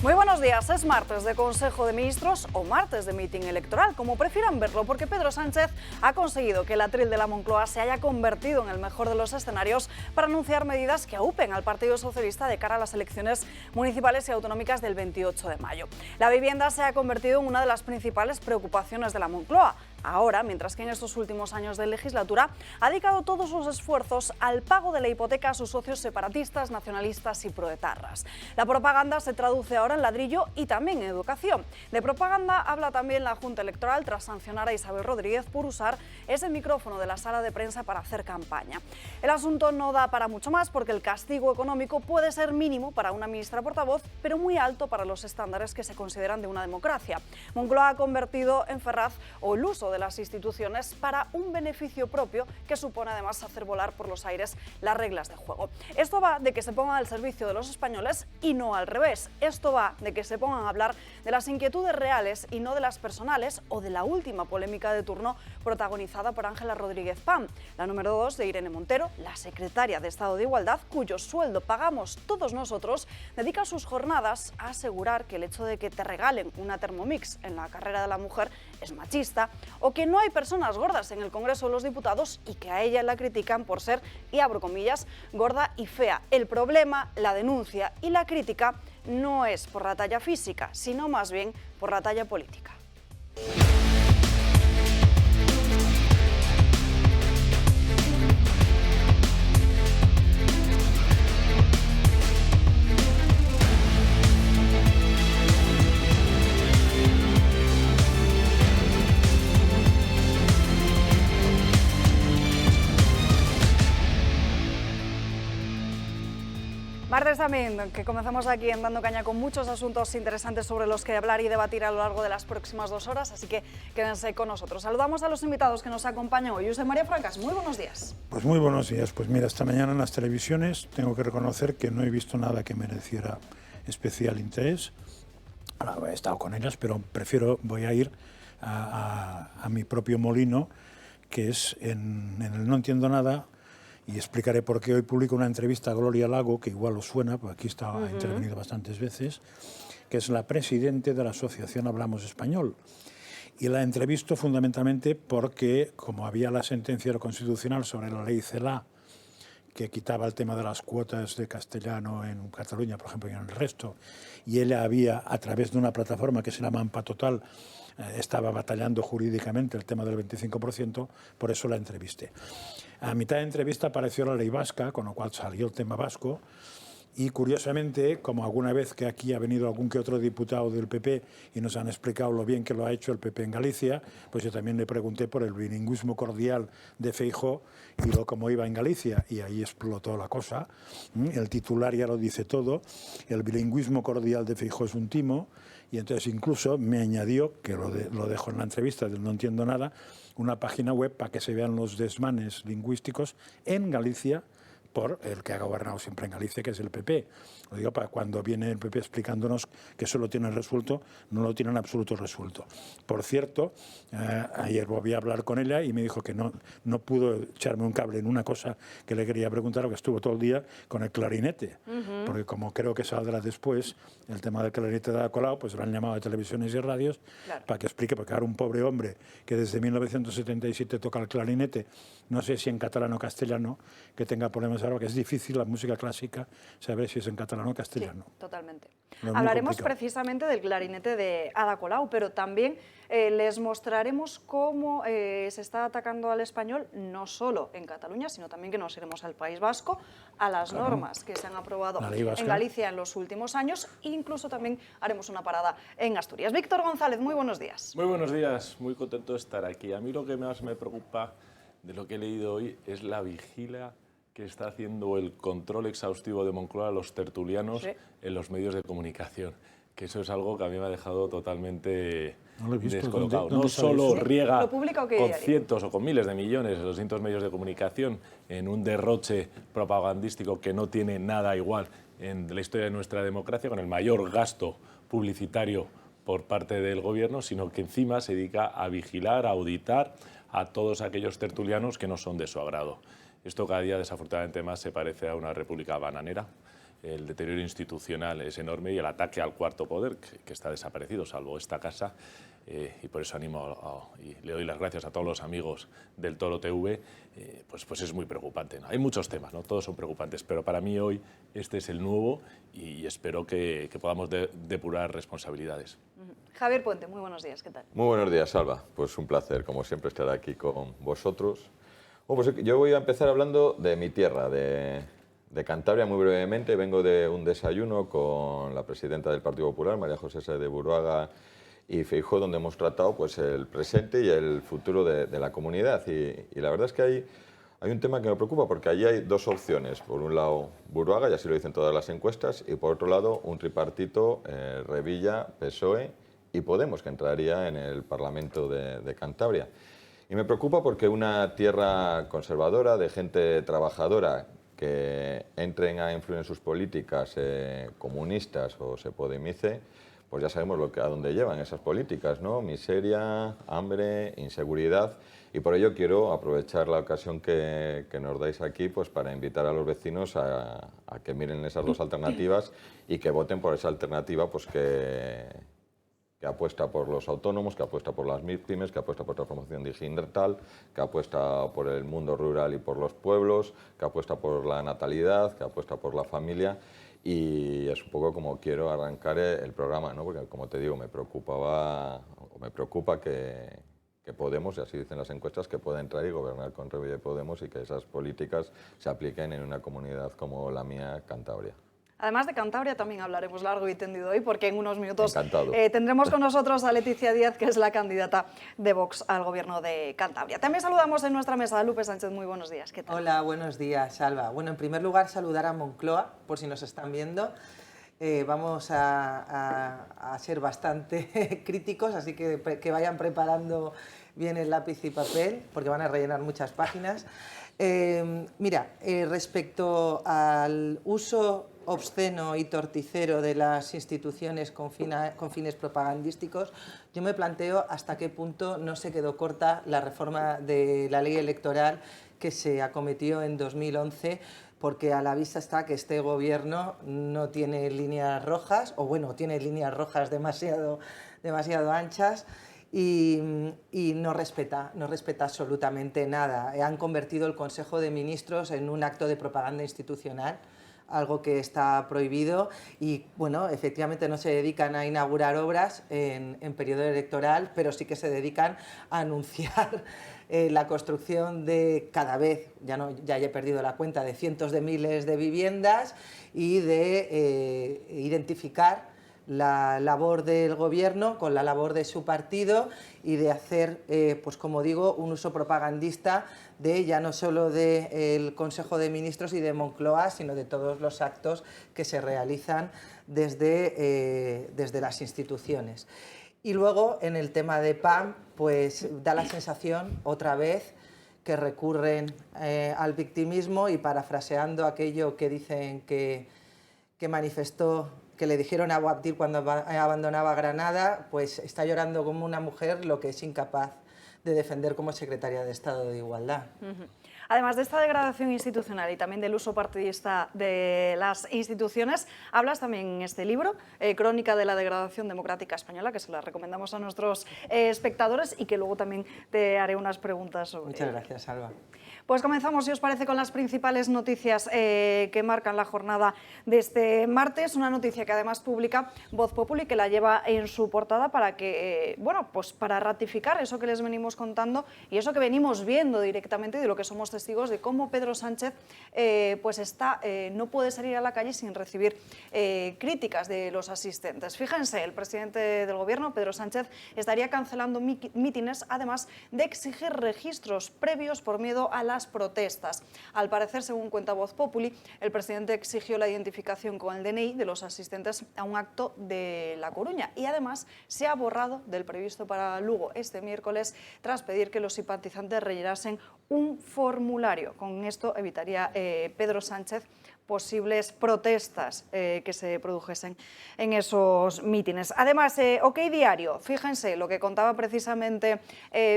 Muy buenos días, es martes de Consejo de Ministros o martes de mitin electoral, como prefieran verlo, porque Pedro Sánchez ha conseguido que el atril de la Moncloa se haya convertido en el mejor de los escenarios para anunciar medidas que aupen al Partido Socialista de cara a las elecciones municipales y autonómicas del 28 de mayo. La vivienda se ha convertido en una de las principales preocupaciones de la Moncloa. Ahora, mientras que en estos últimos años de legislatura ha dedicado todos sus esfuerzos al pago de la hipoteca a sus socios separatistas, nacionalistas y proetarras. La propaganda se traduce ahora en ladrillo y también en educación. De propaganda habla también la Junta Electoral tras sancionar a Isabel Rodríguez por usar ese micrófono de la sala de prensa para hacer campaña. El asunto no da para mucho más porque el castigo económico puede ser mínimo para una ministra portavoz, pero muy alto para los estándares que se consideran de una democracia. Moncloa ha convertido en Ferraz o el uso de las instituciones para un beneficio propio que supone además hacer volar por los aires las reglas de juego. Esto va de que se pongan al servicio de los españoles y no al revés. Esto va de que se pongan a hablar de las inquietudes reales y no de las personales o de la última polémica de turno protagonizada por Ángela Rodríguez Pam, la número 2 de Irene Montero, la secretaria de Estado de Igualdad, cuyo sueldo pagamos todos nosotros, dedica sus jornadas a asegurar que el hecho de que te regalen una Thermomix en la carrera de la mujer es machista, o que no hay personas gordas en el Congreso de los Diputados y que a ella la critican por ser, y abro comillas, gorda y fea. El problema, la denuncia y la crítica no es por la talla física, sino más bien por la talla política. Martes también, que comenzamos aquí en Dando Caña con muchos asuntos interesantes sobre los que hablar y debatir a lo largo de las próximas 2 horas, así que quédense con nosotros. Saludamos a los invitados que nos acompañan hoy. Josep María Francas, muy buenos días. Pues muy buenos días. Pues mira, esta mañana en las televisiones tengo que reconocer que no he visto nada que mereciera especial interés. Ahora, he estado con ellas, pero voy a ir a mi propio molino, que es en el No Entiendo Nada. Y explicaré por qué hoy publico una entrevista a Gloria Lago, que igual os suena, porque aquí ha intervenido bastantes veces, que es la presidente de la Asociación Hablamos Español. Y la entrevisto fundamentalmente porque, como había la sentencia del Constitucional sobre la ley CELA, que quitaba el tema de las cuotas de castellano en Cataluña, por ejemplo, y en el resto, y ella había, a través de una plataforma que se llama AMPA Total, estaba batallando jurídicamente el tema del 25%, por eso la entrevisté. A mitad de entrevista apareció la ley vasca, con lo cual salió el tema vasco, y curiosamente, como alguna vez que aquí ha venido algún que otro diputado del PP y nos han explicado lo bien que lo ha hecho el PP en Galicia, pues yo también le pregunté por el bilingüismo cordial de Feijóo y luego cómo iba en Galicia, y ahí explotó la cosa. El titular ya lo dice todo, el bilingüismo cordial de Feijóo es un timo, y entonces incluso me añadió, que lo dejo en la entrevista del No Entiendo Nada, una página web para que se vean los desmanes lingüísticos en Galicia por el que ha gobernado siempre en Galicia, que es el PP. Lo digo para cuando viene el PP explicándonos que eso lo tienen resuelto, no lo tienen absoluto resuelto. Por cierto, ayer volví a hablar con ella y me dijo que no pudo echarme un cable en una cosa que le quería preguntar, o que estuvo todo el día con el clarinete, porque como creo que saldrá después el tema del clarinete de Ada Colau, pues lo han llamado a televisiones y radios, claro, para que explique, porque ahora un pobre hombre que desde 1977 toca el clarinete, no sé si en catalán o castellano, que tenga problemas ahora, que es difícil la música clásica saber si es en catalán o castellano. Sí, totalmente. Hablaremos precisamente del clarinete de Ada Colau, pero también les mostraremos cómo se está atacando al español, no solo en Cataluña, sino también que nos iremos al País Vasco, a las normas que se han aprobado en Galicia en los últimos años, e incluso también haremos una parada en Asturias. Víctor González, muy buenos días. Muy buenos días, muy contento de estar aquí. A mí lo que más me preocupa de lo que he leído hoy es la vigilia que está haciendo el control exhaustivo de Moncloa a los tertulianos en los medios de comunicación. Que eso es algo que a mí me ha dejado totalmente descolocado. No solo riega con cientos o con miles de millones los distintos medios de comunicación en un derroche propagandístico que no tiene nada igual en la historia de nuestra democracia, con el mayor gasto publicitario por parte del gobierno, sino que encima se dedica a vigilar, a auditar a todos aquellos tertulianos que no son de su agrado. Esto cada día, desafortunadamente, más se parece a una república bananera, el deterioro institucional es enorme y el ataque al cuarto poder, que está desaparecido, salvo esta casa, y por eso animo y le doy las gracias a todos los amigos del Toro TV, pues es muy preocupante, ¿no? Hay muchos temas, ¿no? Todos son preocupantes, pero para mí hoy este es el nuevo y espero que podamos depurar responsabilidades. Javier Puente, muy buenos días, ¿qué tal? Muy buenos días, Salva. Pues un placer, como siempre, estar aquí con vosotros. Bueno, pues yo voy a empezar hablando de mi tierra, de Cantabria, muy brevemente. Vengo de un desayuno con la presidenta del Partido Popular, María José Sáez de Buruaga, y Feijóo, donde hemos tratado pues, el presente y el futuro de la comunidad. Y la verdad es que hay un tema que me preocupa, porque allí hay dos opciones. Por un lado, Buruaga, y así lo dicen todas las encuestas, y por otro lado, un tripartito, Revilla, PSOE y Podemos, que entraría en el Parlamento de Cantabria. Y me preocupa porque una tierra conservadora, de gente trabajadora, que entren a influir en sus políticas comunistas o se podemice, pues ya sabemos a dónde llevan esas políticas, ¿no? Miseria, hambre, inseguridad. Y por ello quiero aprovechar la ocasión que nos dais aquí pues para invitar a los vecinos a que miren esas dos alternativas y que voten por esa alternativa pues que apuesta por los autónomos, que apuesta por las pymes, que apuesta por la transformación digital, que apuesta por el mundo rural y por los pueblos, que apuesta por la natalidad, que apuesta por la familia. Y es un poco como quiero arrancar el programa, ¿no? Porque, como te digo, me preocupa que Podemos, y así dicen las encuestas, que pueda entrar y gobernar con Revilla y Podemos y que esas políticas se apliquen en una comunidad como la mía, Cantabria. Además de Cantabria, también hablaremos largo y tendido hoy, porque en unos minutos tendremos con nosotros a Leticia Díaz, que es la candidata de Vox al gobierno de Cantabria. También saludamos en nuestra mesa a Lupe Sánchez. Muy buenos días. ¿Qué tal? Hola, buenos días, Salva. Bueno, en primer lugar, saludar a Moncloa, por si nos están viendo. Vamos a ser bastante críticos, así que vayan preparando bien el lápiz y papel, porque van a rellenar muchas páginas. Respecto al uso obsceno y torticero de las instituciones con fines propagandísticos, yo me planteo hasta qué punto no se quedó corta la reforma de la ley electoral que se acometió en 2011, porque a la vista está que este gobierno no tiene líneas rojas, o bueno, tiene líneas rojas demasiado anchas, y no respeta absolutamente nada. Han convertido el Consejo de Ministros en un acto de propaganda institucional, algo que está prohibido, y bueno, efectivamente no se dedican a inaugurar obras en periodo electoral, pero sí que se dedican a anunciar la construcción de cada vez, ya he perdido la cuenta, de cientos de miles de viviendas, y de identificar la labor del gobierno con la labor de su partido, y de hacer, pues como digo, un uso propagandista ya no solo del Consejo de Ministros y de Moncloa, sino de todos los actos que se realizan desde las instituciones. Y luego, en el tema de PAM, pues da la sensación, otra vez, que recurren al victimismo, y parafraseando aquello que dicen que manifestó, que le dijeron a Boabdil cuando abandonaba Granada, pues está llorando como una mujer lo que es incapaz de defender como secretaria de Estado de Igualdad. Además de esta degradación institucional y también del uso partidista de las instituciones, hablas también en este libro, Crónica de la degradación democrática española, que se la recomendamos a nuestros espectadores y que luego también te haré unas preguntas sobre. Muchas gracias, Salva. Pues comenzamos, si os parece, con las principales noticias que marcan la jornada de este martes. Una noticia que además publica Voz Populi, que la lleva en su portada para que, pues para ratificar eso que les venimos contando y eso que venimos viendo directamente, de lo que somos testigos, de cómo Pedro Sánchez no puede salir a la calle sin recibir críticas de los asistentes. Fíjense, el presidente del gobierno, Pedro Sánchez, estaría cancelando mítines, además de exigir registros previos por miedo a las protestas. Al parecer, según cuenta Voz Populi, el presidente exigió la identificación con el DNI de los asistentes a un acto de La Coruña y además se ha borrado del previsto para Lugo este miércoles, tras pedir que los simpatizantes rellenasen un formulario. Con esto evitaría Pedro Sánchez posibles protestas que se produjesen en esos mítines. Además, OK Diario, fíjense lo que contaba precisamente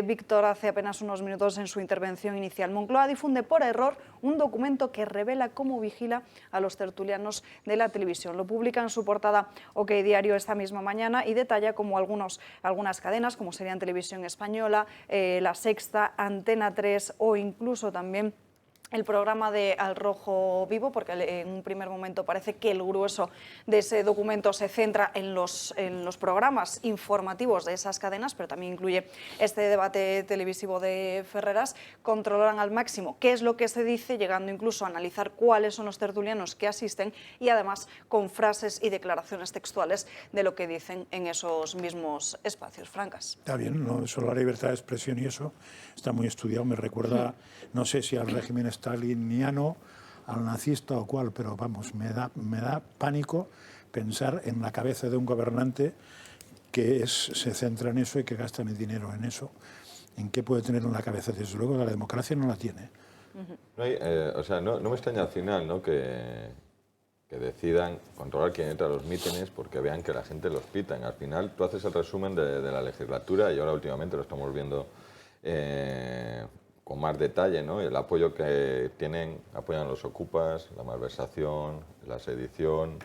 Víctor hace apenas unos minutos en su intervención inicial. Moncloa difunde por error un documento que revela cómo vigila a los tertulianos de la televisión. Lo publica en su portada OK Diario esta misma mañana y detalla cómo algunas cadenas, como serían Televisión Española, La Sexta, Antena 3 o incluso también el programa de Al Rojo Vivo, porque en un primer momento parece que el grueso de ese documento se centra en los programas informativos de esas cadenas, pero también incluye este debate televisivo de Ferreras, controlan al máximo qué es lo que se dice, llegando incluso a analizar cuáles son los tertulianos que asisten y además con frases y declaraciones textuales de lo que dicen en esos mismos espacios. Francas. Está bien, ¿no? Eso, la libertad de expresión y eso está muy estudiado, me recuerda, no sé si al régimen staliniano, al nazista o cual, pero vamos, me da pánico pensar en la cabeza de un gobernante que se centra en eso y que gasta el dinero en eso. ¿En qué puede tener en la cabeza? Desde luego la democracia no la tiene. No hay, o sea, no me extraña al final, ¿no?, que decidan controlar quién entra a los mítines porque vean que la gente los pitan. Al final tú haces el resumen de la legislatura y ahora últimamente lo estamos viendo con más detalle, ¿no? El apoyo que apoyan a los ocupas, la malversación, la sedición,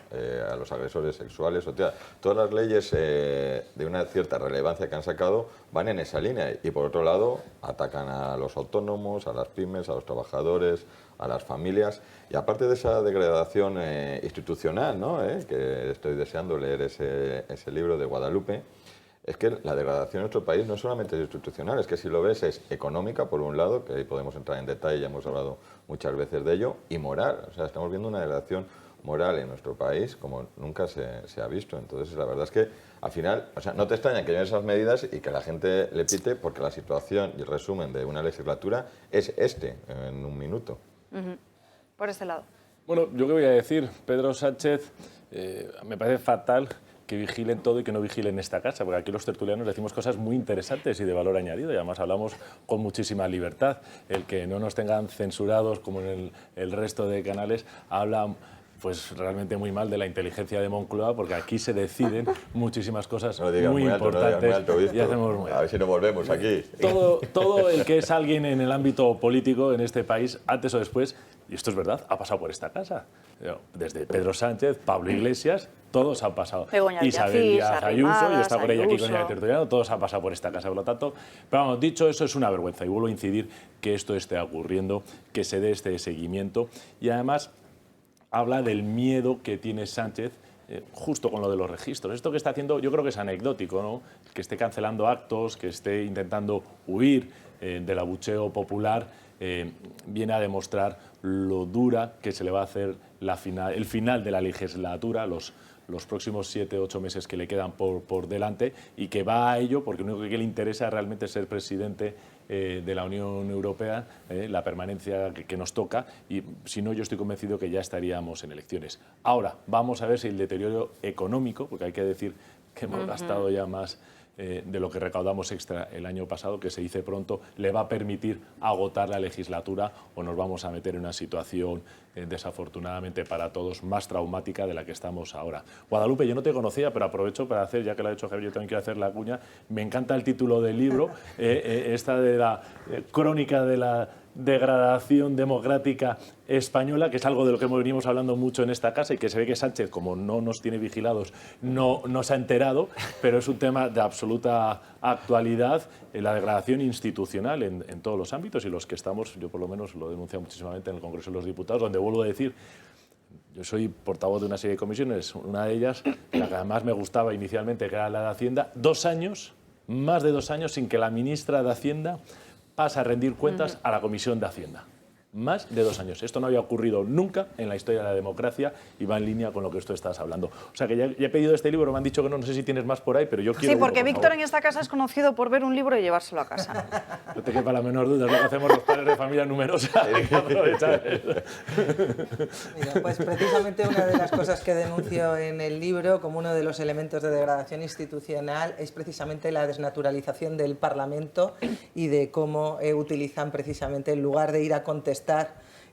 a los agresores sexuales. O sea, todas las leyes de una cierta relevancia que han sacado van en esa línea. Y por otro lado, atacan a los autónomos, a las pymes, a los trabajadores, a las familias. Y aparte de esa degradación institucional, ¿no?, que estoy deseando leer ese libro de Guadalupe, es que la degradación en nuestro país no solamente es institucional, es que si lo ves es económica, por un lado, que ahí podemos entrar en detalle, ya hemos hablado muchas veces de ello, y moral. O sea, estamos viendo una degradación moral en nuestro país como nunca se ha visto. Entonces, la verdad es que al final, o sea, no te extraña que lleven esas medidas y que la gente le pite, porque la situación y el resumen de una legislatura es en un minuto. Por este lado. Bueno, ¿yo qué voy a decir? Pedro Sánchez, me parece fatal que vigilen todo y que no vigilen esta casa, porque aquí los tertulianos decimos cosas muy interesantes y de valor añadido, y además hablamos con muchísima libertad. El que no nos tengan censurados como en el resto de canales habla pues realmente muy mal de la inteligencia de Moncloa, porque aquí se deciden muchísimas cosas muy importantes y hacemos muy a ver si nos volvemos aquí. Todo el que es alguien en el ámbito político en este país, antes o después, y esto es verdad, ha pasado por esta casa. Desde Pedro Sánchez, Pablo Iglesias, todos han pasado. Isabel Díaz Ayuso, yo estaba con ella aquí con ella tertuliano, todos han pasado por esta casa, por lo tanto. Pero vamos, dicho eso, es una vergüenza y vuelvo a incidir que esto esté ocurriendo, que se dé este seguimiento y además habla del miedo que tiene Sánchez justo con lo de los registros. Esto que está haciendo yo creo que es anecdótico, ¿no? Que esté cancelando actos, que esté intentando huir del abucheo popular, viene a demostrar lo dura que se le va a hacer el final de la legislatura, los próximos 7 o 8 meses que le quedan por delante, y que va a ello porque lo único que le interesa realmente es ser presidente de la Unión Europea, la permanencia que nos toca, y si no, yo estoy convencido que ya estaríamos en elecciones. Ahora, vamos a ver si el deterioro económico, porque hay que decir que hemos gastado ya más de lo que recaudamos extra el año pasado, que se dice pronto, le va a permitir agotar la legislatura o nos vamos a meter en una situación desafortunadamente para todos más traumática de la que estamos ahora. Guadalupe, yo no te conocía, pero aprovecho para hacer, ya que lo ha hecho Javier, yo también quiero hacer la cuña. Me encanta el título del libro, esta de la crónica de la degradación democrática española, que es algo de lo que venimos hablando mucho en esta casa y que se ve que Sánchez, como no nos tiene vigilados, no se ha enterado, pero es un tema de absoluta actualidad, la degradación institucional en todos los ámbitos, y los que estamos, yo por lo menos lo he denunciado muchísimamente en el Congreso de los Diputados, donde vuelvo a decir, yo soy portavoz de una serie de comisiones, una de ellas, la que además me gustaba inicialmente, que era la de Hacienda, 2 años, más de 2 años, sin que la ministra de Hacienda pasa a rendir cuentas a la Comisión de Hacienda. Más de 2 años. Esto no había ocurrido nunca en la historia de la democracia y va en línea con lo que tú estás hablando. O sea, que ya he pedido este libro, me han dicho que no sé si tienes más por ahí, pero yo quiero... Sí, porque Víctor en esta casa es conocido por ver un libro y llevárselo a casa. No te quepa la menor duda, es lo que hacemos los padres de familia numerosa. Hay que aprovechar. Mira, pues precisamente una de las cosas que denuncio en el libro como uno de los elementos de degradación institucional es precisamente la desnaturalización del Parlamento y de cómo utilizan precisamente, en lugar de ir a contestar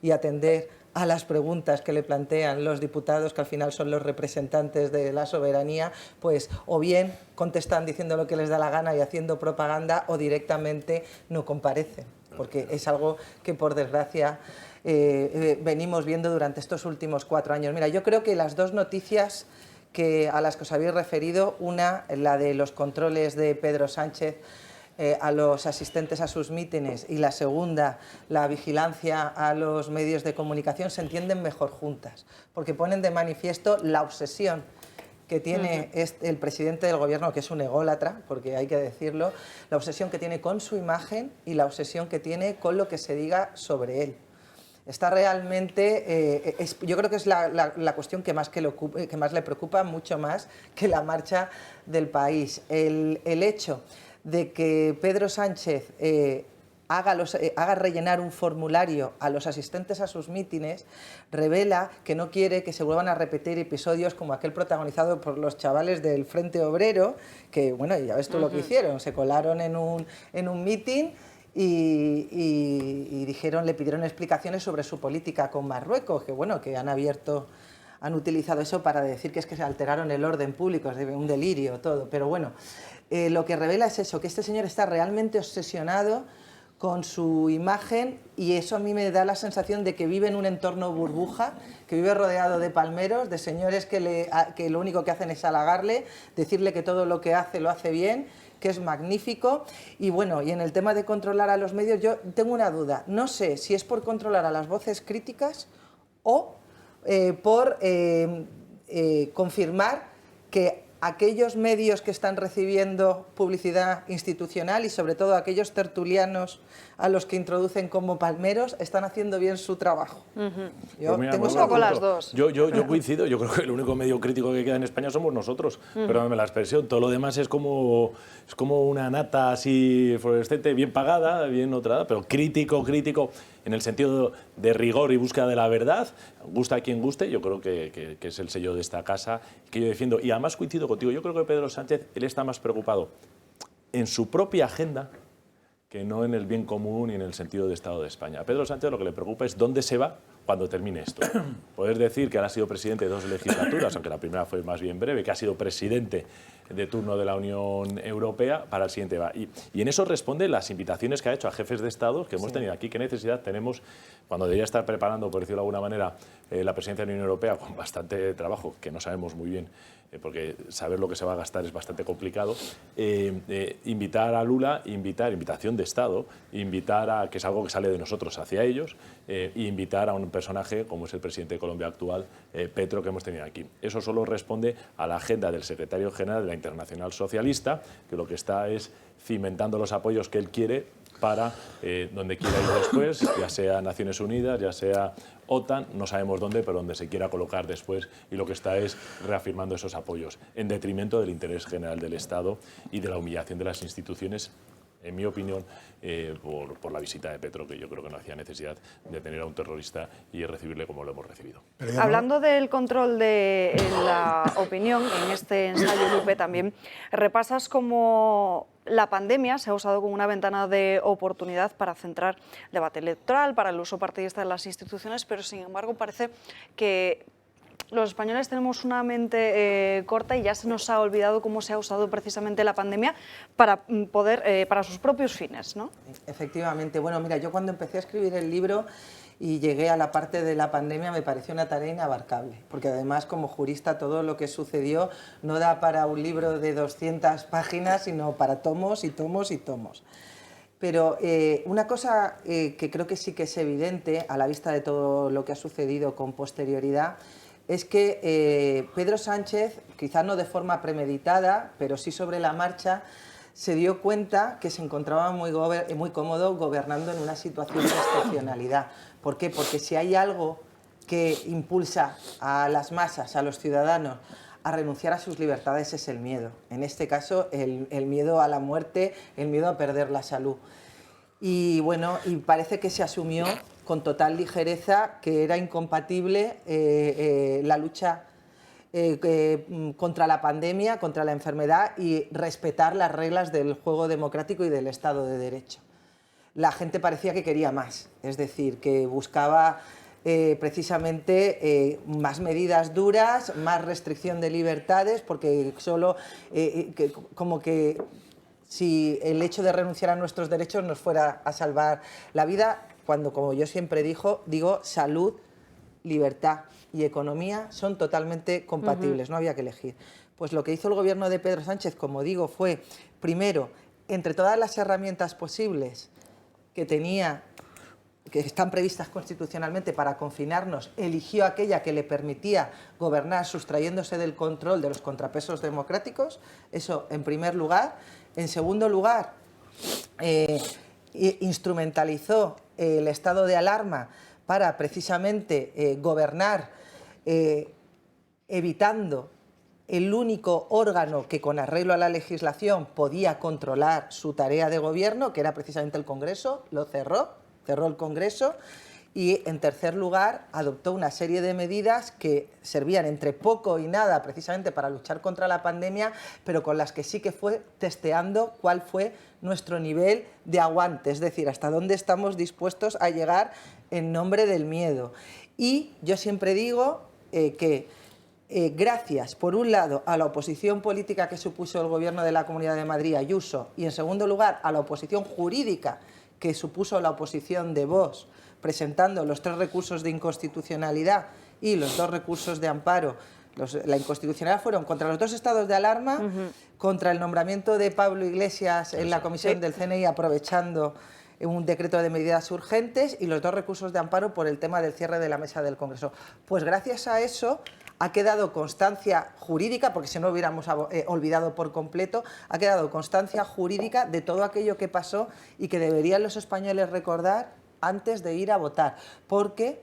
y atender a las preguntas que le plantean los diputados, que al final son los representantes de la soberanía, pues o bien contestan diciendo lo que les da la gana y haciendo propaganda, o directamente no comparecen, porque es algo que, por desgracia, venimos viendo durante estos últimos 4 años. Mira, yo creo que las dos noticias a las que os habéis referido, una, la de los controles de Pedro Sánchez a los asistentes a sus mítines, y la segunda, la vigilancia a los medios de comunicación, se entienden mejor juntas, porque ponen de manifiesto la obsesión que tiene el presidente del gobierno, que es un ególatra, porque hay que decirlo, la obsesión que tiene con su imagen y la obsesión que tiene con lo que se diga sobre él. Está realmente, yo creo que es la cuestión que más le preocupa, mucho más que la marcha del país. El hecho de que Pedro Sánchez haga rellenar un formulario a los asistentes a sus mítines revela que no quiere que se vuelvan a repetir episodios como aquel protagonizado por los chavales del Frente Obrero, que, bueno, ya ves tú lo que hicieron, se colaron en un mítin y le pidieron explicaciones sobre su política con Marruecos, que bueno, que han utilizado eso para decir que es que se alteraron el orden público, es un delirio todo, pero bueno, lo que revela es eso, que este señor está realmente obsesionado con su imagen, y eso a mí me da la sensación de que vive en un entorno burbuja, que vive rodeado de palmeros, de señores que lo único que hacen es halagarle, decirle que todo lo que hace lo hace bien, que es magnífico. Y bueno, y en el tema de controlar a los medios, yo tengo una duda, no sé si es por controlar a las voces críticas o por confirmar que aquellos medios que están recibiendo publicidad institucional, y sobre todo aquellos tertulianos a los que introducen como palmeros, están haciendo bien su trabajo. Yo tengo un poco las dos. Yo coincido, yo creo que el único medio crítico que queda en España somos nosotros, perdóname la expresión, todo lo demás es como una nata así fluorescente, bien pagada, bien otra, pero crítico, en el sentido de rigor y búsqueda de la verdad, gusta a quien guste, yo creo que es el sello de esta casa que yo defiendo. Y además coincido contigo, yo creo que Pedro Sánchez, él está más preocupado en su propia agenda que no en el bien común y en el sentido de Estado de España. A Pedro Sánchez lo que le preocupa es dónde se va cuando termine esto. Poder decir que él ha sido presidente de 2 legislaturas, aunque la primera fue más bien breve, que ha sido presidente de turno de la Unión Europea, para el siguiente va. Y en eso responde las invitaciones que ha hecho a jefes de Estado que hemos tenido aquí. ¿Qué necesidad tenemos cuando debería estar preparando, por decirlo de alguna manera, la presidencia de la Unión Europea con bastante trabajo, que no sabemos muy bien, porque saber lo que se va a gastar es bastante complicado, invitar a Lula, invitación de Estado, invitar a, que es algo que sale de nosotros hacia ellos, e invitar a un personaje como es el presidente de Colombia actual, Petro, que hemos tenido aquí. Eso solo responde a la agenda del secretario general de la Internacional Socialista, que lo que está es cimentando los apoyos que él quiere para donde quiera ir después, ya sea Naciones Unidas, ya sea OTAN, no sabemos dónde, pero donde se quiera colocar después, y lo que está es reafirmando esos apoyos, en detrimento del interés general del Estado y de la humillación de las instituciones, en mi opinión, por la visita de Petro, que yo creo que no hacía necesidad de tener a un terrorista y recibirle como lo hemos recibido. Hablando del control de la opinión, en este ensayo, Lupe, también repasas cómo la pandemia se ha usado como una ventana de oportunidad para centrar el debate electoral, para el uso partidista de las instituciones, pero sin embargo parece que los españoles tenemos una mente corta y ya se nos ha olvidado cómo se ha usado precisamente la pandemia para para sus propios fines, ¿no? Efectivamente. Bueno, mira, yo cuando empecé a escribir el libro y llegué a la parte de la pandemia me pareció una tarea inabarcable, porque además como jurista todo lo que sucedió no da para un libro de 200 páginas, sino para tomos y tomos y tomos. Pero una cosa que creo que sí que es evidente a la vista de todo lo que ha sucedido con posterioridad es que Pedro Sánchez, quizás no de forma premeditada, pero sí sobre la marcha, se dio cuenta que se encontraba muy cómodo gobernando en una situación de excepcionalidad. ¿Por qué? Porque si hay algo que impulsa a las masas, a los ciudadanos, a renunciar a sus libertades, es el miedo. En este caso, el miedo a la muerte, el miedo a perder la salud. Y bueno, y parece que se asumió con total ligereza que era incompatible la lucha contra la pandemia, contra la enfermedad, y respetar las reglas del juego democrático y del Estado de Derecho. La gente parecía que quería más, es decir, que buscaba precisamente más medidas duras, más restricción de libertades, porque solo como que si el hecho de renunciar a nuestros derechos nos fuera a salvar la vida, cuando, como yo siempre digo, salud, libertad y economía son totalmente compatibles, no había que elegir. Pues lo que hizo el gobierno de Pedro Sánchez, como digo, fue, primero, entre todas las herramientas posibles que tenía, que están previstas constitucionalmente para confinarnos, eligió aquella que le permitía gobernar sustrayéndose del control de los contrapesos democráticos, eso en primer lugar. En segundo lugar, instrumentalizó el estado de alarma para precisamente gobernar evitando el único órgano que con arreglo a la legislación podía controlar su tarea de gobierno, que era precisamente el Congreso, lo cerró el Congreso. Y, en tercer lugar, adoptó una serie de medidas que servían entre poco y nada precisamente para luchar contra la pandemia, pero con las que sí que fue testeando cuál fue nuestro nivel de aguante, es decir, hasta dónde estamos dispuestos a llegar en nombre del miedo. Y yo siempre digo que gracias, por un lado, a la oposición política que supuso el Gobierno de la Comunidad de Madrid, Ayuso, y, en segundo lugar, a la oposición jurídica que supuso la oposición de Vox, presentando los 3 recursos de inconstitucionalidad y los 2 recursos de amparo. La inconstitucionalidad fueron contra los 2 estados de alarma, contra el nombramiento de Pablo Iglesias en la comisión del CNI aprovechando un decreto de medidas urgentes, y los 2 recursos de amparo por el tema del cierre de la mesa del Congreso. Pues gracias a eso ha quedado constancia jurídica, porque si no hubiéramos olvidado por completo, ha quedado constancia jurídica de todo aquello que pasó y que deberían los españoles recordar antes de ir a votar, porque,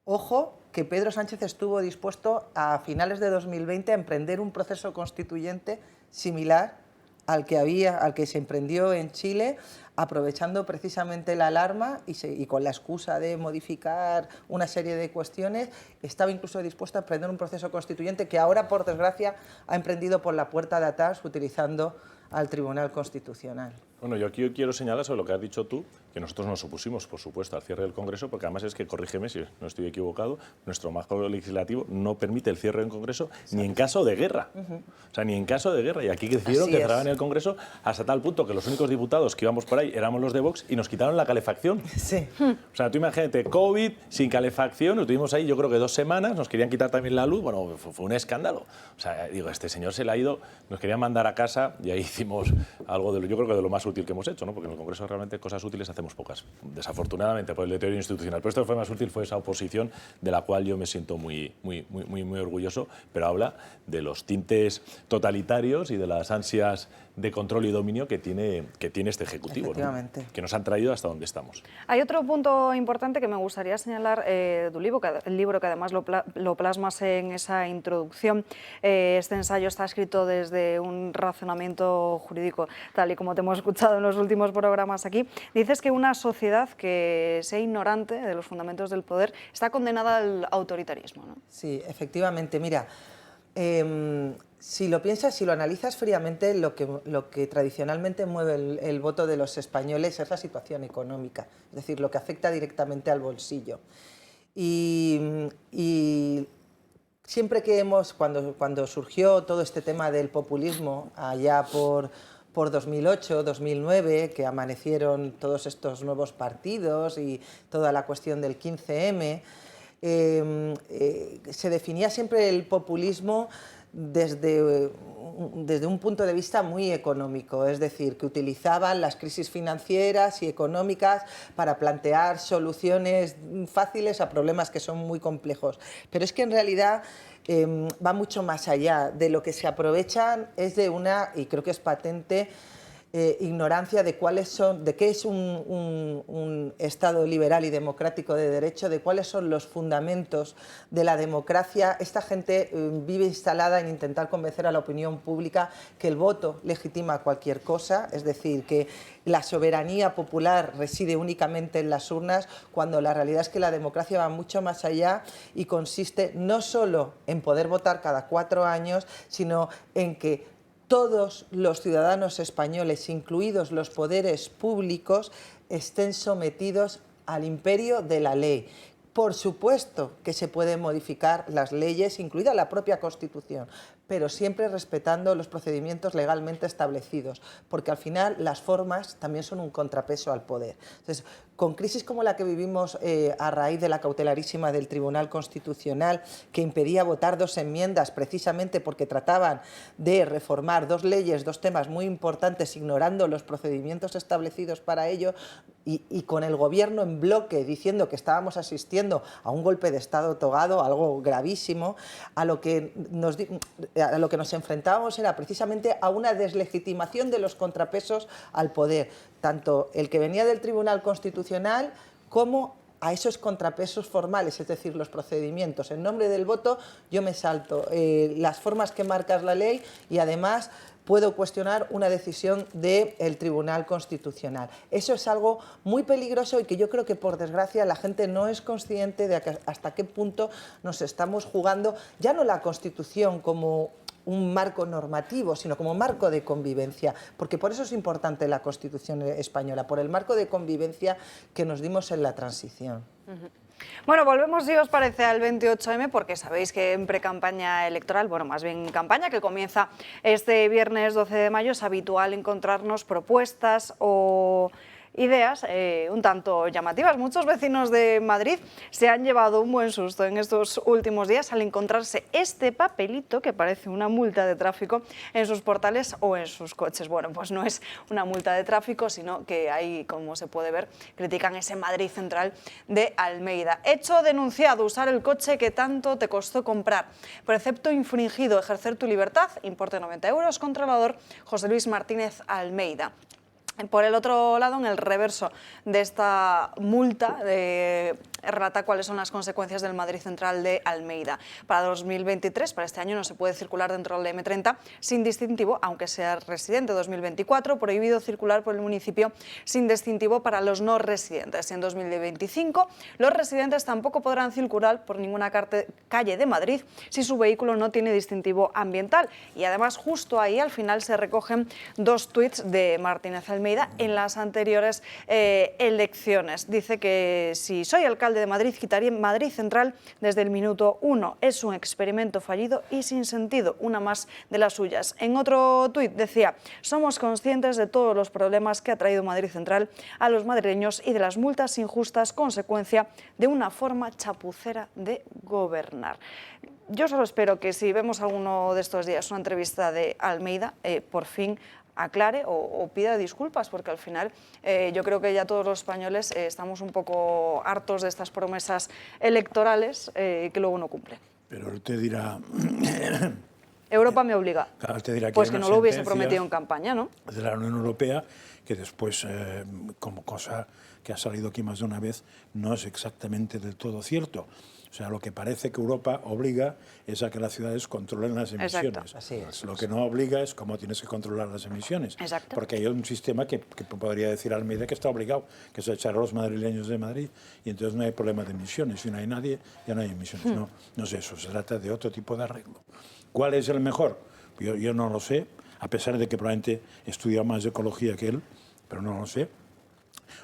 ojo, que Pedro Sánchez estuvo dispuesto a finales de 2020 a emprender un proceso constituyente similar al que se emprendió en Chile, aprovechando precisamente la alarma y con la excusa de modificar una serie de cuestiones, estaba incluso dispuesto a emprender un proceso constituyente que ahora, por desgracia, ha emprendido por la puerta de atrás utilizando al Tribunal Constitucional. Bueno, yo aquí quiero señalar sobre lo que has dicho tú, que nosotros nos opusimos, por supuesto, al cierre del Congreso, porque además es que, corrígeme si no estoy equivocado, nuestro marco legislativo no permite el cierre del Congreso ni en caso de guerra. O sea, ni en caso de guerra. Y aquí decidieron que cerraban el Congreso hasta tal punto que los únicos diputados que íbamos por ahí éramos los de Vox y nos quitaron la calefacción. Sí. O sea, tú imagínate, COVID, sin calefacción, lo tuvimos ahí yo creo que 2 semanas, nos querían quitar también la luz, bueno, fue un escándalo. O sea, digo, este señor se le ha ido, nos querían mandar a casa y ahí hicimos algo yo creo que de lo más útil que hemos hecho, ¿no? Porque en el Congreso realmente cosas útiles hacemos pocas, desafortunadamente por el deterioro institucional. Pero esto que fue más útil fue esa oposición de la cual yo me siento muy orgulloso, pero habla de los tintes totalitarios y de las ansias de control y dominio que tiene este Ejecutivo, ¿no? Que nos han traído hasta donde estamos. Hay otro punto importante que me gustaría señalar del libro, que además lo plasmas en esa introducción. Este ensayo está escrito desde un razonamiento jurídico, tal y como te hemos escuchado en los últimos programas aquí. Dices que una sociedad que sea ignorante de los fundamentos del poder está condenada al autoritarismo, ¿no? Sí, efectivamente. Mira, si lo piensas, si lo analizas fríamente, lo que tradicionalmente mueve el voto de los españoles es la situación económica, es decir, lo que afecta directamente al bolsillo. Y siempre que cuando surgió todo este tema del populismo, allá por 2008, 2009, que amanecieron todos estos nuevos partidos y toda la cuestión del 15M, se definía siempre el populismo desde un punto de vista muy económico, es decir, que utilizaban las crisis financieras y económicas para plantear soluciones fáciles a problemas que son muy complejos. Pero es que en realidad va mucho más allá. De lo que se aprovechan es de una, y creo que es patente, ignorancia de qué es un Estado liberal y democrático de derecho, de cuáles son los fundamentos de la democracia. Esta gente vive instalada en intentar convencer a la opinión pública que el voto legitima cualquier cosa, es decir, que la soberanía popular reside únicamente en las urnas, cuando la realidad es que la democracia va mucho más allá y consiste no solo en poder votar cada 4 años, sino en que todos los ciudadanos españoles, incluidos los poderes públicos, estén sometidos al imperio de la ley. Por supuesto que se pueden modificar las leyes, incluida la propia Constitución, pero siempre respetando los procedimientos legalmente establecidos, porque al final las formas también son un contrapeso al poder. Entonces, con crisis como la que vivimos a raíz de la cautelarísima del Tribunal Constitucional, que impedía votar 2 enmiendas precisamente porque trataban de reformar 2 leyes, 2 temas muy importantes, ignorando los procedimientos establecidos para ello, y con el Gobierno en bloque diciendo que estábamos asistiendo a un golpe de Estado togado, algo gravísimo, a lo que nos enfrentábamos era precisamente a una deslegitimación de los contrapesos al poder, tanto el que venía del Tribunal Constitucional como a esos contrapesos formales, es decir, los procedimientos. En nombre del voto yo me salto las formas que marca la ley y además puedo cuestionar una decisión del Tribunal Constitucional. Eso es algo muy peligroso y que yo creo que, por desgracia, la gente no es consciente de hasta qué punto nos estamos jugando, ya no la Constitución como un marco normativo, sino como marco de convivencia, porque por eso es importante la Constitución española, por el marco de convivencia que nos dimos en la transición. Bueno, volvemos, si os parece, al 28M, porque sabéis que en precampaña electoral, bueno, más bien campaña, que comienza este viernes 12 de mayo, es habitual encontrarnos propuestas o ideas un tanto llamativas. Muchos vecinos de Madrid se han llevado un buen susto en estos últimos días al encontrarse este papelito que parece una multa de tráfico en sus portales o en sus coches. Bueno, pues no es una multa de tráfico, sino que ahí, como se puede ver, critican ese Madrid Central de Almeida. Hecho denunciado: usar el coche que tanto te costó comprar. Precepto infringido: ejercer tu libertad, importe 90 euros, controlador José Luis Martínez Almeida. Por el otro lado, en el reverso de esta multa, relata cuáles son las consecuencias del Madrid Central de Almeida. Para 2023, para este año, no se puede circular dentro del M30 sin distintivo, aunque sea residente. 2024, prohibido circular por el municipio sin distintivo para los no residentes. En 2025, los residentes tampoco podrán circular por ninguna calle de Madrid si su vehículo no tiene distintivo ambiental. Y además, justo ahí, al final, se recogen 2 tuits de Martínez Almeida en las anteriores elecciones. Dice que si soy alcalde de Madrid, quitaría Madrid Central desde el minuto 1. Es un experimento fallido y sin sentido, una más de las suyas. En otro tuit decía: somos conscientes de todos los problemas que ha traído Madrid Central a los madrileños y de las multas injustas, consecuencia de una forma chapucera de gobernar. Yo solo espero que, si vemos alguno de estos días una entrevista de Almeida, por fin aclare o pida disculpas, porque al final yo creo que ya todos los españoles estamos un poco hartos de estas promesas electorales que luego no cumplen. Pero él te dirá... Europa me obliga. Claro, te dirá pues que no lo hubiese prometido en campaña, ¿no? De la Unión Europea, que después, como cosa que ha salido aquí más de una vez, no es exactamente del todo cierto. O sea, lo que parece que Europa obliga es a que las ciudades controlen las emisiones. Así es. Lo que no obliga es cómo tienes que controlar las emisiones. Exacto. Porque hay un sistema que podría decir Almeida que está obligado, que es echar a los madrileños de Madrid, y entonces no hay problema de emisiones. Si no hay nadie, ya no hay emisiones. No, no es eso, se trata de otro tipo de arreglo. ¿Cuál es el mejor? Yo no lo sé, a pesar de que probablemente he estudiado más de ecología que él, pero no lo sé.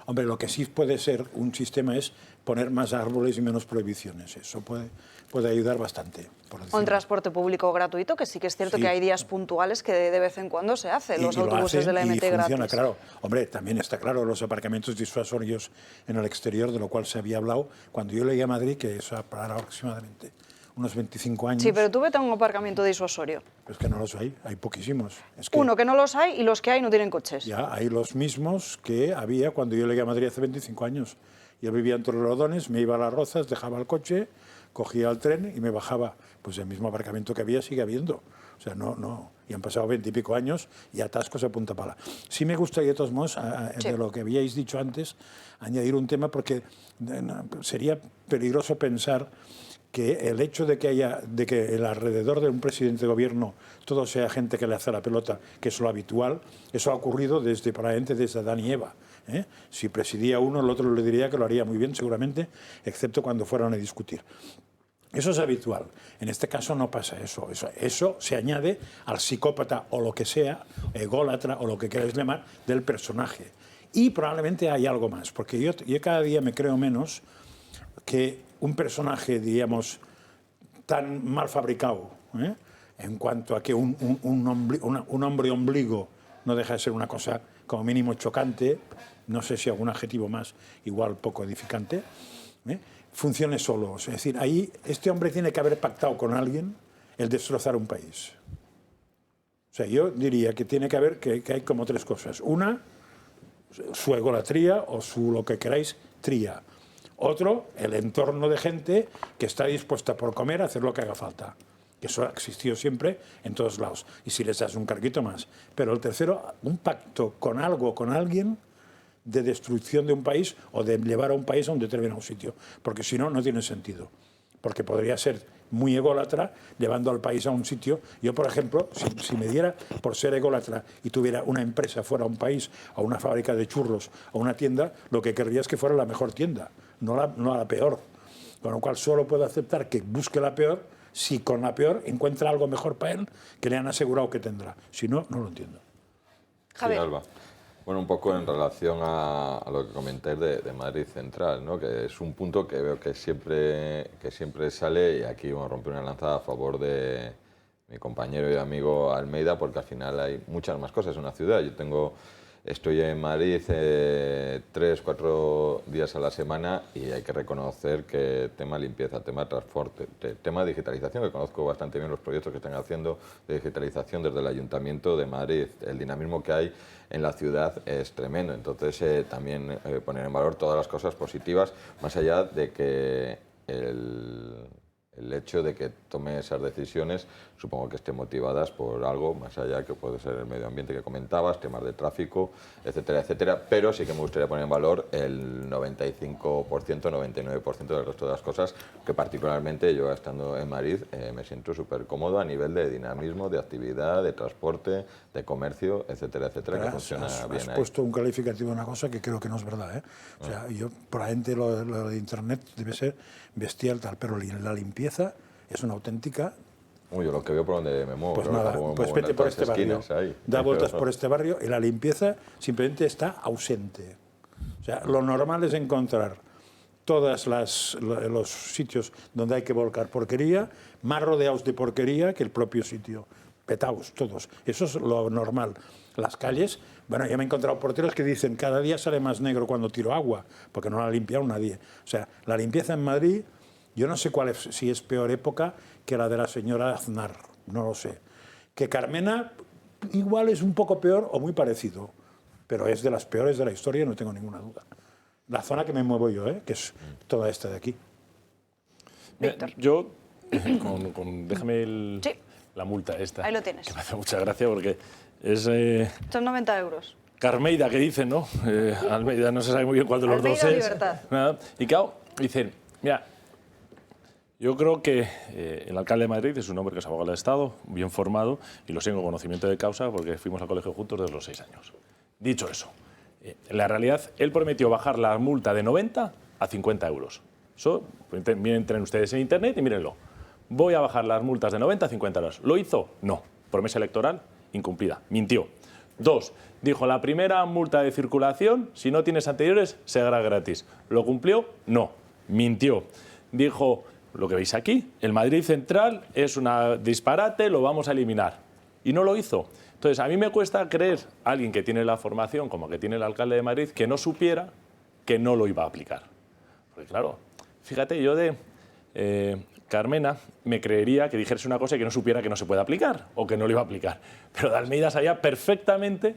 Hombre, lo que sí puede ser un sistema es poner más árboles y menos prohibiciones. Eso puede ayudar bastante. O en transporte público gratuito, que sí que es cierto que hay días puntuales que de vez en cuando se hace, los autobuses de la MT y funciona, gratis. Claro. Hombre, también está claro los aparcamientos disuasorios en el exterior, de lo cual se había hablado cuando yo llegué a Madrid, que eso para aproximadamente unos 25 años. Sí, pero tú vete a un aparcamiento disuasorio. Pero es que no los hay poquísimos. Es Uno, que no los hay, y los que hay no tienen coches. Ya, hay los mismos que había cuando yo llegué a Madrid hace 25 años. Yo vivía en Torrelodones, me iba a Las Rozas, dejaba el coche, cogía el tren y me bajaba. Pues el mismo aparcamiento que había sigue habiendo. O sea, no. Y han pasado 20 y pico años y atascos a punta pala. Sí me gustaría, de todos modos, de lo que habíais dicho antes, añadir un tema, porque sería peligroso pensar que el hecho de que el alrededor de un presidente de gobierno todo sea gente que le hace la pelota, que es lo habitual, eso ha ocurrido probablemente desde Adán y Eva. Si presidía uno, el otro le diría que lo haría muy bien, seguramente, excepto cuando fueran a discutir. Eso es habitual. En este caso no pasa eso. Eso se añade al psicópata o lo que sea, ególatra o lo que queráis llamar, del personaje. Y probablemente hay algo más, porque yo cada día me creo menos que un personaje, diríamos, tan mal fabricado, en cuanto a que un hombre ombligo no deja de ser una cosa como mínimo chocante, no sé si algún adjetivo más, igual poco edificante, funcione solo. Es decir, ahí este hombre tiene que haber pactado con alguien el destrozar un país. O sea, yo diría que tiene que haber, que hay como tres cosas. Una, su egolatría o su lo que queráis, tría. Otro, el entorno de gente que está dispuesta por comer a hacer lo que haga falta. Que eso ha existido siempre en todos lados. Y si les das un carguito más. Pero el tercero, un pacto con algo, con alguien, de destrucción de un país o de llevar a un país a un determinado sitio. Porque si no, no tiene sentido. Porque podría ser muy ególatra llevando al país a un sitio. Yo, por ejemplo, si me diera por ser ególatra y tuviera una empresa fuera a un país, a una fábrica de churros, a una tienda, lo que querría es que fuera la mejor tienda, no la peor. Con lo cual solo puedo aceptar que busque la peor si con la peor encuentra algo mejor para él que le han asegurado que tendrá. Si no, no lo entiendo. Javier. Sí, Alba. Bueno, un poco en relación a lo que comentáis de Madrid Central, ¿no? Que es un punto que veo que siempre sale, y aquí vamos a romper una lanza a favor de mi compañero y amigo Almeida, porque al final hay muchas más cosas en una ciudad. Estoy en Madrid 3-4 días a la semana y hay que reconocer que tema limpieza, tema transporte, tema digitalización, que conozco bastante bien los proyectos que están haciendo de digitalización desde el Ayuntamiento de Madrid. El dinamismo que hay en la ciudad es tremendo. Entonces, también poner en valor todas las cosas positivas, más allá de que el hecho de que tome esas decisiones, supongo que estén motivadas por algo más allá, que puede ser el medio ambiente que comentabas, temas de tráfico, etcétera, etcétera. Pero sí que me gustaría poner en valor el 95%, 99% del resto de las cosas, que particularmente yo, estando en Madrid, me siento súper cómodo a nivel de dinamismo, de actividad, de transporte, de comercio, etcétera, etcétera, que funciona bien ahí. Has puesto un calificativo de una cosa que creo que no es verdad, ¿eh? O sea, yo, probablemente lo de Internet debe ser bestial tal, pero la limpieza es una auténtica... Yo lo que veo por donde me muevo. Pues nada, pues vete por este barrio, da vueltas por este barrio y la limpieza simplemente está ausente. O sea, lo normal es encontrar todos los sitios donde hay que volcar porquería, más rodeados de porquería que el propio sitio. Petaos, todos. Eso es lo normal. Las calles, bueno, ya me he encontrado porteros que dicen cada día sale más negro cuando tiro agua, porque no la ha limpiado nadie. O sea, la limpieza en Madrid, yo no sé si es peor época que la de la señora Aznar, no lo sé. Que Carmena igual es un poco peor o muy parecido, pero es de las peores de la historia, no tengo ninguna duda. La zona que me muevo yo, que es toda esta de aquí. Víctor. Yo, déjame la multa esta. Ahí lo tienes. Que me hace mucha gracia porque es... Son 90 euros. Carmeida, que dicen, ¿no? Almeida, no se sabe muy bien cuál de los dos es. Libertad. Nada. Y claro, dicen, mira, yo creo que el alcalde de Madrid es un hombre que es abogado del Estado, bien formado, y lo sé con conocimiento de causa porque fuimos al colegio juntos desde los 6 años. Dicho eso, en la realidad, él prometió bajar la multa de 90 a 50 euros. Eso, entren ustedes en internet y mírenlo. Voy a bajar las multas de 90 a 50 euros. ¿Lo hizo? No. Promesa electoral incumplida. Mintió. 2. Dijo, la primera multa de circulación, si no tienes anteriores, será gratis. ¿Lo cumplió? No. Mintió. Dijo, lo que veis aquí, el Madrid Central es un disparate, lo vamos a eliminar. Y no lo hizo. Entonces, a mí me cuesta creer a alguien que tiene la formación, como que tiene el alcalde de Madrid, que no supiera que no lo iba a aplicar. Porque claro, fíjate, yo de Carmena me creería que dijese una cosa y que no supiera que no se puede aplicar o que no lo iba a aplicar. Pero de Almeida sabía perfectamente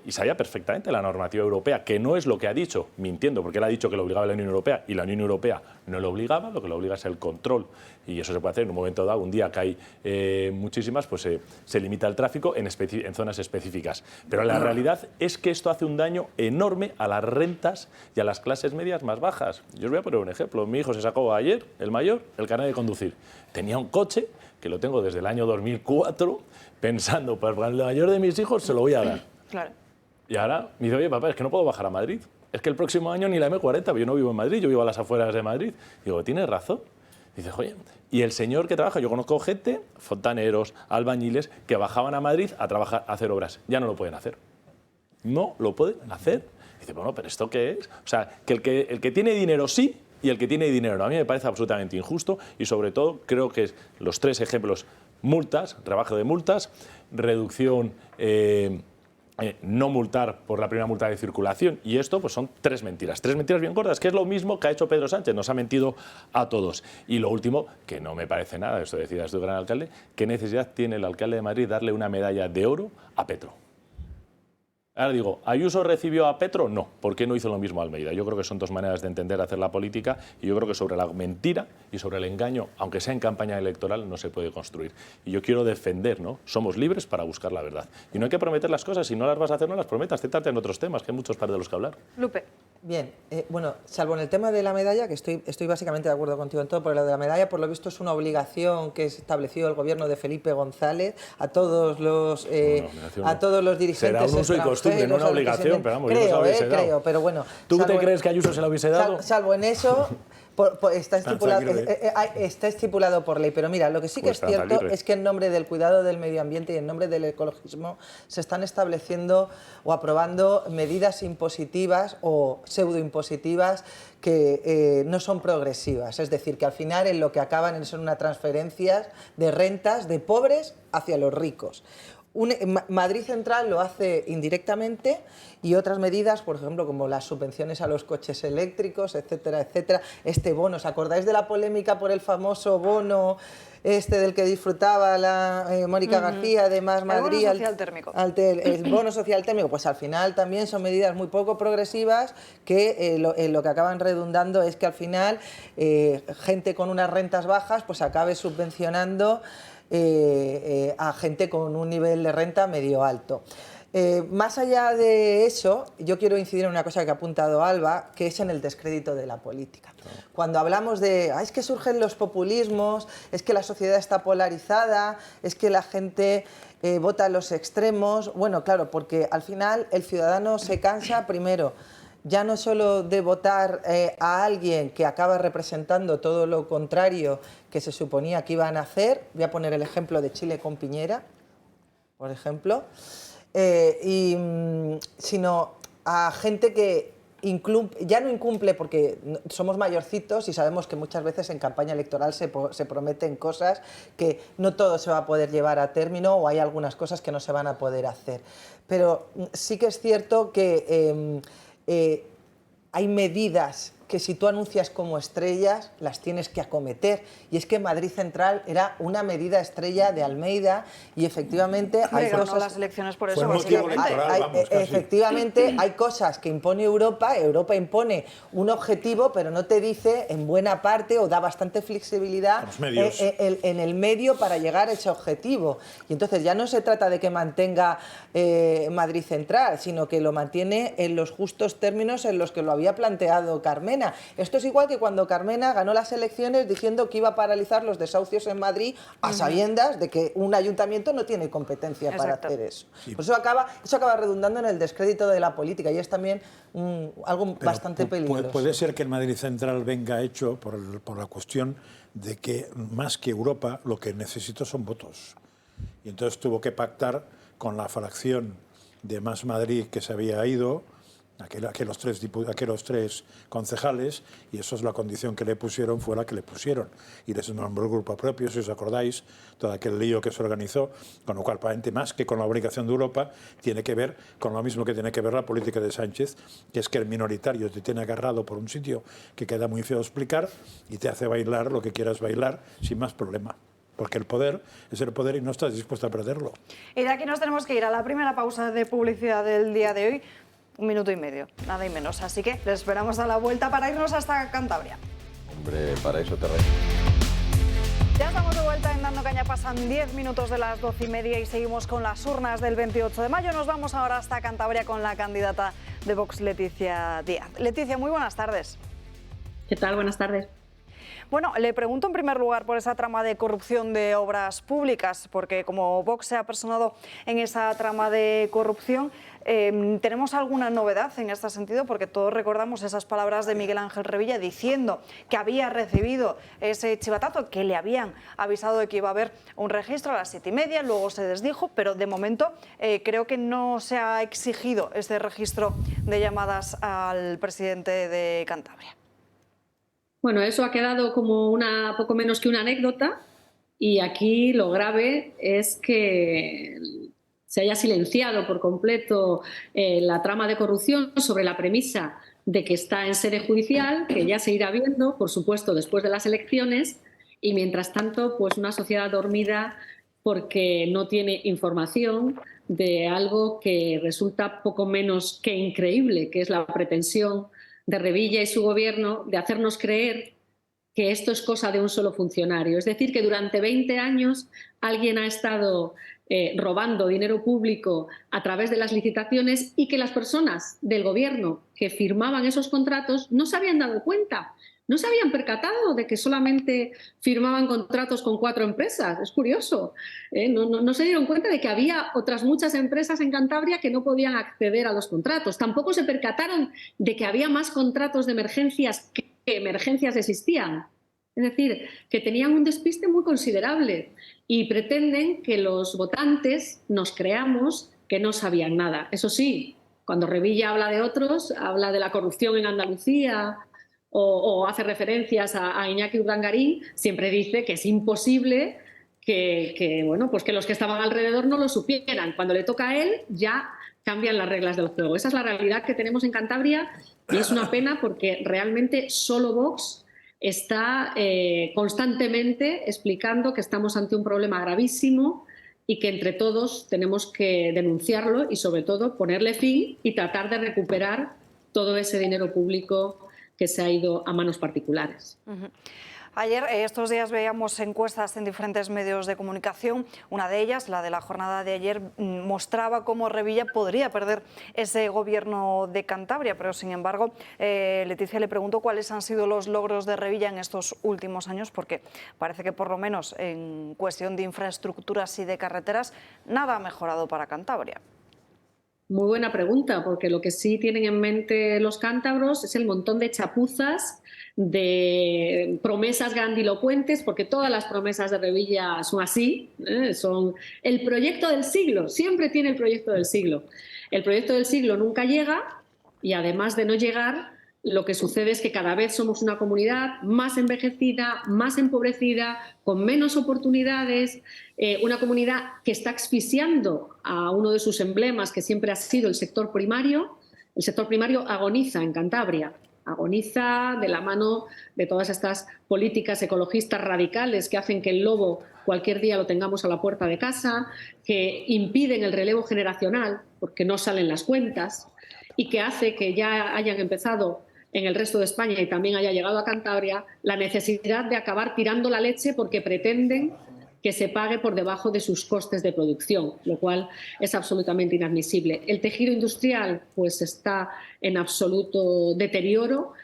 y sabía perfectamente la normativa europea, que no es lo que ha dicho, mintiendo, porque él ha dicho que lo obligaba la Unión Europea y la Unión Europea no lo obligaba, lo que lo obliga es el control, y eso se puede hacer en un momento dado, un día que hay muchísimas, pues se limita el tráfico en zonas específicas. Pero la realidad es que esto hace un daño enorme a las rentas y a las clases medias más bajas. Yo os voy a poner un ejemplo. Mi hijo se sacó ayer, el mayor, el carnet de conducir. Tenía un coche, que lo tengo desde el año 2004, pensando, para el mayor de mis hijos se lo voy a dar. Claro. Y ahora me dice, oye, papá, es que no puedo bajar a Madrid. Es que el próximo año ni la M40, pero yo no vivo en Madrid, yo vivo a las afueras de Madrid. Digo, tienes razón. Dice, oye, y el señor que trabaja, yo conozco gente, fontaneros, albañiles, que bajaban a Madrid a trabajar, a hacer obras. Ya no lo pueden hacer. No lo pueden hacer. Dice, bueno, pero ¿esto qué es? O sea, que el que tiene dinero sí, y el que tiene dinero. A mí me parece absolutamente injusto y sobre todo creo que los 3 ejemplos, multas, rebaja de multas, reducción, no multar por la primera multa de circulación, y esto pues son 3 mentiras bien gordas, que es lo mismo que ha hecho Pedro Sánchez, nos ha mentido a todos. Y lo último, que no me parece nada, esto decía este gran alcalde, ¿qué necesidad tiene el alcalde de Madrid darle una medalla de oro a Petro? Ahora digo, ¿Ayuso recibió a Petro? No. ¿Por qué no hizo lo mismo a Almeida? Yo creo que son 2 maneras de entender hacer la política y yo creo que sobre la mentira y sobre el engaño, aunque sea en campaña electoral, no se puede construir. Y yo quiero defender, ¿no? Somos libres para buscar la verdad. Y no hay que prometer las cosas, si no las vas a hacer, no las prometas, céntrate en otros temas, que hay muchos para de los que hablar. Lupe. Bien, bueno, salvo en el tema de la medalla, que estoy básicamente de acuerdo contigo en todo, porque lo de la medalla, por lo visto, es una obligación que estableció el gobierno de Felipe González a todos los dirigentes será un uso y costumbre, no una obligación, pero vamos, yo no se lo hubiese dado. Creo, pero bueno. ¿Tú te crees que Ayuso se lo hubiese dado? Salvo en eso, está estipulado por ley, pero mira, lo que sí que es cierto es que en nombre del cuidado del medio ambiente y en nombre del ecologismo se están estableciendo o aprobando medidas impositivas o pseudoimpositivas que no son progresivas, es decir, que al final en lo que acaban son unas transferencias de rentas de pobres hacia los ricos. Madrid Central lo hace indirectamente y otras medidas, por ejemplo, como las subvenciones a los coches eléctricos, etcétera, etcétera. Este bono, ¿os acordáis de la polémica por el famoso bono del que disfrutaba la Mónica García de Más Madrid? El bono social térmico. El bono social térmico, pues al final también son medidas muy poco progresivas que lo que acaban redundando es que al final gente con unas rentas bajas pues acabe subvencionando a gente con un nivel de renta medio alto. Más allá de eso, yo quiero incidir en una cosa que ha apuntado Alba, que es en el descrédito de la política. Cuando hablamos de, es que surgen los populismos, es que la sociedad está polarizada, es que la gente vota a los extremos, bueno, claro, porque al final el ciudadano se cansa primero, ya no solo de votar a alguien que acaba representando todo lo contrario que se suponía que iban a hacer, voy a poner el ejemplo de Chile con Piñera, por ejemplo, sino a gente que ya no incumple porque somos mayorcitos y sabemos que muchas veces en campaña electoral se prometen cosas que no todo se va a poder llevar a término o hay algunas cosas que no se van a poder hacer. Pero sí que es cierto que hay medidas que si tú anuncias como estrellas, las tienes que acometer. Y es que Madrid Central era una medida estrella de Almeida y efectivamente hay cosas... las elecciones por eso, básicamente. Efectivamente, hay cosas que impone Europa. Europa impone un objetivo, pero no te dice en buena parte o da bastante flexibilidad en el medio para llegar a ese objetivo. Y entonces ya no se trata de que mantenga Madrid Central, sino que lo mantiene en los justos términos en los que lo había planteado Carmena. Esto es igual que cuando Carmena ganó las elecciones diciendo que iba a paralizar los desahucios en Madrid a sabiendas de que un ayuntamiento no tiene competencia para hacer eso. Sí. Pues eso acaba redundando en el descrédito de la política y es también algo bastante peligroso. Puede ser que el Madrid Central venga hecho por la cuestión de que más que Europa lo que necesita son votos. Y entonces tuvo que pactar con la fracción de Más Madrid que se había ido, aquellos tres concejales, y eso es la condición que le pusieron, fue la que le pusieron. Y les nombró el grupo propio, si os acordáis, todo aquel lío que se organizó, con lo cual, aparentemente, más que con la obligación de Europa, tiene que ver con lo mismo que tiene que ver la política de Sánchez, que es que el minoritario te tiene agarrado por un sitio que queda muy feo explicar y te hace bailar lo que quieras bailar sin más problema. Porque el poder es el poder y no estás dispuesto a perderlo. Y de aquí nos tenemos que ir a la primera pausa de publicidad del día de hoy. 1 minuto y medio, nada y menos. Así que les esperamos a la vuelta para irnos hasta Cantabria. Hombre, para eso te reí. Ya estamos de vuelta en Dando Caña, pasan 10 minutos de las 12:30 y seguimos con las urnas del 28 de mayo. Nos vamos ahora hasta Cantabria con la candidata de Vox, Leticia Díaz. Leticia, muy buenas tardes. ¿Qué tal? Buenas tardes. Bueno, le pregunto en primer lugar por esa trama de corrupción de obras públicas, porque como Vox se ha personado en esa trama de corrupción, ¿tenemos alguna novedad en este sentido? Porque todos recordamos esas palabras de Miguel Ángel Revilla diciendo que había recibido ese chivatazo, que le habían avisado de que iba a haber un registro a las 7:30, luego se desdijo, pero de momento creo que no se ha exigido ese registro de llamadas al presidente de Cantabria. Bueno, eso ha quedado como poco menos que una anécdota, y aquí lo grave es que se haya silenciado por completo la trama de corrupción sobre la premisa de que está en sede judicial, que ya se irá viendo, por supuesto, después de las elecciones, y mientras tanto, pues una sociedad dormida porque no tiene información de algo que resulta poco menos que increíble, que es la pretensión de Revilla y su gobierno de hacernos creer que esto es cosa de un solo funcionario. Es decir, que durante 20 años alguien ha estado robando dinero público a través de las licitaciones y que las personas del gobierno que firmaban esos contratos no se habían dado cuenta. No se habían percatado de que solamente firmaban contratos con 4 empresas. Es curioso. No se dieron cuenta de que había otras muchas empresas en Cantabria que no podían acceder a los contratos. Tampoco se percataron de que había más contratos de emergencias que emergencias existían. Es decir, que tenían un despiste muy considerable y pretenden que los votantes nos creamos que no sabían nada. Eso sí, cuando Revilla habla de otros, habla de la corrupción en Andalucía o hace referencias a Iñaki Urdangarín, siempre dice que es imposible bueno, pues que los que estaban alrededor no lo supieran. Cuando le toca a él, ya cambian las reglas del juego. Esa es la realidad que tenemos en Cantabria y es una pena porque realmente solo Vox está constantemente explicando que estamos ante un problema gravísimo y que entre todos tenemos que denunciarlo y sobre todo ponerle fin y tratar de recuperar todo ese dinero público que se ha ido a manos particulares. Ayer, estos días, veíamos encuestas en diferentes medios de comunicación. Una de ellas, la de la jornada de ayer, mostraba cómo Revilla podría perder ese gobierno de Cantabria, pero sin embargo, Leticia le preguntó cuáles han sido los logros de Revilla en estos últimos años, porque parece que por lo menos en cuestión de infraestructuras y de carreteras, nada ha mejorado para Cantabria. Muy buena pregunta, porque lo que sí tienen en mente los cántabros es el montón de chapuzas, de promesas grandilocuentes, porque todas las promesas de Revilla son así, son el proyecto del siglo, siempre tiene el proyecto del siglo. El proyecto del siglo nunca llega y además de no llegar, lo que sucede es que cada vez somos una comunidad más envejecida, más empobrecida, con menos oportunidades, una comunidad que está asfixiando a uno de sus emblemas, que siempre ha sido el sector primario. El sector primario agoniza en Cantabria, agoniza de la mano de todas estas políticas ecologistas radicales que hacen que el lobo cualquier día lo tengamos a la puerta de casa, que impiden el relevo generacional porque no salen las cuentas y que hace que ya hayan empezado en el resto de España y también haya llegado a Cantabria la necesidad de acabar tirando la leche porque pretenden que se pague por debajo de sus costes de producción, lo cual es absolutamente inadmisible. El tejido industrial pues está en absoluto deterioro.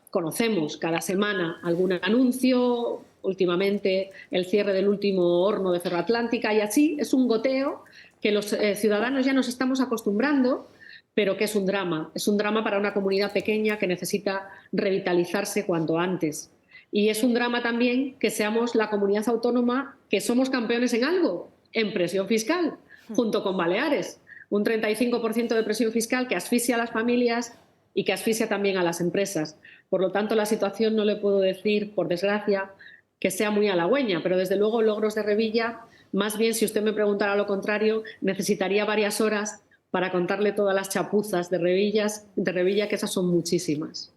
Conocemos cada semana algún anuncio, últimamente el cierre del último horno de Ferroatlántica, y así es un goteo que los ciudadanos ya nos estamos acostumbrando, pero que es un drama para una comunidad pequeña que necesita revitalizarse cuanto antes. Y es un drama también que seamos la comunidad autónoma que somos campeones en algo, en presión fiscal, junto con Baleares. Un 35% de presión fiscal que asfixia a las familias y que asfixia también a las empresas. Por lo tanto, la situación no le puedo decir, por desgracia, que sea muy halagüeña, pero desde luego logros de Revilla, más bien, si usted me preguntara lo contrario, necesitaría varias horas para contarle todas las chapuzas de Revilla, que esas son muchísimas.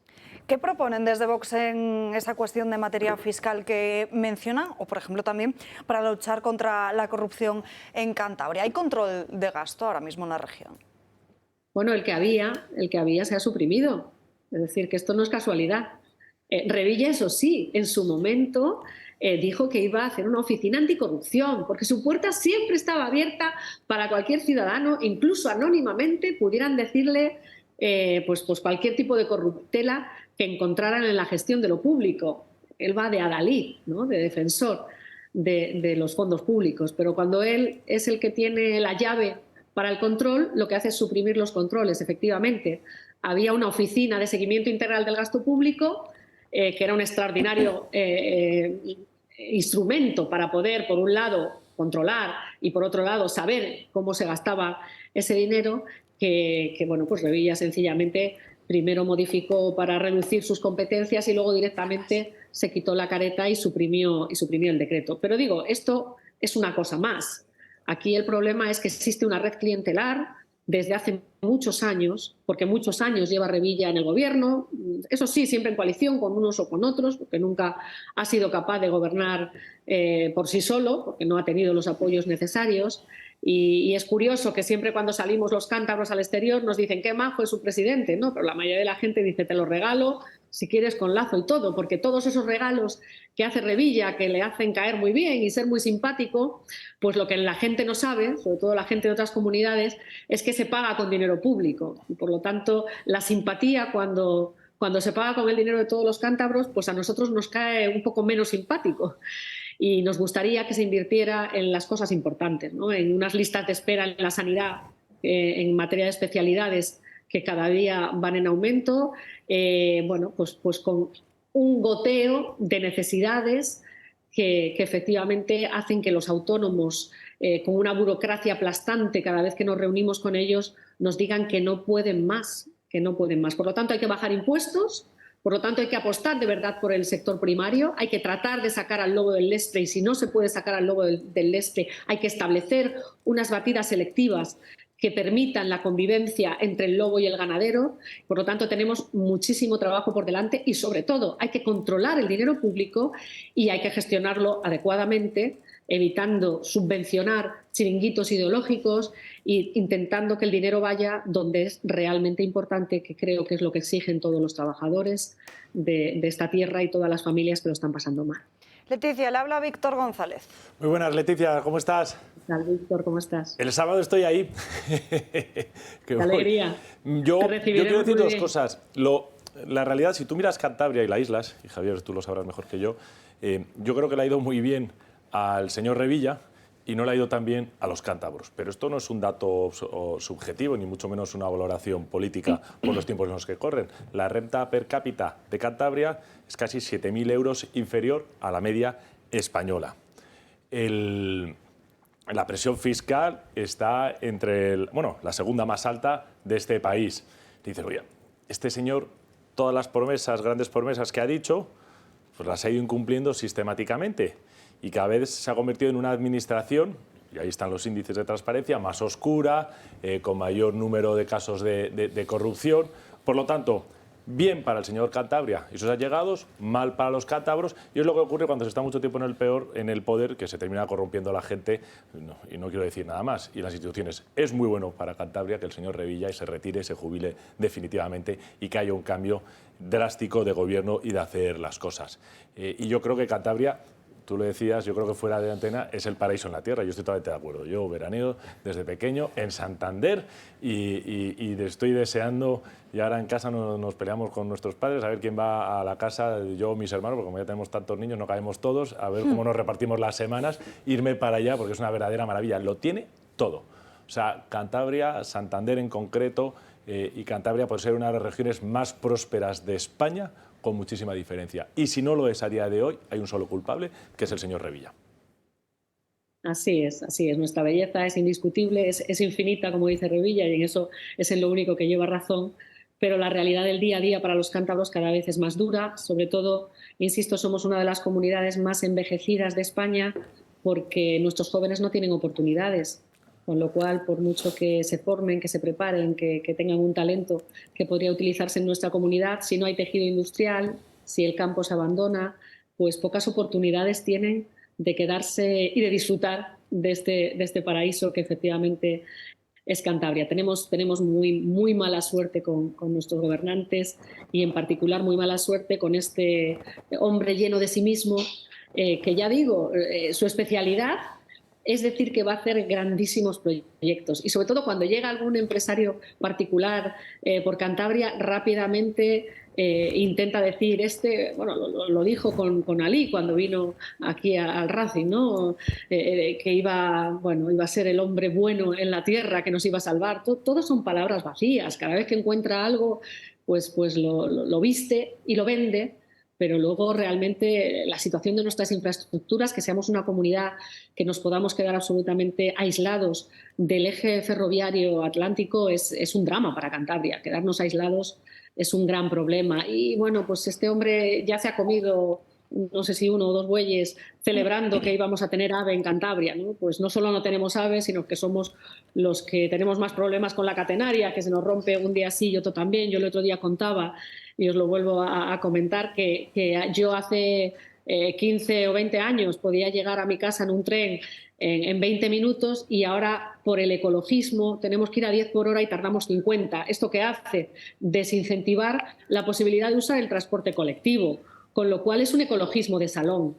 ¿Qué proponen desde Vox en esa cuestión de materia fiscal que mencionan? O, por ejemplo, también para luchar contra la corrupción en Cantabria. ¿Hay control de gasto ahora mismo en la región? Bueno, el que había se ha suprimido. Es decir, que esto no es casualidad. Revilla, eso sí, en su momento dijo que iba a hacer una oficina anticorrupción, porque su puerta siempre estaba abierta para cualquier ciudadano, incluso anónimamente pudieran decirle pues cualquier tipo de corruptela que encontraran en la gestión de lo público. Él va de adalid, ¿no?, de defensor de los fondos públicos, pero cuando él es el que tiene la llave para el control, lo que hace es suprimir los controles. Efectivamente, había una oficina de seguimiento integral del gasto público que era un extraordinario instrumento para poder, por un lado, controlar y, por otro lado, saber cómo se gastaba ese dinero, que bueno, pues Revilla sencillamente primero modificó para reducir sus competencias y luego directamente se quitó la careta y suprimió el decreto. Pero digo, esto es una cosa más. Aquí el problema es que existe una red clientelar desde hace muchos años, porque muchos años lleva Revilla en el gobierno, eso sí, siempre en coalición con unos o con otros, porque nunca ha sido capaz de gobernar por sí solo, porque no ha tenido los apoyos necesarios. Y es curioso que siempre cuando salimos los cántabros al exterior nos dicen qué majo es su presidente, ¿no? Pero la mayoría de la gente dice te lo regalo, si quieres con lazo y todo, porque todos esos regalos que hace Revilla, que le hacen caer muy bien y ser muy simpático, pues lo que la gente no sabe, sobre todo la gente de otras comunidades, es que se paga con dinero público. Y por lo tanto, la simpatía cuando se paga con el dinero de todos los cántabros, pues a nosotros nos cae un poco menos simpático. Y nos gustaría que se invirtiera en las cosas importantes, ¿no? En unas listas de espera en la sanidad, en materia de especialidades que cada día van en aumento, bueno, pues con un goteo de necesidades que efectivamente hacen que los autónomos, con una burocracia aplastante cada vez que nos reunimos con ellos, nos digan que no pueden más, que no pueden más. Por lo tanto, hay que bajar impuestos. Por lo tanto, hay que apostar de verdad por el sector primario, hay que tratar de sacar al lobo del Lestre y si no se puede sacar al lobo del Lestre, hay que establecer unas batidas selectivas que permitan la convivencia entre el lobo y el ganadero. Por lo tanto, tenemos muchísimo trabajo por delante y, sobre todo, hay que controlar el dinero público y hay que gestionarlo adecuadamente, evitando subvencionar chiringuitos ideológicos e intentando que el dinero vaya donde es realmente importante, que creo que es lo que exigen todos los trabajadores de esta tierra y todas las familias que lo están pasando mal. Leticia, le habla Víctor González. Muy buenas, Leticia, ¿cómo estás? ¿Qué tal, Víctor? ¿Cómo estás? El sábado estoy ahí. Qué alegría. Yo quiero decir dos cosas. La realidad, si tú miras Cantabria y las islas, y Javier, tú lo sabrás mejor que yo creo que le ha ido muy bien al señor Revilla y no le ha ido tan bien a los cántabros. Pero esto no es un dato subjetivo, ni mucho menos una valoración política por los tiempos en los que corren. La renta per cápita de Cantabria es casi 7.000 euros inferior a la media española. La presión fiscal está entre la segunda más alta de este país. Dices, oye, este señor, todas las promesas, grandes promesas que ha dicho, pues las ha ido incumpliendo sistemáticamente. Y cada vez se ha convertido en una administración, y ahí están los índices de transparencia, más oscura, con mayor número de casos de corrupción. Por lo tanto, bien para el señor Cantabria y sus allegados, mal para los cántabros, y es lo que ocurre cuando se está mucho tiempo en el poder, que se termina corrompiendo a la gente, y no quiero decir nada más, y las instituciones. Es muy bueno para Cantabria que el señor Revilla se retire, se jubile definitivamente y que haya un cambio drástico de gobierno y de hacer las cosas. Y yo creo que Cantabria, tú lo decías, yo creo que fuera de antena es el paraíso en la tierra. Yo estoy totalmente de acuerdo. Yo veraneo desde pequeño en Santander y estoy deseando, y ahora en casa nos peleamos con nuestros padres, a ver quién va a la casa, yo o mis hermanos, porque como ya tenemos tantos niños, no caemos todos, a ver cómo nos repartimos las semanas, irme para allá, porque es una verdadera maravilla. Lo tiene todo. O sea, Cantabria, Santander en concreto, y Cantabria por ser una de las regiones más prósperas de España, con muchísima diferencia. Y si no lo es a día de hoy, hay un solo culpable, que es el señor Revilla. Así es, así es. Nuestra belleza es indiscutible, es infinita, como dice Revilla, y en eso es en lo único que lleva razón, pero la realidad del día a día para los cántabros cada vez es más dura. Sobre todo, insisto, somos una de las comunidades más envejecidas de España porque nuestros jóvenes no tienen oportunidades. Con lo cual, por mucho que se formen, que se preparen, que tengan un talento que podría utilizarse en nuestra comunidad, si no hay tejido industrial, si el campo se abandona, pues pocas oportunidades tienen de quedarse y de disfrutar de este paraíso que efectivamente es Cantabria. Tenemos muy mala suerte con nuestros gobernantes y en particular muy mala suerte con este hombre lleno de sí mismo, que ya digo, su especialidad es decir que va a hacer grandísimos proyectos y sobre todo cuando llega algún empresario particular por Cantabria, rápidamente intenta decir, lo dijo con Ali cuando vino aquí al Racing, ¿no? Que iba a ser el hombre bueno en la tierra, que nos iba a salvar. Todo son palabras vacías. Cada vez que encuentra algo, pues lo viste y lo vende pero luego realmente la situación de nuestras infraestructuras, que seamos una comunidad que nos podamos quedar absolutamente aislados del eje ferroviario atlántico es un drama para Cantabria. Quedarnos aislados es un gran problema. Y bueno, pues este hombre ya se ha comido, no sé si 1 o 2 bueyes, celebrando que íbamos a tener ave en Cantabria, ¿no? Pues no solo no tenemos ave, sino que somos los que tenemos más problemas con la catenaria, que se nos rompe un día sí y otro también. Yo el otro día contaba, y os lo vuelvo a comentar, que yo hace 15 o 20 años podía llegar a mi casa en un tren en 20 minutos y ahora por el ecologismo tenemos que ir a 10 por hora y tardamos 50. ¿Esto qué hace? Desincentivar la posibilidad de usar el transporte colectivo, con lo cual es un ecologismo de salón,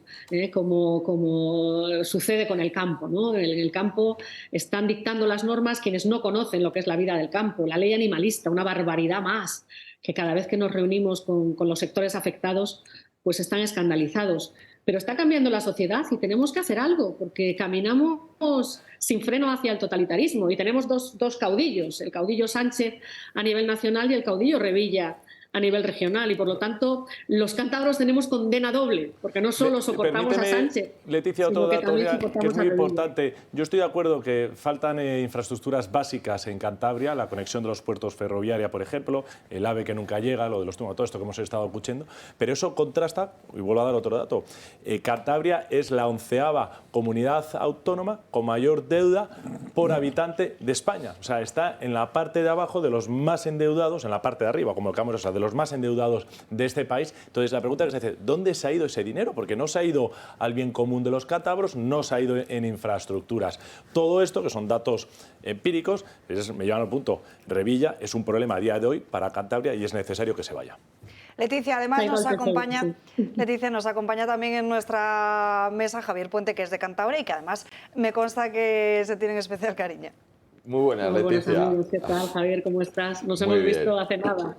como sucede con el campo, ¿no? En el campo están dictando las normas quienes no conocen lo que es la vida del campo, la ley animalista, una barbaridad más, que cada vez que nos reunimos con los sectores afectados, pues están escandalizados. Pero está cambiando la sociedad y tenemos que hacer algo, porque caminamos sin freno hacia el totalitarismo y tenemos dos caudillos, el caudillo Sánchez a nivel nacional y el caudillo Revilla a nivel regional, y por lo tanto los cántabros tenemos condena doble, porque no solo soportamos a Sánchez, Leticia, otro sino que dato también que soportamos es muy a Revilla. importante. Yo estoy de acuerdo que faltan infraestructuras básicas en Cantabria, la conexión de los puertos ferroviaria, por ejemplo, el AVE que nunca llega, lo de los túneles, todo esto que hemos estado escuchando, pero eso contrasta, y vuelvo a dar otro dato, Cantabria es la 11ª comunidad autónoma con mayor deuda por habitante de España. O sea, está en la parte de abajo de los más endeudados, en la parte de arriba, como el Cámara, o sea, de los más endeudados de este país. Entonces, la pregunta que se hace, ¿dónde se ha ido ese dinero? Porque no se ha ido al bien común de los cántabros, no se ha ido en infraestructuras. Todo esto, que son datos empíricos, me llevan al punto. Revilla es un problema a día de hoy para Cantabria y es necesario que se vaya. Leticia, además Leticia nos acompaña también en nuestra mesa Javier Puente, que es de Cantabria y que además me consta que se tienen especial cariño. Muy buenas, Leticia. Amigos. ¿Qué tal, Javier? ¿Cómo estás? Nos Muy hemos bien. visto hace nada.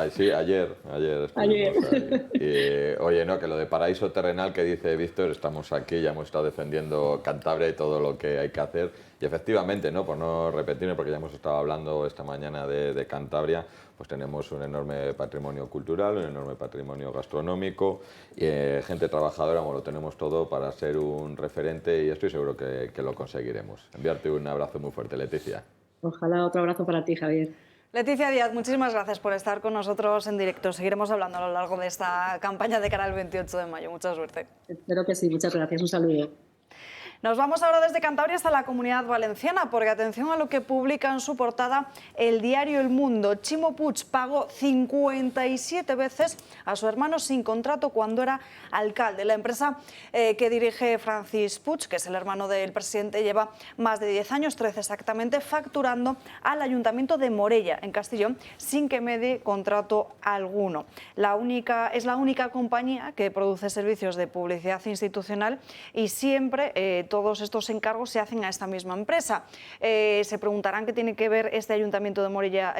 Sí, ayer estuvimos ahí. Oye, no, que lo de paraíso terrenal que dice Víctor, estamos aquí, ya hemos estado defendiendo Cantabria y todo lo que hay que hacer. Y efectivamente, ¿no? Por no repetirme, porque ya hemos estado hablando esta mañana de Cantabria, pues tenemos un enorme patrimonio cultural, un enorme patrimonio gastronómico, y gente trabajadora, bueno, lo tenemos todo para ser un referente y estoy seguro que lo conseguiremos. Enviarte un abrazo muy fuerte, Leticia. Ojalá otro abrazo para ti, Javier. Leticia Díaz, muchísimas gracias por estar con nosotros en directo. Seguiremos hablando a lo largo de esta campaña de cara al 28 de mayo. Mucha suerte. Espero que sí. Muchas gracias. Un saludo. Nos vamos ahora desde Cantabria hasta la Comunidad Valenciana, porque atención a lo que publica en su portada el diario El Mundo. Chimo Puig pagó 57 veces a su hermano sin contrato cuando era alcalde. La empresa que dirige Francis Puig, que es el hermano del presidente, lleva más de 10 años, 13 exactamente, facturando al Ayuntamiento de Morella, en Castellón, sin que medie contrato alguno. Es la única compañía que produce servicios de publicidad institucional y siempre todos estos encargos se hacen a esta misma empresa. Se preguntarán qué tiene que ver este Ayuntamiento de Morella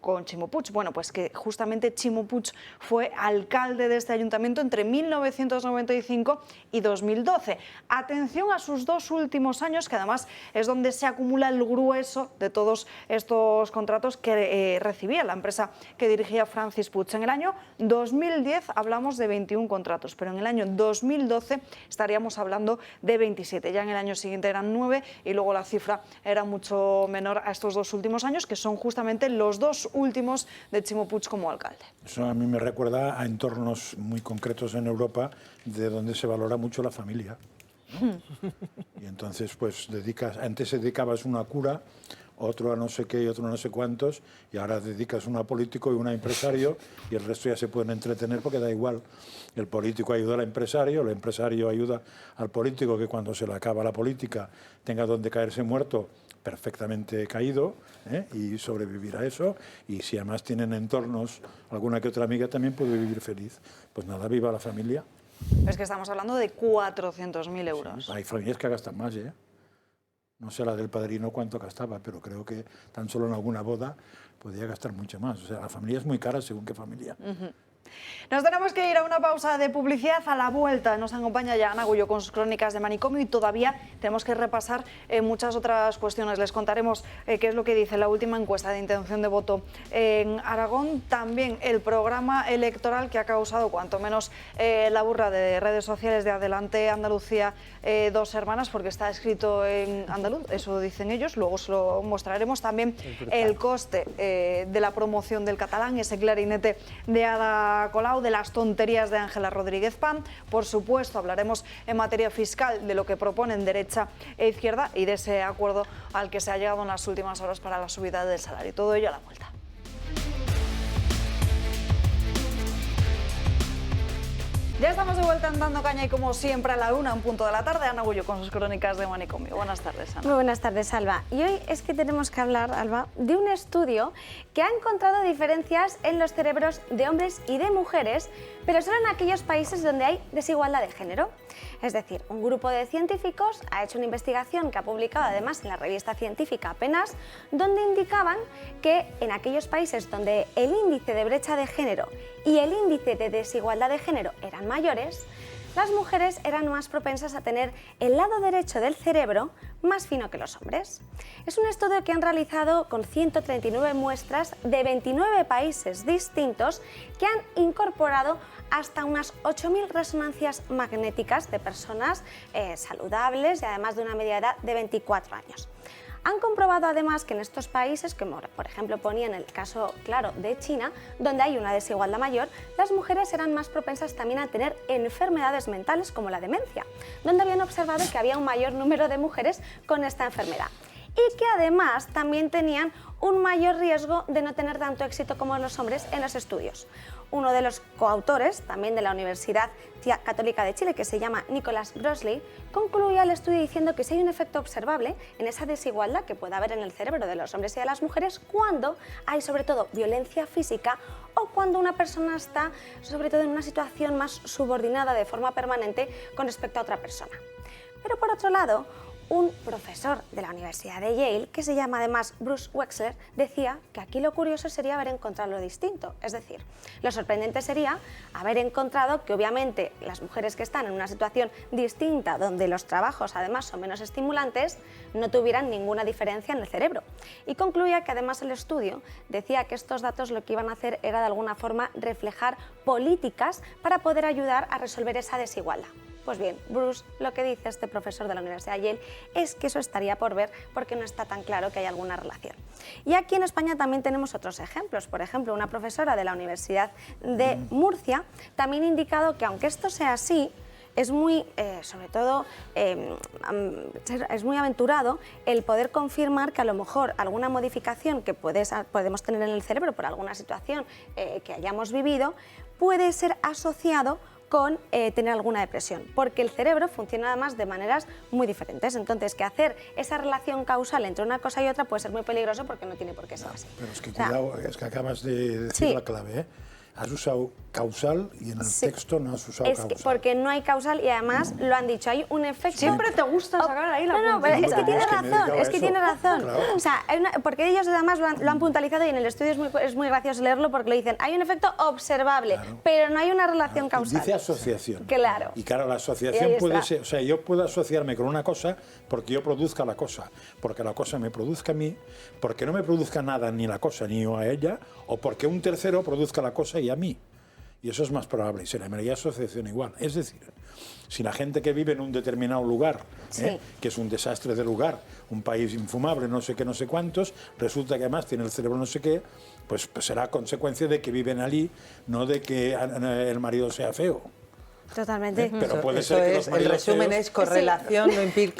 con Chimo Puig. Bueno, pues que justamente Chimo Puig fue alcalde de este ayuntamiento entre 1995 y 2012. Atención a sus 2 últimos años, que además es donde se acumula el grueso de todos estos contratos que recibía la empresa que dirigía Francis Puig. En el año 2010 hablamos de 21 contratos, pero en el año 2012 estaríamos hablando de 27. Ya en el año siguiente eran 9 y luego la cifra era mucho menor a estos 2 últimos años, que son justamente los 2 últimos de Chimo Puig como alcalde. Eso a mí me recuerda a entornos muy concretos en Europa de donde se valora mucho la familia. Y entonces, pues antes dedicabas una cura, otro a no sé qué y otro a no sé cuántos, y ahora dedicas uno a político y uno a empresario, y el resto ya se pueden entretener porque da igual. El político ayuda al empresario, el empresario ayuda al político, que cuando se le acaba la política tenga donde caerse muerto, perfectamente caído, y sobrevivir a eso. Y si además tienen entornos, alguna que otra amiga también puede vivir feliz. Pues nada, viva la familia. Es que estamos hablando de 400.000 euros. Sí, hay familias que gastan más, No sé la del padrino cuánto gastaba, pero creo que tan solo en alguna boda podía gastar mucho más. O sea, la familia es muy cara según qué familia. Nos tenemos que ir a una pausa de publicidad. A la vuelta nos acompaña ya Ana Gullo con sus crónicas de manicomio y todavía tenemos que repasar muchas otras cuestiones. Les contaremos qué es lo que dice la última encuesta de intención de voto en Aragón. También el programa electoral que ha causado cuanto menos la burra de redes sociales de Adelante Andalucía Dos Hermanas, porque está escrito en andaluz, eso dicen ellos. Luego os lo mostraremos. También el coste de la promoción del catalán, ese clarinete de Ada Colau, de las tonterías de Ángela Rodríguez Pam. Por supuesto, hablaremos en materia fiscal de lo que proponen derecha e izquierda y de ese acuerdo al que se ha llegado en las últimas horas para la subida del salario. Todo ello a la vuelta. Ya estamos de vuelta en Dando Caña y como siempre a la 1 en punto de la tarde, Ana Gullo con sus crónicas de manicomio. Buenas tardes, Ana. Muy buenas tardes, Alba. Y hoy es que tenemos que hablar, Alba, de un estudio que ha encontrado diferencias en los cerebros de hombres y de mujeres, pero solo en aquellos países donde hay desigualdad de género. Es decir, un grupo de científicos ha hecho una investigación que ha publicado además en la revista científica Apenas, donde indicaban que en aquellos países donde el índice de brecha de género y el índice de desigualdad de género eran mayores, las mujeres eran más propensas a tener el lado derecho del cerebro más fino que los hombres. Es un estudio que han realizado con 139 muestras de 29 países distintos que han incorporado hasta unas 8.000 resonancias magnéticas de personas saludables y además de una media edad de 24 años. Han comprobado además que en estos países, como por ejemplo ponían el caso claro de China, donde hay una desigualdad mayor, las mujeres eran más propensas también a tener enfermedades mentales como la demencia, donde habían observado que había un mayor número de mujeres con esta enfermedad y que además también tenían un mayor riesgo de no tener tanto éxito como los hombres en los estudios. Uno de los coautores, también de la Universidad Católica de Chile, que se llama Nicholas Brosley, concluía el estudio diciendo que si hay un efecto observable en esa desigualdad que puede haber en el cerebro de los hombres y de las mujeres cuando hay sobre todo violencia física o cuando una persona está sobre todo en una situación más subordinada de forma permanente con respecto a otra persona. Pero por otro lado, un profesor de la Universidad de Yale, que se llama además Bruce Wexler, decía que aquí lo curioso sería haber encontrado lo distinto. Es decir, lo sorprendente sería haber encontrado que obviamente las mujeres que están en una situación distinta, donde los trabajos además son menos estimulantes, no tuvieran ninguna diferencia en el cerebro. Y concluía que además el estudio decía que estos datos lo que iban a hacer era de alguna forma reflejar políticas para poder ayudar a resolver esa desigualdad. Pues bien, Bruce, lo que dice este profesor de la Universidad de Yale es que eso estaría por ver porque no está tan claro que haya alguna relación. Y aquí en España también tenemos otros ejemplos. Por ejemplo, una profesora de la Universidad de Murcia también ha indicado que aunque esto sea así, es muy, sobre todo, es muy aventurado el poder confirmar que a lo mejor alguna modificación que podemos tener en el cerebro por alguna situación que hayamos vivido puede ser asociado con tener alguna depresión, porque el cerebro funciona además de maneras muy diferentes. Entonces, que hacer esa relación causal entre una cosa y otra puede ser muy peligroso porque no tiene por qué ser así. Pero es que cuidado, es que acabas de decir la clave, ¿eh? Has usado causal y en el texto no has usado causal. Porque no hay causal y además lo han dicho, hay un efecto... Siempre te gusta sacar ahí la puntita. Es que tiene razón, es que tiene razón. Claro. O sea, porque ellos además lo han puntualizado y en el estudio es muy gracioso leerlo porque lo dicen, hay un efecto observable, pero no hay una relación causal. Dice asociación. Claro. Y claro, la asociación puede ser, o sea, yo puedo asociarme con una cosa porque yo produzca la cosa, porque la cosa me produzca a mí, porque no me produzca nada ni la cosa ni yo a ella, o porque un tercero produzca la cosa y a mí. Y eso es más probable, y se llamaría asociación igual. Es decir, si la gente que vive en un determinado lugar, que es un desastre de lugar, un país infumable, no sé qué, no sé cuántos, resulta que además tiene el cerebro no sé qué, pues será consecuencia de que viven allí, no de que el marido sea feo. Totalmente. Pero puede ser que los el maridos resumen feos... es correlación,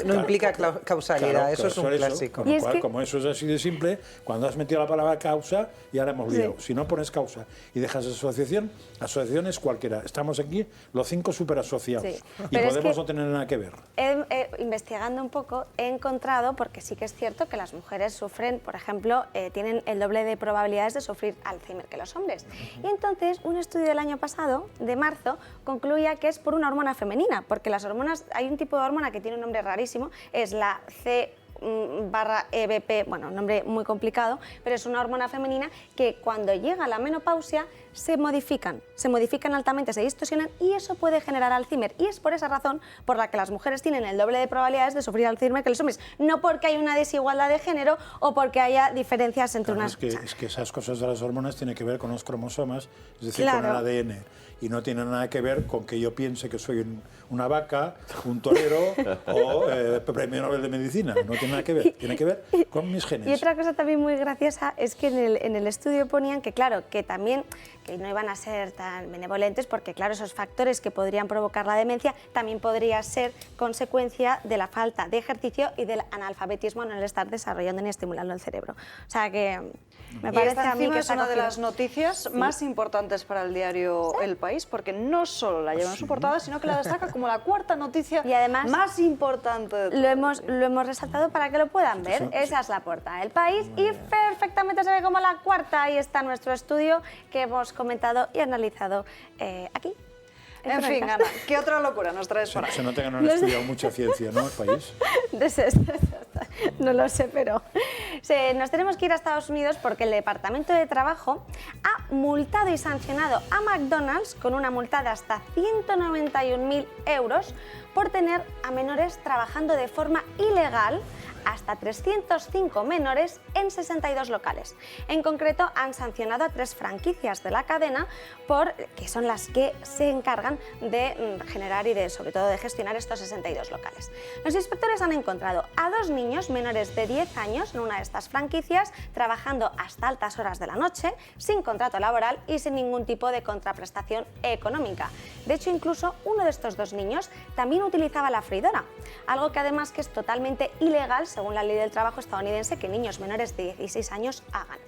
no implica causalidad. Claro, eso es un clásico. Con lo cual, como eso es así de simple, cuando has metido la palabra causa, ya la hemos liado. Si no pones causa y dejas asociación, asociación es cualquiera. Estamos aquí los 5 superasociados y podemos no tener nada que ver. Investigando un poco, he encontrado, porque sí que es cierto que las mujeres sufren, por ejemplo, tienen el doble de probabilidades de sufrir Alzheimer que los hombres. Y entonces, un estudio del año pasado, de marzo, concluía que es por una hormona femenina, porque las hormonas, hay un tipo de hormona que tiene un nombre rarísimo, es la barra EBP, bueno, un nombre muy complicado, pero es una hormona femenina que cuando llega a la menopausia se modifican altamente, se distorsionan y eso puede generar Alzheimer. Y es por esa razón por la que las mujeres tienen el doble de probabilidades de sufrir Alzheimer que los hombres. No porque hay una desigualdad de género o porque haya diferencias entre unas... Es que esas cosas de las hormonas tienen que ver con los cromosomas, es decir, Claro. con el ADN. Y no tiene nada que ver con que yo piense que soy una vaca, un torero o premio Nobel de Medicina. No tiene nada que ver. Tiene que ver con mis genes. Y otra cosa también muy graciosa es que en el estudio ponían que, claro, que también que no iban a ser tan benevolentes porque, claro, esos factores que podrían provocar la demencia también podría ser consecuencia de la falta de ejercicio y del analfabetismo en el estar desarrollando ni estimulando el cerebro. O sea que me parece esta a mí que es una de las noticias Sí. más importantes para el diario El País, porque no solo la lleva en su portada, sino que la destaca como la cuarta noticia Y además, más importante de todo. lo hemos resaltado para que lo puedan ver. Esa es la portada del País y perfectamente se ve como la cuarta. Ahí está nuestro estudio que hemos comentado y analizado aquí. En fin, Ana, ¿qué otra locura nos traes por ahí? Se nota que no han estudiado mucha ciencia, ¿no? El país. No lo sé, pero nos tenemos que ir a Estados Unidos porque el Departamento de Trabajo ha multado y sancionado a McDonald's con una multa de hasta 191.000 euros por tener a menores trabajando de forma ilegal, hasta 305 menores en 62 locales. En concreto, han sancionado a 3 franquicias de la cadena, que son las que se encargan de generar y sobre todo de gestionar estos 62 locales. Los inspectores han encontrado a 2 niños menores de 10 años en una de estas franquicias trabajando hasta altas horas de la noche, sin contrato laboral y sin ningún tipo de contraprestación económica. De hecho, incluso uno de estos 2 niños también utilizaba la freidora, algo que además que es totalmente ilegal según la ley del trabajo estadounidense que niños menores de 16 años hagan.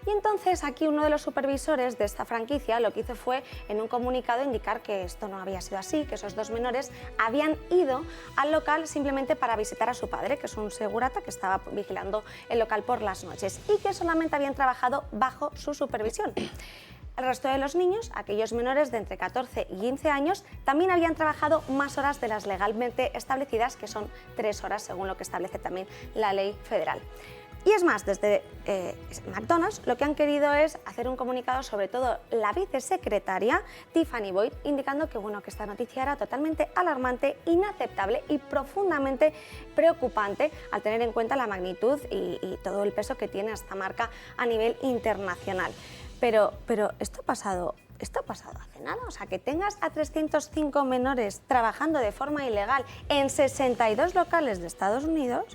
Y entonces aquí uno de los supervisores de esta franquicia lo que hizo fue en un comunicado indicar que esto no había sido así, que esos 2 menores habían ido al local simplemente para visitar a su padre, que es un segurata que estaba vigilando el local por las noches y que solamente habían trabajado bajo su supervisión. El resto de los niños, aquellos menores de entre 14 y 15 años, también habían trabajado más horas de las legalmente establecidas, que son 3 horas según lo que establece también la ley federal. Y es más, desde McDonald's lo que han querido es hacer un comunicado, sobre todo la vicesecretaria Tiffany Boyd, indicando que, que esta noticia era totalmente alarmante, inaceptable y profundamente preocupante al tener en cuenta la magnitud y todo el peso que tiene esta marca a nivel internacional. Pero esto ha pasado hace nada, o sea, que tengas a 305 menores trabajando de forma ilegal en 62 locales de Estados Unidos.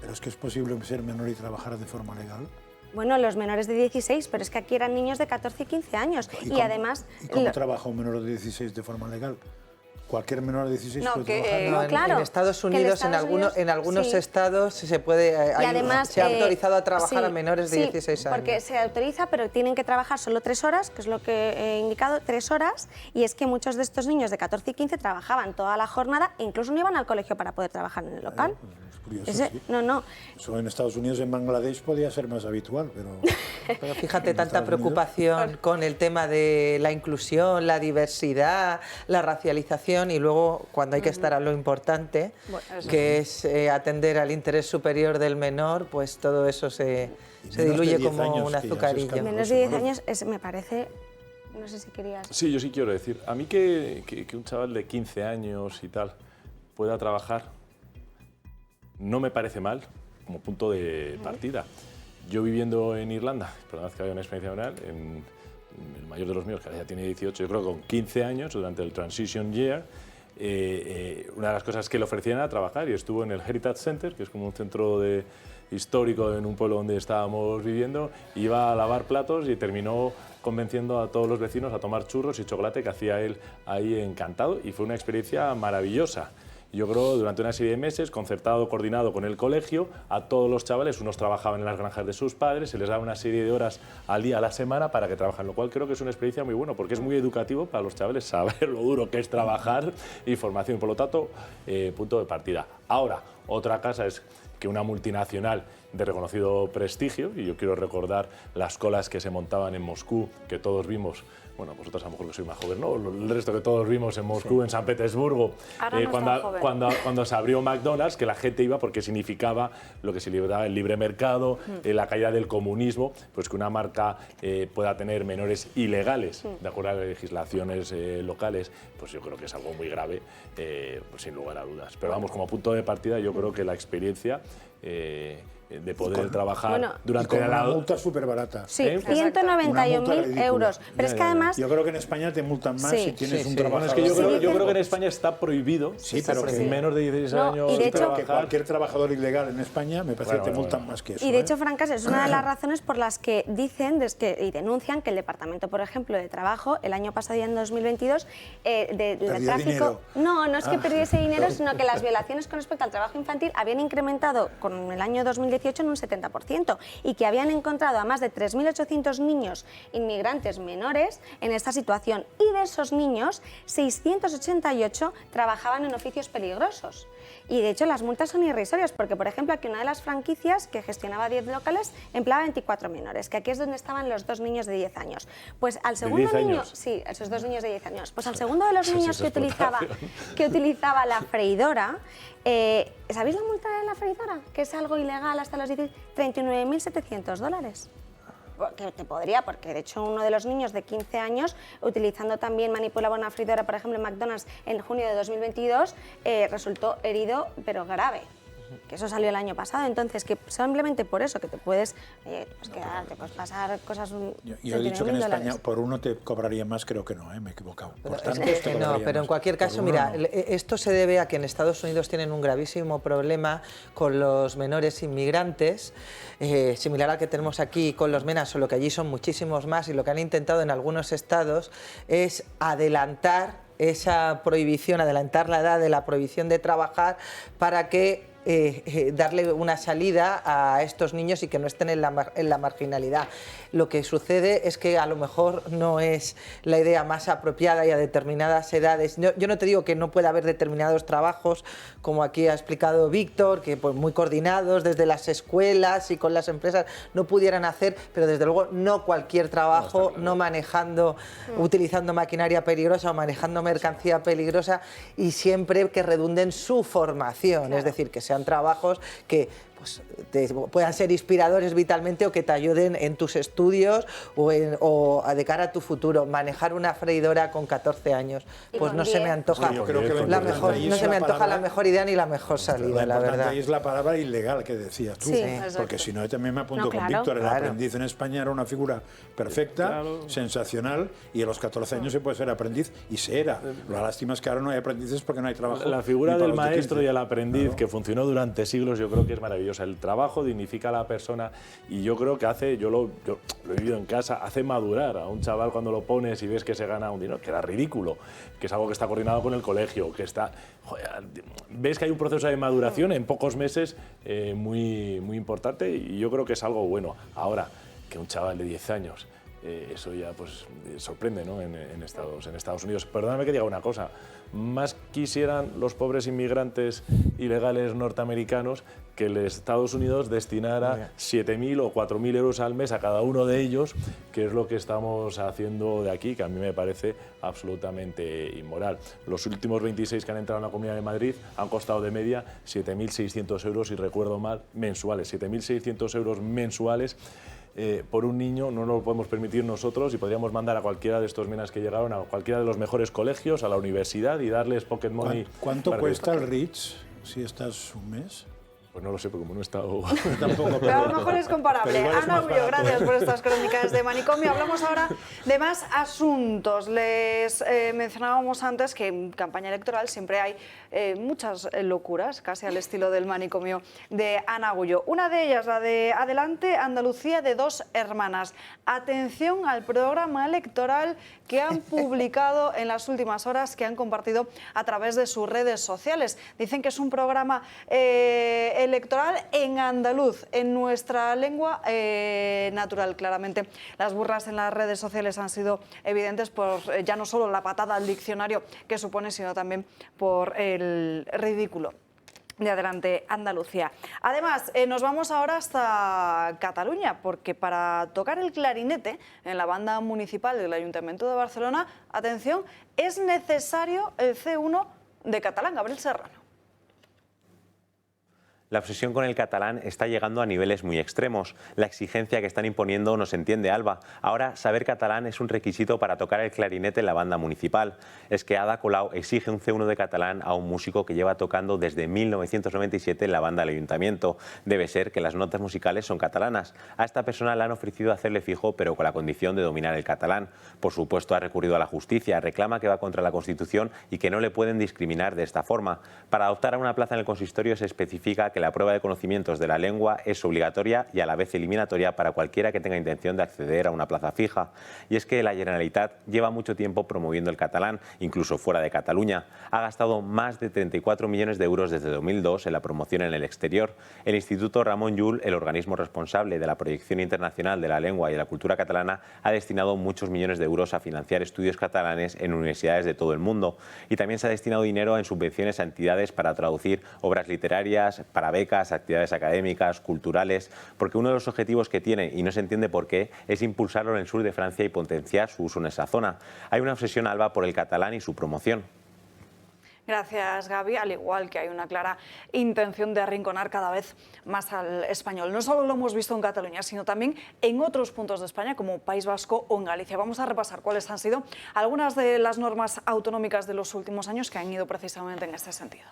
¿Pero es que es posible ser menor y trabajar de forma legal? Bueno, los menores de 16, pero es que aquí eran niños de 14 y 15 años. Y además... ¿Y cómo trabaja un menor de 16 de forma legal? ¿Cualquier menor de 16 puede trabajar? No, claro. En Estados Unidos, en algunos sí. estados se puede, y además, se ha autorizado a trabajar sí, a menores de 16 años. Porque se autoriza, pero tienen que trabajar solo 3 horas, que es lo que he indicado, 3 horas, y es que muchos de estos niños de 14 y 15 trabajaban toda la jornada e incluso no iban al colegio para poder trabajar en el local. Es curioso, sí. No. Eso en Estados Unidos, en Bangladesh, podía ser más habitual, pero... Pero fíjate, en tanta Estados preocupación Unidos, con el tema de la inclusión, la diversidad, la racialización y luego cuando hay que estar a lo importante, que es atender al interés superior del menor, pues todo eso se diluye como un azucarillo. Menos de 10 años me parece... No sé si querías... Sí, yo sí quiero decir. A mí que un chaval de 15 años y tal pueda trabajar no me parece mal como punto de partida. Yo viviendo en Irlanda, perdón que haya una experiencia oral, el mayor de los míos, que ya tiene 18, yo creo que con 15 años, durante el Transition Year, una de las cosas que le ofrecían era trabajar y estuvo en el Heritage Center, que es como un centro histórico en un pueblo donde estábamos viviendo, iba a lavar platos y terminó convenciendo a todos los vecinos a tomar churros y chocolate que hacía él ahí encantado y fue una experiencia maravillosa. Yo creo durante una serie de meses, concertado, coordinado con el colegio, a todos los chavales, unos trabajaban en las granjas de sus padres, se les daba una serie de horas al día, a la semana, para que trabajen, lo cual creo que es una experiencia muy buena, porque es muy educativo para los chavales saber lo duro que es trabajar y formación, por lo tanto, punto de partida. Ahora, otra cosa es que una multinacional de reconocido prestigio, y yo quiero recordar las colas que se montaban en Moscú, que todos vimos. Bueno, vosotros a lo mejor que sois más joven, ¿no? El resto que todos vimos en Moscú, en San Petersburgo, cuando se abrió McDonald's, que la gente iba porque significaba lo que significaba el libre mercado, la caída del comunismo, pues que una marca pueda tener menores ilegales, de acuerdo a las legislaciones locales, pues yo creo que es algo muy grave, pues sin lugar a dudas. Pero vamos, como punto de partida, yo creo que la experiencia de poder trabajar durante una multa súper barata. Sí, 191.000 euros. Pero es que además... Yo creo que en España te multan más si tienes un trabajo. Es que yo creo que en España está prohibido, pero que menos de 16 años... Y de hecho, que cualquier trabajador ilegal en España me parece que te multan más que eso. Y de hecho, Francas, es una de las razones por las que dicen y denuncian que el Departamento, por ejemplo, de Trabajo, el año pasado, ya en 2022, del tráfico... No es que perdiese dinero, sino que las violaciones con respecto al trabajo infantil habían incrementado con el año 2018 en un 70%, y que habían encontrado a más de 3.800 niños inmigrantes menores en esta situación, y de esos niños 688 trabajaban en oficios peligrosos. Y de hecho las multas son irrisorias, porque por ejemplo aquí una de las franquicias que gestionaba 10 locales empleaba 24 menores, que aquí es donde estaban los 2 niños de 10 años. Pues al segundo niño, sí, esos 2 niños de 10 años, pues al segundo de los niños que utilizaba la freidora, ¿sabéis la multa de la freidora? Que es algo ilegal hasta los 39.700 dólares. Que te podría, porque de hecho uno de los niños de 15 años, utilizando también, manipulaba una freidora, por ejemplo, en McDonald's en junio de 2022, resultó herido, pero grave. Que eso salió el año pasado, entonces que simplemente por eso que te puedes quedar, te puedes pasar cosas... Yo he dicho que en España por uno te cobraría más, creo que no, me he equivocado. Pero en cualquier caso, mira, esto se debe a que en Estados Unidos tienen un gravísimo problema con los menores inmigrantes, similar al que tenemos aquí con los MENA, solo que allí son muchísimos más, y lo que han intentado en algunos estados es adelantar esa prohibición, adelantar la edad de la prohibición de trabajar para que darle una salida a estos niños y que no estén en la marginalidad. Lo que sucede es que a lo mejor no es la idea más apropiada, y a determinadas edades. Yo no te digo que no pueda haber determinados trabajos, como aquí ha explicado Víctor, que pues muy coordinados desde las escuelas y con las empresas no pudieran hacer, pero desde luego no cualquier trabajo, no manejando, utilizando maquinaria peligrosa o manejando mercancía peligrosa, y siempre que redunden su formación, es decir, que sean trabajos que pues, puedan ser inspiradores vitalmente o que te ayuden en tus estudios o de cara a tu futuro. Manejar una freidora con 14 años, pues no se me antoja la mejor idea ni la mejor salida, la verdad. Ahí es la palabra ilegal que decías tú, porque si no, también me apunto con Víctor, el aprendiz en España era una figura perfecta, sensacional, y a los 14 años se puede ser aprendiz, y se era. La lástima es que ahora no hay aprendices porque no hay trabajo. La figura del maestro y el aprendiz, que funcionó durante siglos, yo creo que es maravillosa. El trabajo dignifica a la persona, y yo creo que yo lo he vivido en casa, hace madurar a un chaval cuando lo pones y ves que se gana un dinero, que era ridículo, que es algo que está coordinado con el colegio, que está... Joder, ves que hay un proceso de maduración en pocos meses muy importante, y yo creo que es algo bueno. Ahora, que un chaval de 10 años... eso ya pues sorprende, ¿no? en Estados Unidos. Perdóname que diga una cosa, más quisieran los pobres inmigrantes ilegales norteamericanos que el Estados Unidos destinara 7.000 o 4.000 euros al mes a cada uno de ellos, que es lo que estamos haciendo de aquí, que a mí me parece absolutamente inmoral. Los últimos 26 que han entrado en la Comunidad de Madrid han costado de media 7.600 euros, si recuerdo mal, mensuales. 7.600 euros mensuales. Por un niño no nos lo podemos permitir nosotros, y podríamos mandar a cualquiera de estos menas que llegaron a cualquiera de los mejores colegios, a la universidad, y darles pocket money. ¿Cuánto cuesta el Ritz si estás un mes? Pues no lo sé, porque como no he estado... Tampoco, pero a lo mejor es comparable. Ana Agullo, gracias por estas crónicas de Manicomio. Hablamos ahora de más asuntos. Les mencionábamos antes que en campaña electoral siempre hay muchas locuras, casi al estilo del Manicomio de Ana Agullo. Una de ellas, la de Adelante Andalucía, de 2 hermanas. Atención al programa electoral que han publicado en las últimas horas, que han compartido a través de sus redes sociales. Dicen que es un programa electoral en andaluz, en nuestra lengua natural, claramente. Las burras en las redes sociales han sido evidentes por ya no solo la patada al diccionario que supone, sino también por el ridículo. de Adelante Andalucía. Además, nos vamos ahora hasta Cataluña, porque para tocar el clarinete en la banda municipal del Ayuntamiento de Barcelona, atención, es necesario el C1 de catalán. Gabriel Serrano. La obsesión con el catalán está llegando a niveles muy extremos. La exigencia que están imponiendo no se entiende, Alba. Ahora, saber catalán es un requisito para tocar el clarinete en la banda municipal. Es que Ada Colau exige un C1 de catalán a un músico que lleva tocando desde 1997 en la banda del ayuntamiento. Debe ser que las notas musicales son catalanas. A esta persona le han ofrecido hacerle fijo, pero con la condición de dominar el catalán. Por supuesto, ha recurrido a la justicia, reclama que va contra la Constitución y que no le pueden discriminar de esta forma. Para optar a una plaza en el consistorio se especifica que la prueba de conocimientos de la lengua es obligatoria y a la vez eliminatoria para cualquiera que tenga intención de acceder a una plaza fija. Y es que la Generalitat lleva mucho tiempo promoviendo el catalán, incluso fuera de Cataluña. Ha gastado más de 34 millones de euros desde 2002 en la promoción en el exterior. El Instituto Ramon Llull, el organismo responsable de la proyección internacional de la lengua y de la cultura catalana, ha destinado muchos millones de euros a financiar estudios catalanes en universidades de todo el mundo. Y también se ha destinado dinero en subvenciones a entidades para traducir obras literarias, para becas, actividades académicas, culturales, porque uno de los objetivos que tiene, y no se entiende por qué, es impulsarlo en el sur de Francia y potenciar su uso en esa zona. Hay una obsesión, Alba, por el catalán y su promoción. Gracias, Gaby. Al igual que hay una clara intención de arrinconar cada vez más al español. No solo lo hemos visto en Cataluña, sino también en otros puntos de España, como País Vasco o en Galicia. Vamos a repasar cuáles han sido algunas de las normas autonómicas de los últimos años que han ido precisamente en este sentido.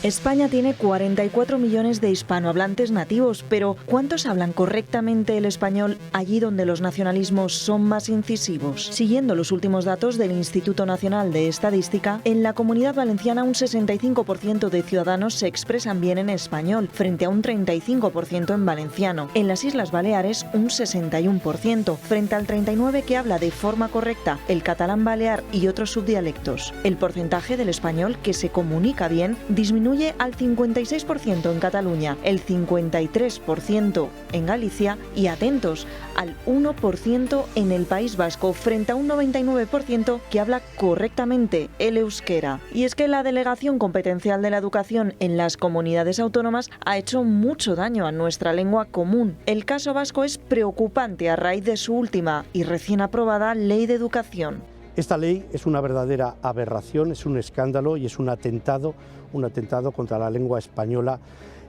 España tiene 44 millones de hispanohablantes nativos, pero ¿cuántos hablan correctamente el español allí donde los nacionalismos son más incisivos? Siguiendo los últimos datos del Instituto Nacional de Estadística, en la Comunidad Valenciana un 65% de ciudadanos se expresan bien en español, frente a un 35% en valenciano. En las Islas Baleares un 61%, frente al 39% que habla de forma correcta el catalán balear y otros subdialectos. El porcentaje del español que se comunica bien disminuye al 56% en Cataluña, el 53% en Galicia y, atentos, al 1% en el País Vasco, frente a un 99% que habla correctamente el euskera. Y es que la delegación competencial de la educación en las comunidades autónomas ha hecho mucho daño a nuestra lengua común. El caso vasco es preocupante a raíz de su última y recién aprobada Ley de Educación. Esta ley es una verdadera aberración, es un escándalo y es un atentado contra la lengua española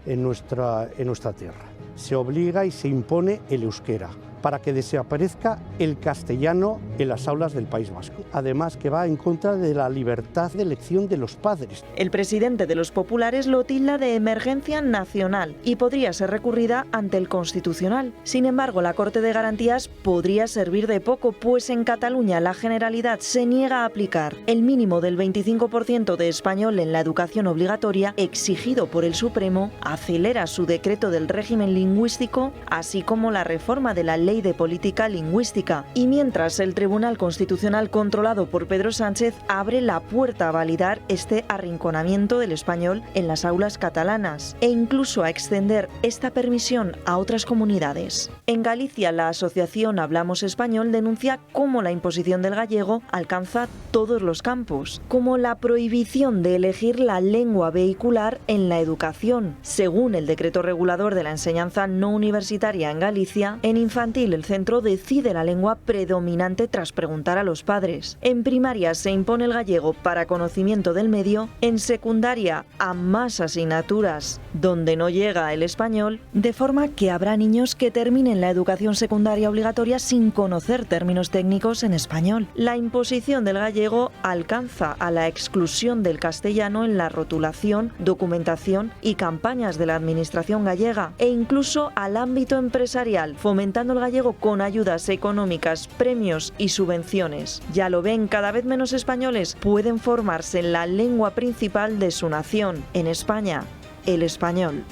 en nuestra tierra. Se obliga y se impone el euskera para que desaparezca el castellano en las aulas del País Vasco. Además, que va en contra de la libertad de elección de los padres. El presidente de los populares lo tilda de emergencia nacional y podría ser recurrida ante el Constitucional. Sin embargo, la Corte de Garantías podría servir de poco, pues en Cataluña la Generalidad se niega a aplicar el mínimo del 25% de español en la educación obligatoria exigido por el Supremo, acelera su decreto del régimen lingüístico, así como la reforma de la Ley de Política Lingüística. Y mientras el Tribunal Constitucional, controlado por Pedro Sánchez, abre la puerta a validar este arrinconamiento del español en las aulas catalanas e incluso a extender esta permisión a otras comunidades. En Galicia, la asociación Hablamos Español denuncia cómo la imposición del gallego alcanza todos los campos, como la prohibición de elegir la lengua vehicular en la educación. Según el decreto regulador de la enseñanza no universitaria en Galicia, en infantil el centro decide la lengua predominante tras preguntar a los padres. En primaria se impone el gallego para conocimiento del medio, en secundaria a más asignaturas donde no llega el español, de forma que habrá niños que terminen la educación secundaria obligatoria sin conocer términos técnicos en español. La imposición del gallego alcanza a la exclusión del castellano en la rotulación, documentación y campañas de la administración gallega e incluso al ámbito empresarial, fomentando el gallego con ayudas económicas, premios y subvenciones. Ya lo ven, cada vez menos españoles pueden formarse en la lengua principal de su nación, en España, el español.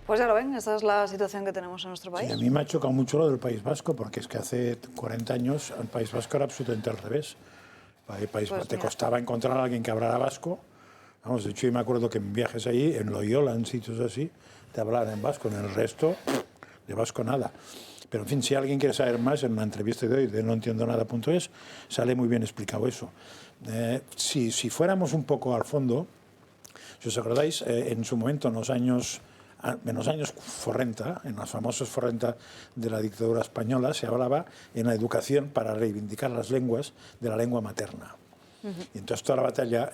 Pues ya lo ven, esa es la situación que tenemos en nuestro país. Sí, a mí me ha chocado mucho lo del País Vasco, porque es que hace 40 años el País Vasco era absolutamente al revés. Te costaba encontrar a alguien que hablara vasco. Vamos, de hecho, yo me acuerdo que en viajes ahí, en Loyola, en sitios así, te hablaban en vasco, en el resto de vasco nada. Pero, en fin, si alguien quiere saber más, en una entrevista de hoy de noentiendonada.es sale muy bien explicado eso. Si fuéramos un poco al fondo, si os acordáis, en su momento, en los años 40, en los famosos 40 de la dictadura española, se hablaba en la educación para reivindicar las lenguas de la lengua materna. Y entonces toda la batalla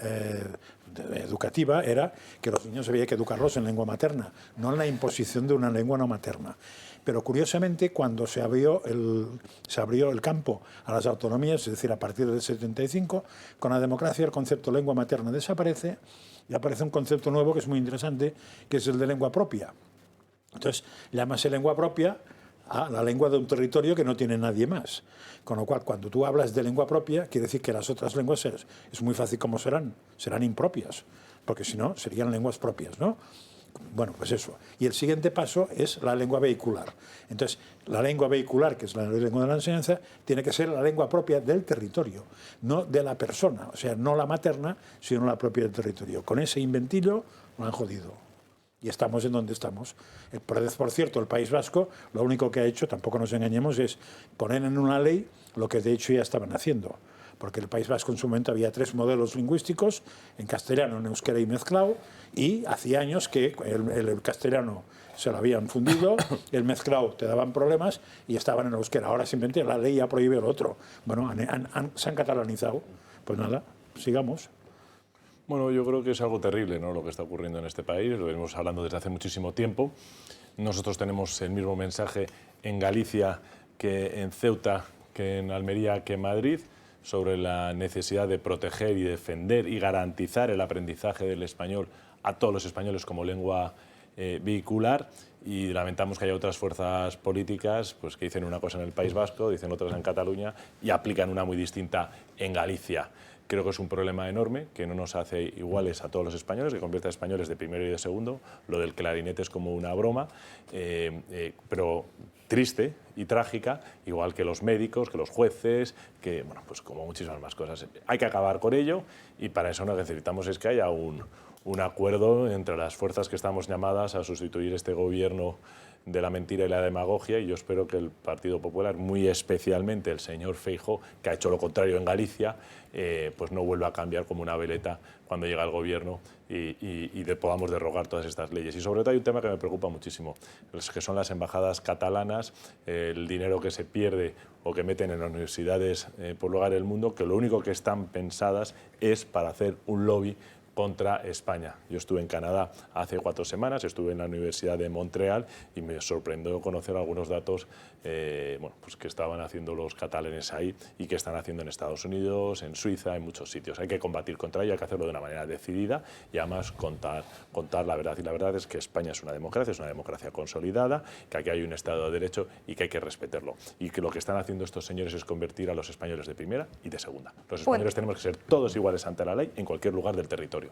educativa era que los niños había que educarlos en lengua materna, no en la imposición de una lengua no materna. Pero curiosamente, cuando se abrió el campo a las autonomías, es decir, a partir del 75, con la democracia el concepto lengua materna desaparece y aparece un concepto nuevo que es muy interesante, que es el de lengua propia. Entonces, llámase lengua propia a la lengua de un territorio que no tiene nadie más. Con lo cual, cuando tú hablas de lengua propia, quiere decir que las otras lenguas es muy fácil cómo serán impropias, porque si no, serían lenguas propias, ¿no? Bueno, pues eso. Y el siguiente paso es la lengua vehicular. Entonces, la lengua vehicular, que es la lengua de la enseñanza, tiene que ser la lengua propia del territorio, no de la persona, o sea, no la materna, sino la propia del territorio. Con ese inventillo lo han jodido. Y estamos en donde estamos. Por cierto, el País Vasco lo único que ha hecho, tampoco nos engañemos, es poner en una ley lo que de hecho ya estaban haciendo. Porque el País Vasco en su momento había 3 modelos lingüísticos, en castellano, en euskera y mezclado, y hacía años que el castellano se lo habían fundido, el mezclado te daban problemas y estaban en euskera. Ahora simplemente la ley ya prohíbe el otro. Bueno, se han catalanizado. Pues nada, sigamos. Bueno, yo creo que es algo terrible, ¿no?, lo que está ocurriendo en este país, lo venimos hablando desde hace muchísimo tiempo. Nosotros tenemos el mismo mensaje en Galicia que en Ceuta, que en Almería, que en Madrid, sobre la necesidad de proteger y defender y garantizar el aprendizaje del español a todos los españoles como lengua vehicular, y lamentamos que haya otras fuerzas políticas pues, que dicen una cosa en el País Vasco, dicen otras en Cataluña y aplican una muy distinta en Galicia. Creo que es un problema enorme, que no nos hace iguales a todos los españoles, que convierte a españoles de primero y de segundo. Lo del clarinete es como una broma, pero triste y trágica, igual que los médicos, que los jueces, que, bueno, pues como muchísimas más cosas. Hay que acabar con ello y para eso lo que necesitamos es que haya un acuerdo entre las fuerzas que estamos llamadas a sustituir este gobierno de la mentira y la demagogia, y yo espero que el Partido Popular, muy especialmente el señor Feijóo, que ha hecho lo contrario en Galicia, pues no vuelva a cambiar como una veleta cuando llega al gobierno y podamos derrogar todas estas leyes. Y sobre todo hay un tema que me preocupa muchísimo, que son las embajadas catalanas, el dinero que se pierde o que meten en las universidades por lugar del mundo, que lo único que están pensadas es para hacer un lobby contra España. Yo estuve en Canadá hace 4 semanas, estuve en la Universidad de Montreal y me sorprendió conocer algunos datos bueno, pues que estaban haciendo los catalanes ahí y que están haciendo en Estados Unidos, en Suiza, en muchos sitios. Hay que combatir contra ello, hay que hacerlo de una manera decidida y además contar la verdad. Y la verdad es que España es una democracia consolidada, que aquí hay un Estado de Derecho y que hay que respetarlo. Y que lo que están haciendo estos señores es convertir a los españoles de primera y de segunda. Los españoles tenemos que ser todos iguales ante la ley en cualquier lugar del territorio.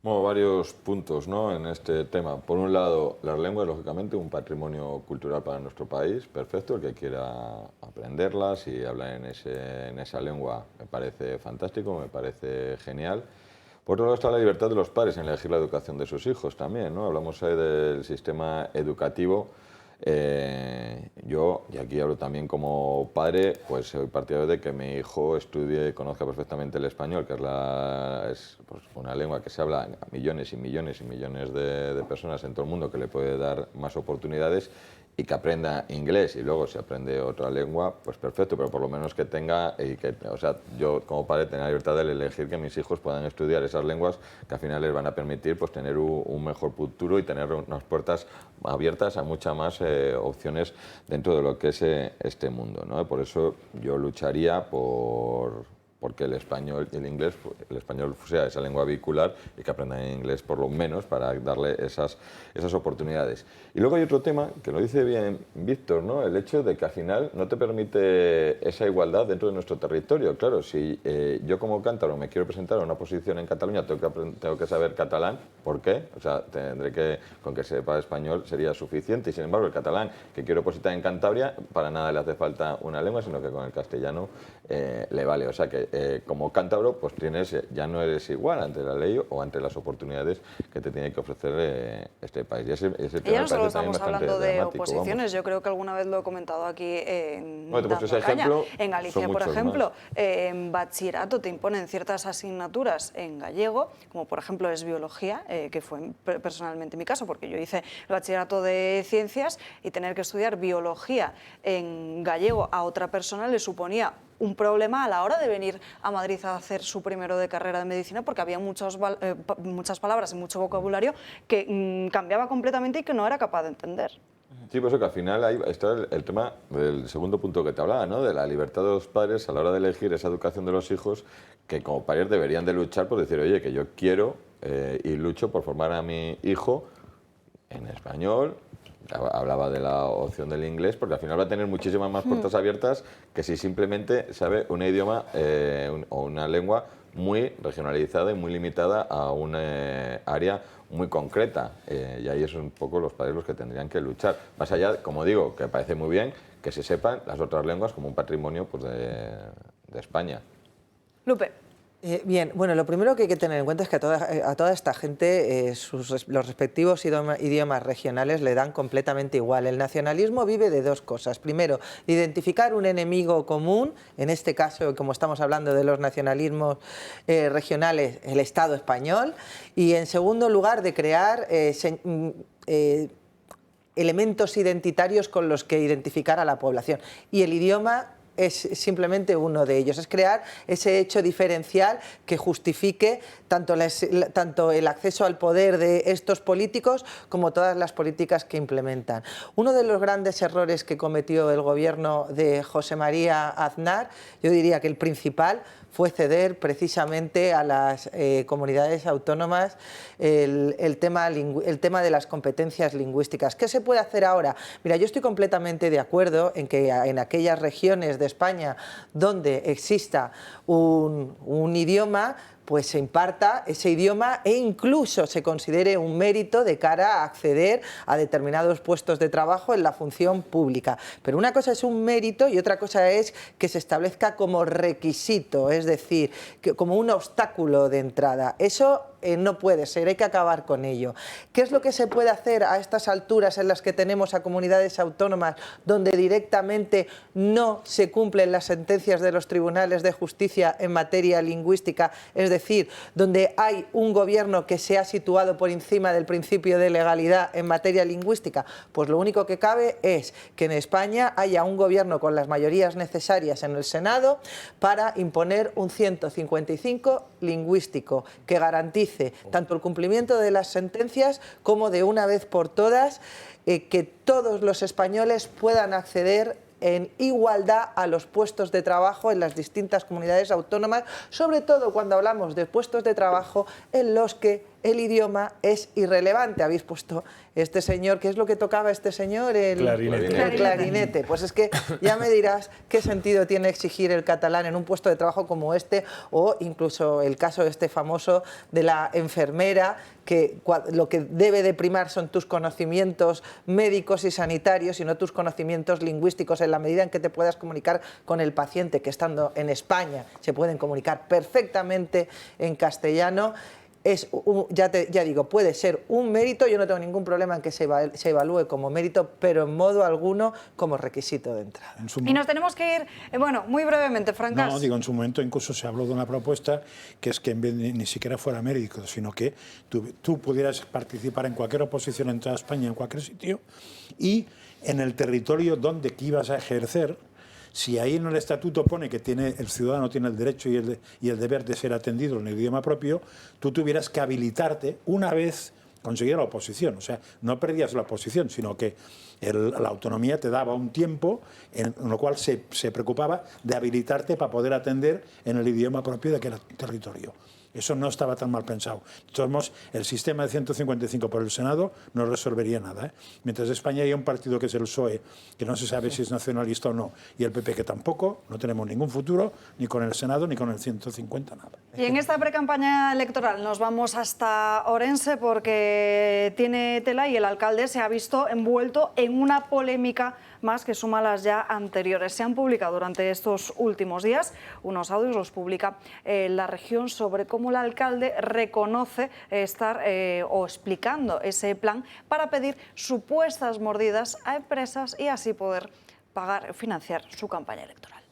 Bueno, varios puntos, ¿no?, en este tema. Por un lado, las lenguas, lógicamente, un patrimonio cultural para nuestro país, perfecto. El que quiera aprenderlas y hablar en esa lengua me parece fantástico, me parece genial. Por otro lado está la libertad de los padres en elegir la educación de sus hijos también, ¿no? Hablamos ahí del sistema educativo. Yo, y aquí hablo también como padre, pues soy partidario de que mi hijo estudie y conozca perfectamente el español, que es pues, una lengua que se habla a millones y millones y millones de personas en todo el mundo, que le puede dar más oportunidades, y que aprenda inglés y luego si aprende otra lengua, pues perfecto, pero por lo menos que tenga, o sea, yo como padre tengo la libertad de elegir que mis hijos puedan estudiar esas lenguas que al final les van a permitir pues tener un mejor futuro y tener unas puertas abiertas a muchas más opciones dentro de lo que es este mundo, ¿no? Por eso yo lucharía porque el español y el inglés, el español sea esa lengua vehicular y que aprendan inglés por lo menos para darle esas oportunidades. Y luego hay otro tema, que lo dice bien Víctor, ¿no? El hecho de que al final no te permite esa igualdad dentro de nuestro territorio. Claro, si yo como cántabro me quiero presentar a una posición en Cataluña, tengo que saber catalán. ¿Por qué? O sea, con que sepa español sería suficiente. Y sin embargo, el catalán que quiero positar en Cantabria, para nada le hace falta una lengua, sino que con el castellano le vale. O sea que como cántabro, pues ya no eres igual ante la ley o ante las oportunidades que te tiene que ofrecer este país. Y ese tema ya no solo me parece estamos también hablando bastante de dramático, oposiciones, vamos. yo creo que alguna vez lo he comentado aquí en Bueno, pues ese Caña. ejemplo En Galicia, son por muchos ejemplo, en bachillerato te imponen ciertas asignaturas en gallego, como por ejemplo es biología, que fue personalmente mi caso, porque yo hice el bachillerato de ciencias y tener que estudiar biología en gallego a otra persona le suponía un problema a la hora de venir a Madrid a hacer su primero de carrera de medicina, porque había muchas palabras y mucho vocabulario que cambiaba completamente y que no era capaz de entender. Sí, por eso que al final ahí está el tema del segundo punto que te hablaba, ¿no? De la libertad de los padres a la hora de elegir esa educación de los hijos, que como padres deberían de luchar por decir, oye, que yo quiero y lucho por formar a mi hijo en español. Hablaba de la opción del inglés, porque al final va a tener muchísimas más puertas abiertas que si simplemente sabe un idioma o una lengua muy regionalizada y muy limitada a una área muy concreta. Y ahí es un poco los padres los que tendrían que luchar. Más allá, como digo, que parece muy bien que se sepan las otras lenguas como un patrimonio pues, de España. Lupe. Bien, bueno, lo primero que hay que tener en cuenta es que a toda esta gente los respectivos idiomas regionales le dan completamente igual. El nacionalismo vive de dos cosas. Primero, identificar un enemigo común, en este caso, como estamos hablando de los nacionalismos regionales, el Estado español, y en segundo lugar, de crear elementos identitarios con los que identificar a la población. Y el idioma es simplemente uno de ellos, es crear ese hecho diferencial que justifique tanto el acceso al poder de estos políticos como todas las políticas que implementan. Uno de los grandes errores que cometió el gobierno de José María Aznar, yo diría que el principal, fue ceder precisamente a las comunidades autónomas el tema de las competencias lingüísticas. ¿Qué se puede hacer ahora? Mira, yo estoy completamente de acuerdo en que en aquellas regiones de España donde exista un idioma, pues se imparta ese idioma e incluso se considere un mérito de cara a acceder a determinados puestos de trabajo en la función pública. Pero una cosa es un mérito y otra cosa es que se establezca como requisito, es decir, como un obstáculo de entrada. Eso no puede ser, hay que acabar con ello. ¿Qué es lo que se puede hacer a estas alturas en las que tenemos a comunidades autónomas donde directamente no se cumplen las sentencias de los tribunales de justicia en materia lingüística, es decir, donde hay un gobierno que se ha situado por encima del principio de legalidad en materia lingüística? Pues lo único que cabe es que en España haya un gobierno con las mayorías necesarias en el Senado para imponer un 155 lingüístico que garantice tanto el cumplimiento de las sentencias como de una vez por todas que todos los españoles puedan acceder en igualdad a los puestos de trabajo en las distintas comunidades autónomas, sobre todo cuando hablamos de puestos de trabajo en los que el idioma es irrelevante. Habéis puesto este señor, ¿qué es lo que tocaba este señor? El clarinete. Pues es que ya me dirás qué sentido tiene exigir el catalán en un puesto de trabajo como este, o incluso el caso este famoso de la enfermera, que lo que debe de primar son tus conocimientos médicos y sanitarios y no tus conocimientos lingüísticos, en la medida en que te puedas comunicar con el paciente, que estando en España se pueden comunicar perfectamente en castellano. Ya digo, puede ser un mérito, yo no tengo ningún problema en que se evalúe como mérito, pero en modo alguno como requisito de entrada. Y nos tenemos que ir, bueno, muy brevemente, Francas. No, digo, en su momento incluso se habló de una propuesta que es que en vez de ni siquiera fuera mérito, sino que tú pudieras participar en cualquier oposición en toda España, en cualquier sitio, y en el territorio donde ibas a ejercer, si ahí en el estatuto pone que el ciudadano tiene el derecho y el deber de ser atendido en el idioma propio, tú tuvieras que habilitarte una vez conseguida la oposición. O sea, no perdías la oposición, sino que la autonomía te daba un tiempo en lo cual se preocupaba de habilitarte para poder atender en el idioma propio de aquel territorio. Eso no estaba tan mal pensado. De todos modos, el sistema de 155 por el Senado no resolvería nada, ¿eh? Mientras en España hay un partido que es el PSOE, que no se sabe si es nacionalista o no, y el PP que tampoco, no tenemos ningún futuro, ni con el Senado ni con el 150, nada. Y en esta precampaña electoral nos vamos hasta Orense porque tiene tela y el alcalde se ha visto envuelto en una polémica más que suma las ya anteriores. Se han publicado durante estos últimos días unos audios, los publica La Región, sobre cómo el alcalde reconoce estar o explicando ese plan para pedir supuestas mordidas a empresas y así poder financiar su campaña electoral.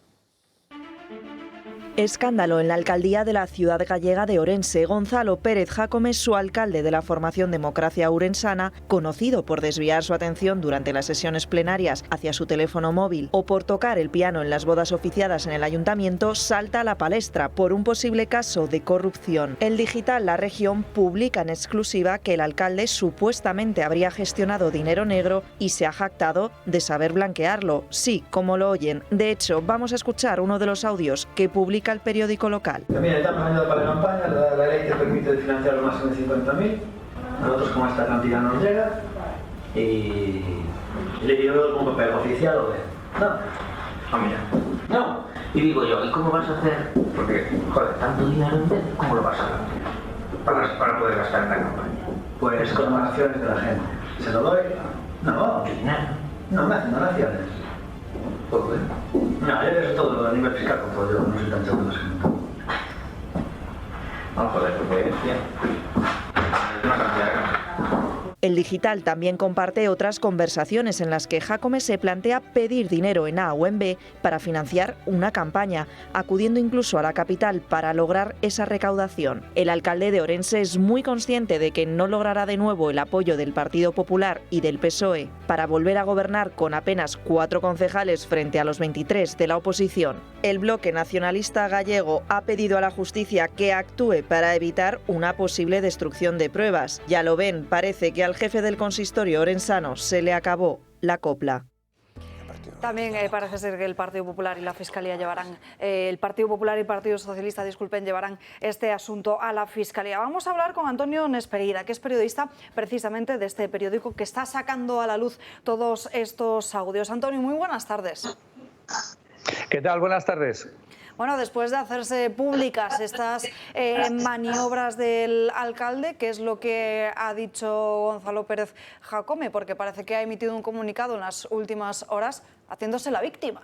Escándalo en la alcaldía de la ciudad gallega de Orense. Gonzalo Pérez Jácome, su alcalde de la formación Democracia Urensana, conocido por desviar su atención durante las sesiones plenarias hacia su teléfono móvil o por tocar el piano en las bodas oficiadas en el ayuntamiento, salta a la palestra por un posible caso de corrupción. El digital La Región publica en exclusiva que el alcalde supuestamente habría gestionado dinero negro y se ha jactado de saber blanquearlo. Sí, como lo oyen. De hecho, vamos a escuchar uno de los audios que publica el periódico local. También estamos añadiendo para la campaña, la ley te permite financiar lo máximo de 50.000, nosotros con esta cantidad nos llega y le digo con papel oficial o de... No, mira, no. Y digo yo, ¿y cómo vas a hacer? Porque, joder, tanto dinero en vez, ¿cómo lo vas a dar? Para poder gastar en la campaña. Pues con donaciones de la gente. ¿Se lo doy? No, ¿qué dinero? No, me hacen donaciones. Todo, ¿eh? No, eso todo a nivel fiscal, como yo no soy tan seguro de eso. Vamos a ver, porque bien. Una cantidad de cosas. El digital también comparte otras conversaciones en las que Jácome se plantea pedir dinero en A o en B para financiar una campaña, acudiendo incluso a la capital para lograr esa recaudación. El alcalde de Orense es muy consciente de que no logrará de nuevo el apoyo del Partido Popular y del PSOE para volver a gobernar con apenas 4 concejales frente a los 23 de la oposición. El bloque nacionalista gallego ha pedido a la justicia que actúe para evitar una posible destrucción de pruebas. Ya lo ven, parece que al jefe del consistorio orensano se le acabó la copla. También parece ser que el Partido Popular y la Fiscalía llevarán, el Partido Popular y el Partido Socialista, disculpen, llevarán este asunto a la Fiscalía. Vamos a hablar con Antonio Nespereira, que es periodista precisamente de este periódico que está sacando a la luz todos estos audios. Antonio, muy buenas tardes. ¿Qué tal? Buenas tardes. Bueno, después de hacerse públicas estas maniobras del alcalde, ¿qué es lo que ha dicho Gonzalo Pérez Jácome? Porque parece que ha emitido un comunicado en las últimas horas haciéndose la víctima.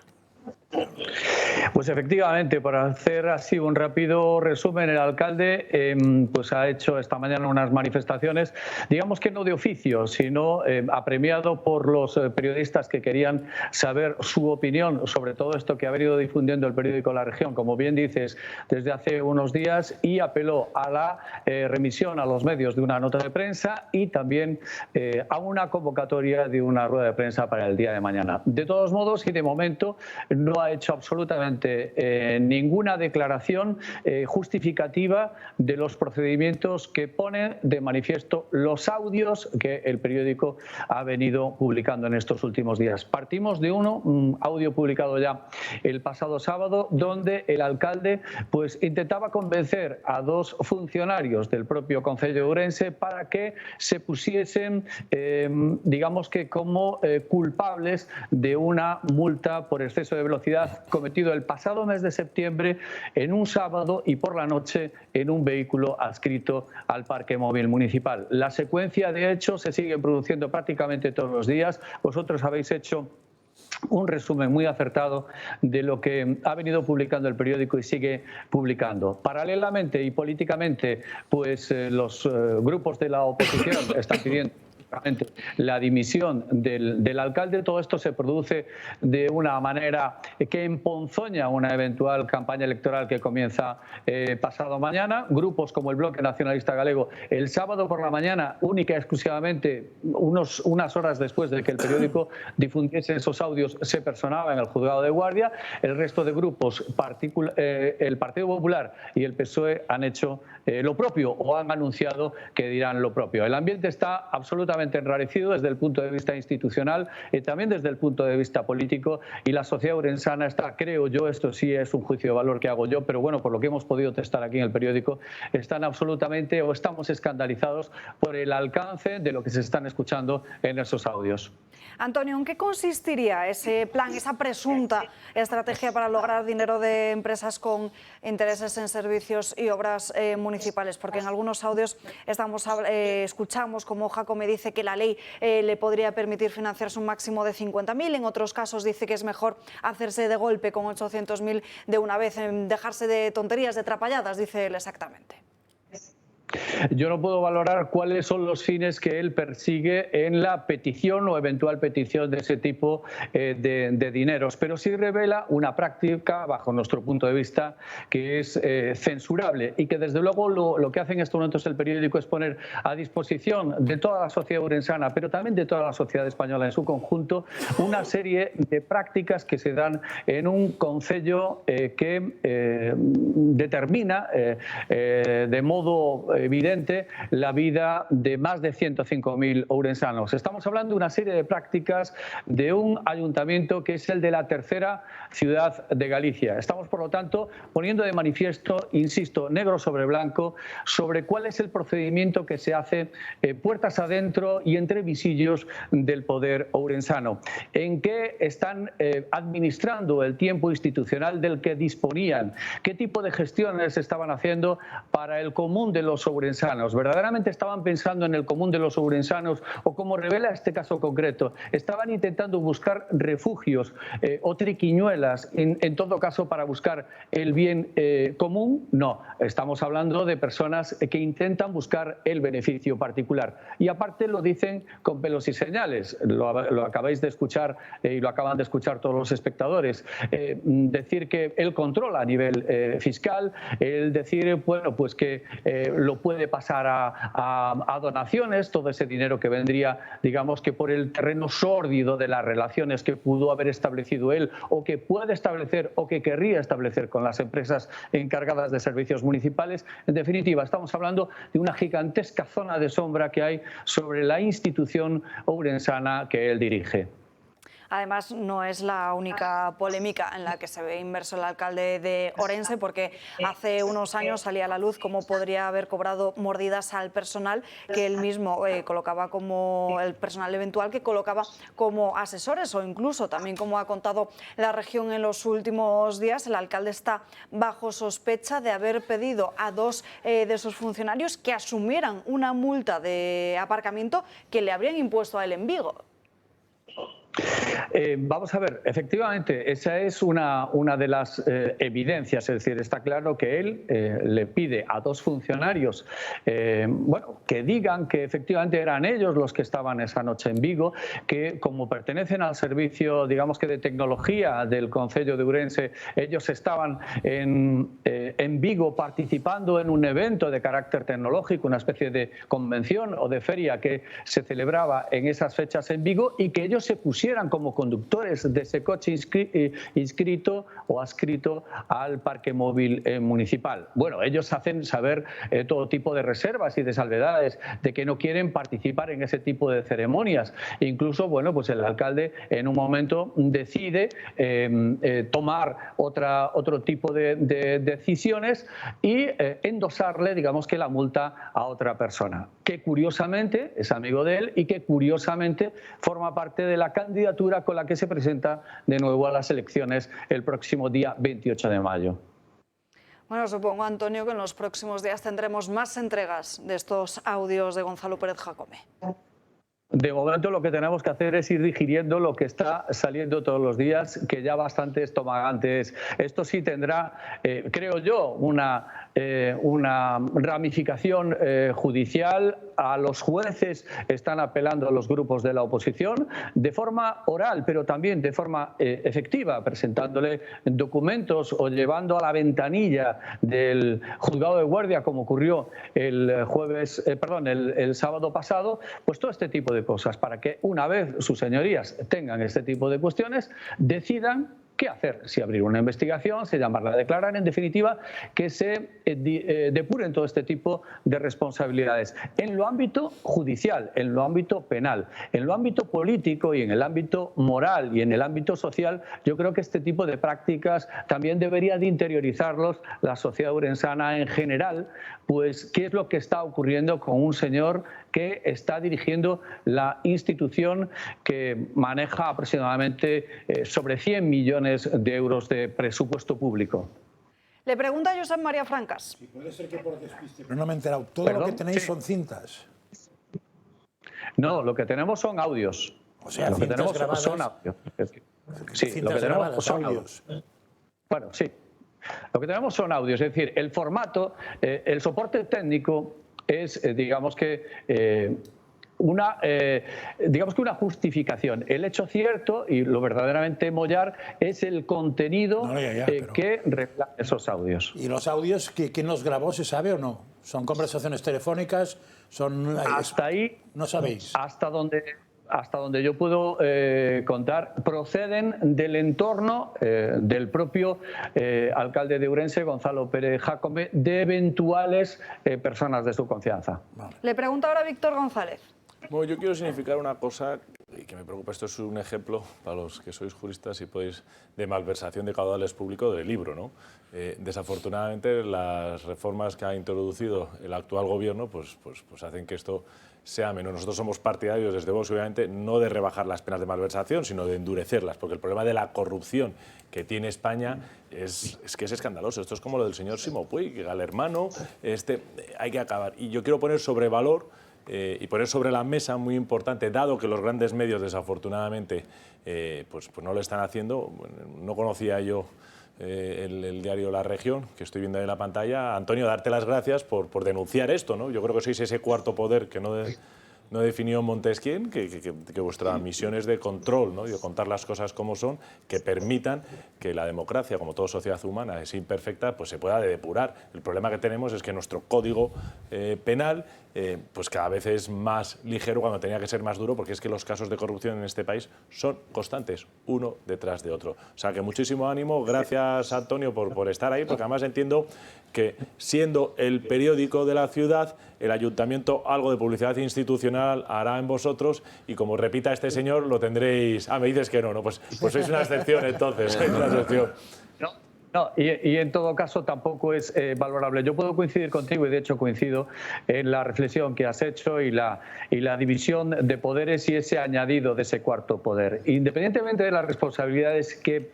Pues efectivamente, para hacer así un rápido resumen, el alcalde pues ha hecho esta mañana unas manifestaciones, digamos que no de oficio, sino apremiado por los periodistas que querían saber su opinión sobre todo esto que ha venido difundiendo el periódico La Región, como bien dices, desde hace unos días, y apeló a la remisión a los medios de una nota de prensa y también a una convocatoria de una rueda de prensa para el día de mañana. De todos modos, y de momento, no ha hecho absolutamente ninguna declaración justificativa de los procedimientos que ponen de manifiesto los audios que el periódico ha venido publicando en estos últimos días. Partimos de un audio publicado ya el pasado sábado, donde el alcalde pues intentaba convencer a 2 funcionarios del propio Concello de Ourense para que se pusiesen, digamos que como culpables de una multa por exceso de velocidad cometido el pasado mes de septiembre en un sábado y por la noche en un vehículo adscrito al parque móvil municipal. La secuencia de hechos se sigue produciendo prácticamente todos los días. Vosotros habéis hecho un resumen muy acertado de lo que ha venido publicando el periódico y sigue publicando. Paralelamente y políticamente, pues los grupos de la oposición están pidiendo la dimisión del alcalde. Todo esto se produce de una manera que emponzoña una eventual campaña electoral que comienza pasado mañana. Grupos como el Bloque Nacionalista Galego, el sábado por la mañana, única y exclusivamente unas horas después de que el periódico difundiese esos audios, se personaba en el juzgado de guardia. El resto de grupos, el Partido Popular y el PSOE, han hecho lo propio o han anunciado que dirán lo propio. El ambiente está absolutamente absolutamente enrarecido desde el punto de vista institucional y también desde el punto de vista político, y la sociedad ourensana está, creo yo, esto sí es un juicio de valor que hago yo, pero bueno, por lo que hemos podido testar aquí en el periódico, están absolutamente o estamos escandalizados por el alcance de lo que se están escuchando en esos audios. Antonio, ¿en qué consistiría ese plan, esa presunta estrategia para lograr dinero de empresas con intereses en servicios y obras municipales? Porque en algunos audios escuchamos como Jacome dice que la ley le podría permitir financiarse un máximo de 50.000, en otros casos dice que es mejor hacerse de golpe con 800.000 de una vez, dejarse de tonterías, de trapalladas, dice él exactamente. Yo no puedo valorar cuáles son los fines que él persigue en la petición o eventual petición de ese tipo de dineros, pero sí revela una práctica, bajo nuestro punto de vista, que es censurable y que desde luego lo que hace en estos momentos el periódico es poner a disposición de toda la sociedad ourensana, pero también de toda la sociedad española en su conjunto, una serie de prácticas que se dan en un concello que determina de modo evidente la vida de más de 105.000 ourensanos. Estamos hablando de una serie de prácticas de un ayuntamiento que es el de la tercera ciudad de Galicia. Estamos, por lo tanto, poniendo de manifiesto, insisto, negro sobre blanco, sobre cuál es el procedimiento que se hace puertas adentro y entre visillos del poder ourensano. En qué están administrando el tiempo institucional del que disponían, qué tipo de gestiones estaban haciendo para el común de los ourensanos. ¿Verdaderamente estaban pensando en el común de los ourensanos o, como revela este caso concreto, estaban intentando buscar refugios o triquiñuelas, en todo caso para buscar el bien común? No, estamos hablando de personas que intentan buscar el beneficio particular. Y aparte lo dicen con pelos y señales, lo acabáis de escuchar y lo acaban de escuchar todos los espectadores. Decir que él controla a nivel fiscal, el decir, bueno, pues que lo puede pasar a donaciones, todo ese dinero que vendría, digamos, que por el terreno sórdido de las relaciones que pudo haber establecido él o que puede establecer o que querría establecer con las empresas encargadas de servicios municipales. En definitiva, estamos hablando de una gigantesca zona de sombra que hay sobre la institución ourensana que él dirige. Además, no es la única polémica en la que se ve inmerso el alcalde de Orense, porque hace unos años salía a la luz cómo podría haber cobrado mordidas al personal que él mismo colocaba como el personal eventual que colocaba como asesores, o incluso también, como ha contado la región en los últimos días, el alcalde está bajo sospecha de haber pedido a dos de sus funcionarios que asumieran una multa de aparcamiento que le habrían impuesto a él en Vigo. Vamos a ver, efectivamente, esa es una de las evidencias, es decir, está claro que él le pide a dos funcionarios bueno, que digan que efectivamente eran ellos los que estaban esa noche en Vigo, que como pertenecen al servicio, digamos que de tecnología del concello de Ourense, ellos estaban en Vigo participando en un evento de carácter tecnológico, una especie de convención o de feria que se celebraba en esas fechas en Vigo, y que ellos se pusieran como conductores de ese coche inscrito o adscrito al parque móvil municipal. Bueno, ellos hacen saber todo tipo de reservas y de salvedades, de que no quieren participar en ese tipo de ceremonias. E incluso, bueno, pues el alcalde en un momento decide tomar otro tipo de decisiones y endosarle, digamos que la multa a otra persona, que curiosamente es amigo de él y que curiosamente forma parte de la candidatura con la que se presenta de nuevo a las elecciones el próximo día 28 de mayo. Bueno, supongo, Antonio, que en los próximos días tendremos más entregas de estos audios de Gonzalo Pérez Jacome. De momento lo que tenemos que hacer es ir digiriendo lo que está saliendo todos los días, que ya bastante estomagante es. Esto sí tendrá, creo yo, una ramificación judicial. A los jueces están apelando a los grupos de la oposición de forma oral, pero también de forma efectiva, presentándole documentos o llevando a la ventanilla del juzgado de guardia, como ocurrió el sábado pasado, pues todo este tipo de cosas, para que una vez sus señorías tengan este tipo de cuestiones, decidan ¿qué hacer? Si abrir una investigación, si llamarla a declarar, en definitiva, que se depuren todo este tipo de responsabilidades en lo ámbito judicial, en lo ámbito penal, en lo ámbito político y en el ámbito moral y en el ámbito social. Yo creo que este tipo de prácticas también debería de interiorizarlos la sociedad urensana en general, pues qué es lo que está ocurriendo con un señor que está dirigiendo la institución que maneja aproximadamente sobre 100 millones de euros de presupuesto público. Le pregunta a Josep María Francas. Si puede ser que por despiste, pero no me he enterado. Todo lo que tenéis son cintas. No, lo que tenemos son audios. O sea, lo que tenemos grabadas, son audios. Sí, lo que tenemos son audios. Bueno, sí. Lo que tenemos son audios, es decir, el formato, el soporte técnico es, digamos que una justificación. El hecho cierto y lo verdaderamente mollar es el contenido que refleja esos audios. ¿Y los audios, quién los grabó, se sabe o no? ¿Son conversaciones telefónicas? ¿Son...? Hasta ahí no sabéis. Hasta donde yo puedo contar, proceden del entorno del propio alcalde de Ourense, Gonzalo Pérez Jácome, de eventuales personas de su confianza. Le pregunta ahora Víctor González. Bueno, yo quiero significar una cosa y que me preocupa. Esto es un ejemplo, para los que sois juristas y podéis, de malversación de caudales públicos del libro, ¿no? Desafortunadamente, las reformas que ha introducido el actual gobierno pues hacen que esto sea menos. Nosotros somos partidarios, desde Vox, obviamente, no de rebajar las penas de malversación, sino de endurecerlas, porque el problema de la corrupción que tiene España es que es escandaloso. Esto es como lo del señor Ximo Puig, al hermano, hay que acabar. Y yo quiero poner sobre valor y poner sobre la mesa, muy importante, dado que los grandes medios, desafortunadamente, pues no lo están haciendo. No conocía yo el diario La Región, que estoy viendo ahí en la pantalla. Antonio, darte las gracias por denunciar esto, ¿no? Yo creo que sois ese cuarto poder que no definió Montesquieu, que vuestra misión es de control, ¿no? Y de contar las cosas como son, que permitan que la democracia, como toda sociedad humana, es imperfecta, pues se pueda depurar. El problema que tenemos es que nuestro código penal pues cada vez es más ligero cuando tenía que ser más duro, porque es que los casos de corrupción en este país son constantes, uno detrás de otro. O sea que muchísimo ánimo, gracias Antonio por estar ahí, porque además entiendo que siendo el periódico de la ciudad, el ayuntamiento algo de publicidad institucional hará en vosotros, y como repita este señor lo tendréis... Ah, me dices que no, pues sois una excepción entonces, sois una excepción. No, y en todo caso tampoco es valorable. Yo puedo coincidir contigo, y de hecho coincido en la reflexión que has hecho y la división de poderes y ese añadido de ese cuarto poder. Independientemente de las responsabilidades que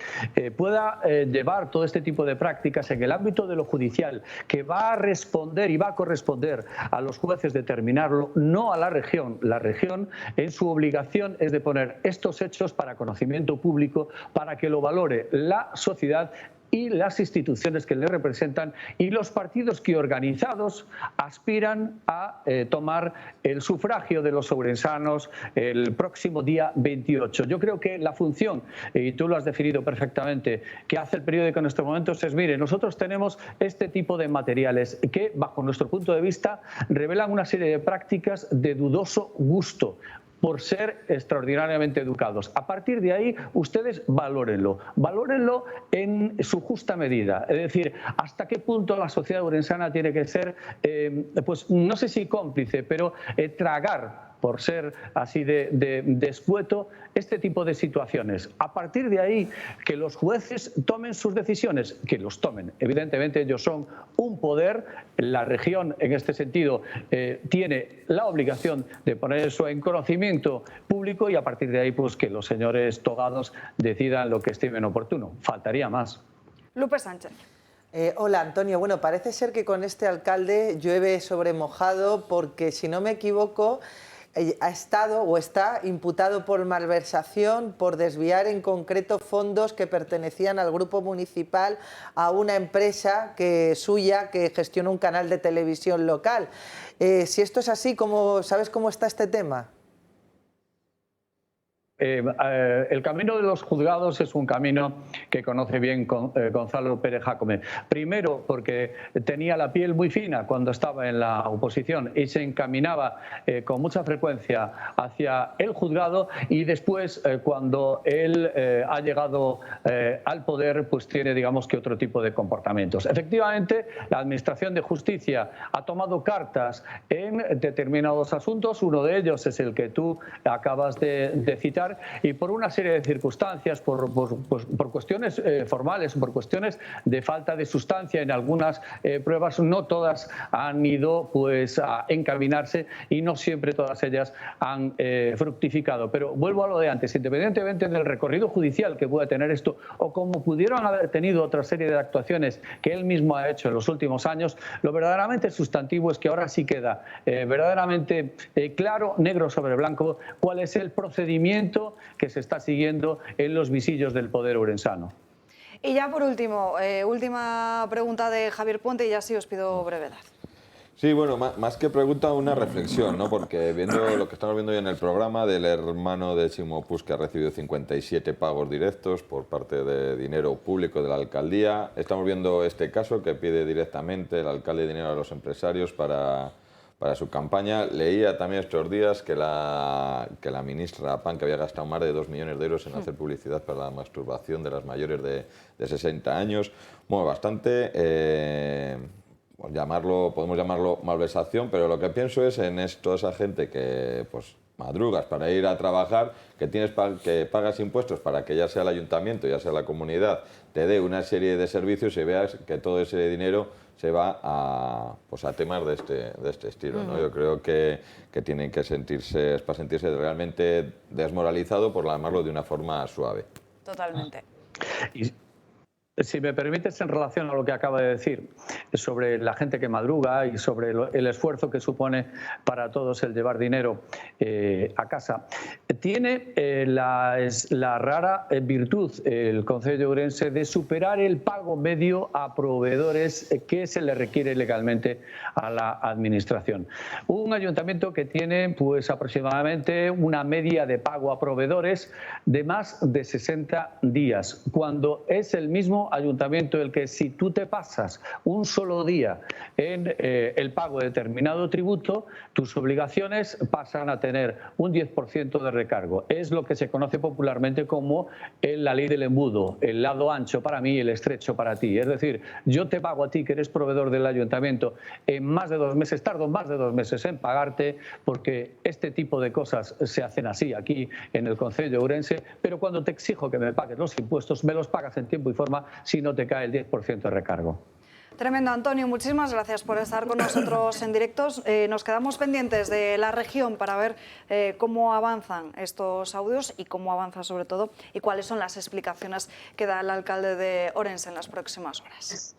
pueda llevar todo este tipo de prácticas en el ámbito de lo judicial, que va a responder y va a corresponder a los jueces determinarlo, no a la región. La región, en su obligación, es de poner estos hechos para conocimiento público, para que lo valore la sociedad y las instituciones que le representan y los partidos que, organizados, aspiran a tomar el sufragio de los ourensanos el próximo día 28. Yo creo que la función, y tú lo has definido perfectamente, que hace el periódico en estos momentos es, mire, nosotros tenemos este tipo de materiales que, bajo nuestro punto de vista, revelan una serie de prácticas de dudoso gusto, por ser extraordinariamente educados. A partir de ahí, ustedes valórenlo en su justa medida. Es decir, hasta qué punto la sociedad urensana tiene que ser, pues no sé si cómplice, pero tragar, por ser así de escueto, este tipo de situaciones. A partir de ahí, que los jueces tomen sus decisiones, que los tomen. Evidentemente, ellos son un poder. La región, en este sentido, tiene la obligación de poner eso en conocimiento público, y a partir de ahí, pues que los señores togados decidan lo que estimen oportuno. Faltaría más. Lupe Sánchez. Hola, Antonio. Bueno, parece ser que con este alcalde llueve sobre mojado, porque, si no me equivoco, ha estado o está imputado por malversación, por desviar en concreto fondos que pertenecían al grupo municipal a una empresa suya que gestiona un canal de televisión local. Si esto es así, ¿sabes cómo está este tema? el camino de los juzgados es un camino que conoce bien Gonzalo Pérez Jácome. Primero, porque tenía la piel muy fina cuando estaba en la oposición y se encaminaba con mucha frecuencia hacia el juzgado, y después, cuando él ha llegado al poder, pues tiene, digamos, que otro tipo de comportamientos. Efectivamente, la Administración de Justicia ha tomado cartas en determinados asuntos. Uno de ellos es el que tú acabas de citar, y por una serie de circunstancias, por cuestiones formales, por cuestiones de falta de sustancia en algunas pruebas, no todas han ido pues a encaminarse y no siempre todas ellas han fructificado. Pero vuelvo a lo de antes, independientemente del recorrido judicial que pueda tener esto, o como pudieron haber tenido otra serie de actuaciones que él mismo ha hecho en los últimos años, lo verdaderamente sustantivo es que ahora sí queda verdaderamente claro, negro sobre blanco, cuál es el procedimiento que se está siguiendo en los visillos del poder ourensano. Y ya por último, última pregunta de Javier Puente, y ya sí os pido brevedad. Sí, bueno, más que pregunta, una reflexión, ¿no? Porque viendo lo que estamos viendo hoy en el programa del hermano de Ximo Puig, que ha recibido 57 pagos directos por parte de dinero público de la alcaldía, estamos viendo este caso que pide directamente el alcalde dinero a los empresarios para su campaña. Leía también estos días que la ministra Pan, que había gastado más de 2 millones de euros en hacer publicidad para la masturbación de las mayores de 60 años. Bueno, bastante... podemos llamarlo malversación, pero lo que pienso es en toda esa gente que pues madrugas para ir a trabajar, que pagas impuestos para que ya sea el ayuntamiento, ya sea la comunidad, te dé una serie de servicios y veas que todo ese dinero se va a temas de este estilo, ¿no? Yo creo que tienen que sentirse realmente desmoralizado, por llamarlo de una forma suave. Totalmente. Si me permites, en relación a lo que acaba de decir sobre la gente que madruga y sobre el esfuerzo que supone para todos el llevar dinero a casa, tiene la rara virtud el Concello de Ourense de superar el pago medio a proveedores que se le requiere legalmente a la administración. Un ayuntamiento que tiene pues aproximadamente una media de pago a proveedores de más de 60 días, cuando es el mismo ayuntamiento el que, si tú te pasas un solo día en el pago de determinado tributo, tus obligaciones pasan a tener un 10% de recargo. Es lo que se conoce popularmente como la ley del embudo, el lado ancho para mí y el estrecho para ti. Es decir, yo te pago a ti, que eres proveedor del ayuntamiento, en más de 2 meses, tardo más de 2 meses en pagarte, porque este tipo de cosas se hacen así aquí en el Concello de Ourense, pero cuando te exijo que me pagues los impuestos, me los pagas en tiempo y forma, si no te cae el 10% de recargo. Tremendo, Antonio. Muchísimas gracias por estar con nosotros en directos. Nos quedamos pendientes de la región para ver cómo avanzan estos audios y cómo avanza sobre todo y cuáles son las explicaciones que da el alcalde de Ourense en las próximas horas.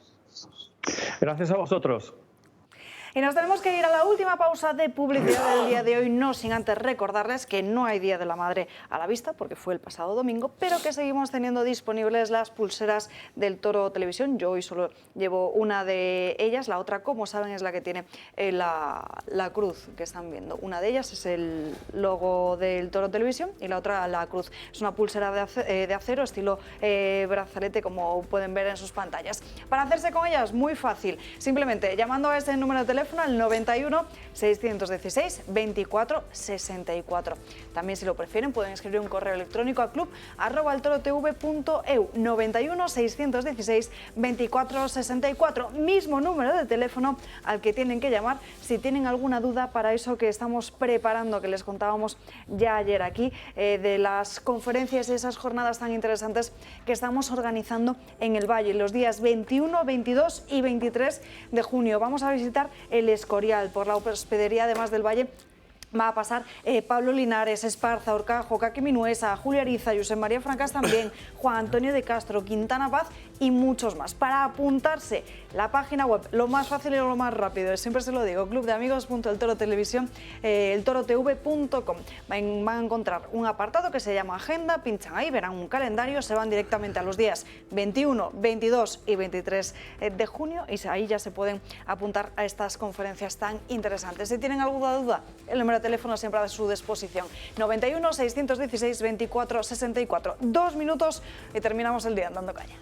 Gracias a vosotros. Y nos tenemos que ir a la última pausa de publicidad del día de hoy, no sin antes recordarles que no hay Día de la Madre a la vista, porque fue el pasado domingo, pero que seguimos teniendo disponibles las pulseras del Toro Televisión. Yo hoy solo llevo una de ellas, la otra, como saben, es la que tiene la cruz que están viendo. Una de ellas es el logo del Toro Televisión y la otra la cruz. Es una pulsera de acero, estilo brazalete, como pueden ver en sus pantallas. Para hacerse con ellas, muy fácil, simplemente llamando a este número de teléfono al 91 616 24 64. También, si lo prefieren, pueden escribir un correo electrónico a club@eltorotv.eu. 91 616 24 64. Mismo número de teléfono al que tienen que llamar si tienen alguna duda para eso que estamos preparando, que les contábamos ya ayer aquí, de las conferencias y esas jornadas tan interesantes que estamos organizando en el Valle los días 21, 22 y 23 de junio. Vamos a visitar el Escorial. Por la hospedería, además del Valle, va a pasar Pablo Linares, Esparza, Orcajo, Kaki Minuesa, Julia Ariza, José María Francas también, Juan Antonio de Castro, Quintana Paz y muchos más. Para apuntarse, la página web, lo más fácil y lo más rápido, siempre se lo digo, clubdeamigos.eltorotelevisión, eltorotv.com. Van a encontrar un apartado que se llama Agenda, pinchan ahí, verán un calendario, se van directamente a los días 21, 22 y 23 de junio y ahí ya se pueden apuntar a estas conferencias tan interesantes. Si tienen alguna duda, el número de teléfono siempre a su disposición. 91 616 24 64. 2 minutos y terminamos el día en Dando Caña.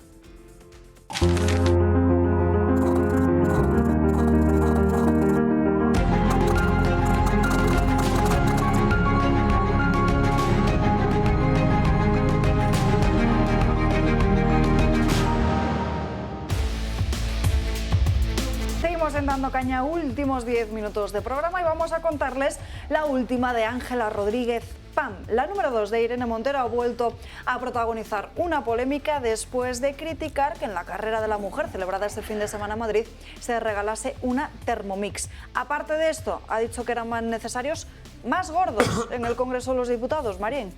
Dando Caña, últimos 10 minutos de programa y vamos a contarles la última de Ángela Rodríguez Pam. La número 2 de Irene Montero ha vuelto a protagonizar una polémica después de criticar que en la carrera de la mujer celebrada este fin de semana en Madrid se regalase una Thermomix. Aparte de esto, ha dicho que eran más necesarios más gordos en el Congreso de los Diputados. Marien.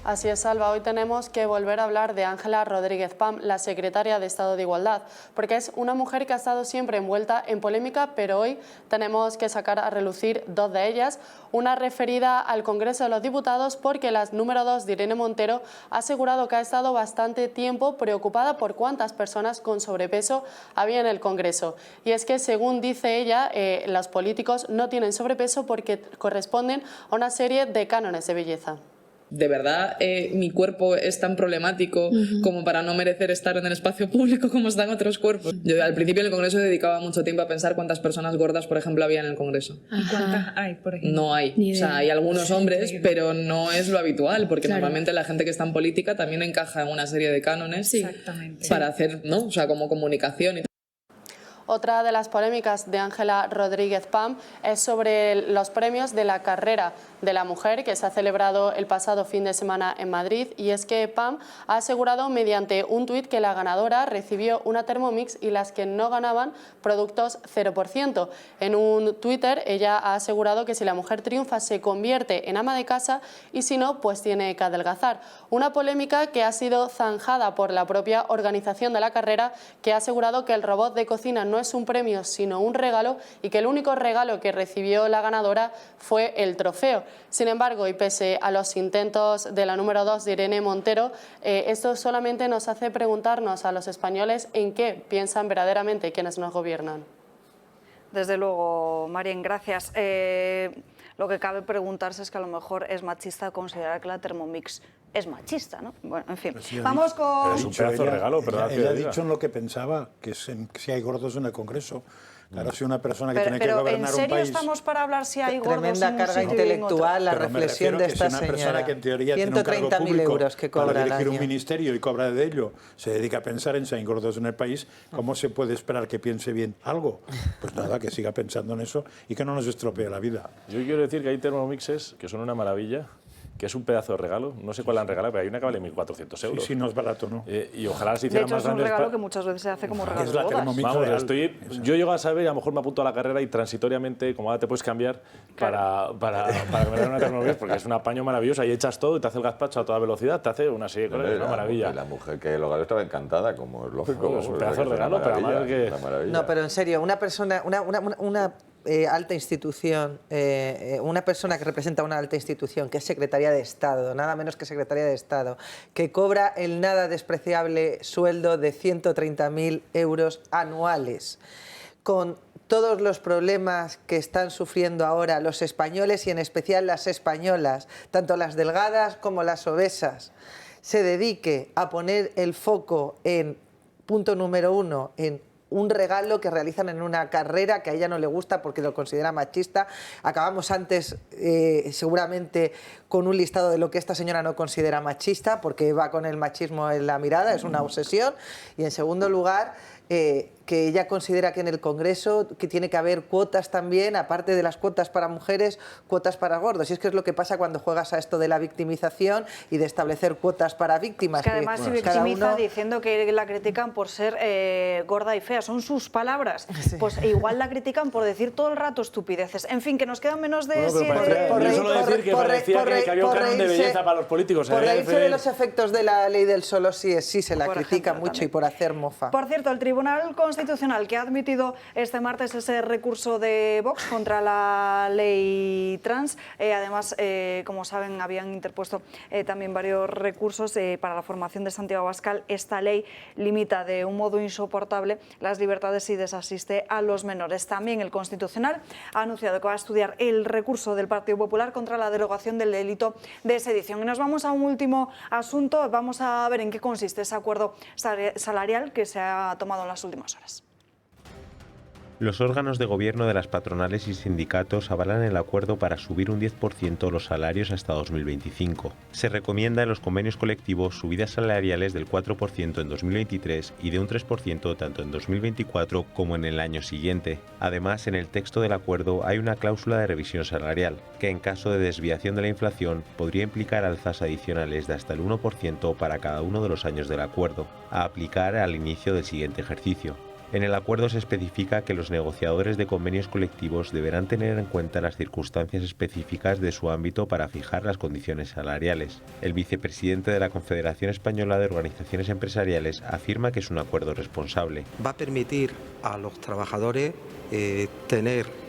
Así es, Alba. Hoy tenemos que volver a hablar de Ángela Rodríguez Pam, la secretaria de Estado de Igualdad, porque es una mujer que ha estado siempre envuelta en polémica, pero hoy tenemos que sacar a relucir 2 de ellas. Una referida al Congreso de los Diputados, porque la número 2 de Irene Montero ha asegurado que ha estado bastante tiempo preocupada por cuántas personas con sobrepeso había en el Congreso. Y es que, según dice ella, los políticos no tienen sobrepeso porque corresponden a una serie de cánones de belleza. ¿De verdad mi cuerpo es tan problemático como para no merecer estar en el espacio público como están otros cuerpos? Yo al principio en el Congreso dedicaba mucho tiempo a pensar cuántas personas gordas, por ejemplo, había en el Congreso. ¿Y cuántas hay, por ejemplo? No hay. O sea, hay algunos hombres, pero no es lo habitual, porque normalmente la gente que está en política también encaja en una serie de cánones para hacer, ¿no? O sea, como comunicación y tal. Otra de las polémicas de Ángela Rodríguez Pam es sobre los premios de la carrera de la mujer que se ha celebrado el pasado fin de semana en Madrid, y es que Pam ha asegurado mediante un tuit que la ganadora recibió una Thermomix y las que no ganaban productos 0%. En un Twitter ella ha asegurado que si la mujer triunfa se convierte en ama de casa y si no, pues tiene que adelgazar. Una polémica que ha sido zanjada por la propia organización de la carrera, que ha asegurado que el robot de cocina no es un premio sino un regalo y que el único regalo que recibió la ganadora fue el trofeo. Sin embargo, y pese a los intentos de la número 2 de Irene Montero, esto solamente nos hace preguntarnos a los españoles en qué piensan verdaderamente quienes nos gobiernan. Desde luego, Marien, gracias. Lo que cabe preguntarse es que a lo mejor es machista considerar que la Thermomix es machista, ¿no? Bueno, en fin. Vamos con... Es un pedazo de regalo, pero ella ha dicho en lo que pensaba, que si hay gordos en el Congreso. Claro, si una persona que tiene que gobernar un país... ¿Pero en serio estamos para hablar si hay gordos tremenda en un carga sitio intelectual, la pero reflexión de esta si una persona señora. que en teoría tiene un cargo 130.000 público euros que cobra para dirigir al un año. ministerio y cobra de ello, se dedica a pensar en si hay gordos en el país, ¿cómo se puede esperar que piense bien algo? Pues nada, que siga pensando en eso y que no nos estropee la vida. Yo quiero decir que hay Thermomixes que son una maravilla, que es un pedazo de regalo. No sé cuál han regalado, pero hay una que vale 1.400 euros. Sí, no es barato, ¿no? Y ojalá se De hicieran hecho, más es un grandes. regalo que muchas veces se hace como regalo de bodas. Vamos, yo llego a saber y a lo mejor me apunto a la carrera y transitoriamente, como ahora te puedes cambiar, para que me den una Thermomix, porque es un apaño maravilloso. Ahí echas todo y te hace el gazpacho a toda velocidad, te hace una serie de cosas, una maravilla. Y la mujer que lo ganó estaba encantada, como es lógico. Es un pedazo de regalo, pero además que... No, pero en serio, una persona, una alta institución, una persona que representa una alta institución, que es Secretaría de Estado, nada menos que Secretaría de Estado, que cobra el nada despreciable sueldo de 130.000 euros anuales, con todos los problemas que están sufriendo ahora los españoles y en especial las españolas, tanto las delgadas como las obesas, se dedique a poner el foco en, punto número 1, en un regalo que realizan en una carrera que a ella no le gusta porque lo considera machista. Acabamos antes seguramente con un listado de lo que esta señora no considera machista, porque va con el machismo en la mirada, es una obsesión. Y en segundo lugar, que ella considera que en el Congreso que tiene que haber cuotas también, aparte de las cuotas para mujeres, cuotas para gordos. Y es que es lo que pasa cuando juegas a esto de la victimización y de establecer cuotas para víctimas. Que además se victimiza diciendo que la critican por ser gorda y fea. Son sus palabras. Sí. Pues igual la critican por decir todo el rato estupideces. En fin, que nos quedan menos de 7... Yo solo decir que parecía que había un canon de belleza para los políticos. Por reírse de los efectos de la ley del solo sí se la critica mucho y por hacer mofa. Por cierto, el Tribunal Tribunal Constitucional, que ha admitido este martes ese recurso de Vox contra la ley trans. Además, como saben, habían interpuesto también varios recursos para la formación de Santiago Abascal. Esta ley limita de un modo insoportable las libertades y desasiste a los menores. También el Constitucional ha anunciado que va a estudiar el recurso del Partido Popular contra la derogación del delito de sedición. Y nos vamos a un último asunto. Vamos a ver en qué consiste ese acuerdo salarial que se ha tomado en las últimas horas. Los órganos de gobierno de las patronales y sindicatos avalan el acuerdo para subir un 10% los salarios hasta 2025. Se recomienda en los convenios colectivos subidas salariales del 4% en 2023 y de un 3% tanto en 2024 como en el año siguiente. Además, en el texto del acuerdo hay una cláusula de revisión salarial, que en caso de desviación de la inflación podría implicar alzas adicionales de hasta el 1% para cada uno de los años del acuerdo, a aplicar al inicio del siguiente ejercicio. En el acuerdo se especifica que los negociadores de convenios colectivos deberán tener en cuenta las circunstancias específicas de su ámbito para fijar las condiciones salariales. El vicepresidente de la Confederación Española de Organizaciones Empresariales afirma que es un acuerdo responsable. Va a permitir a los trabajadores tener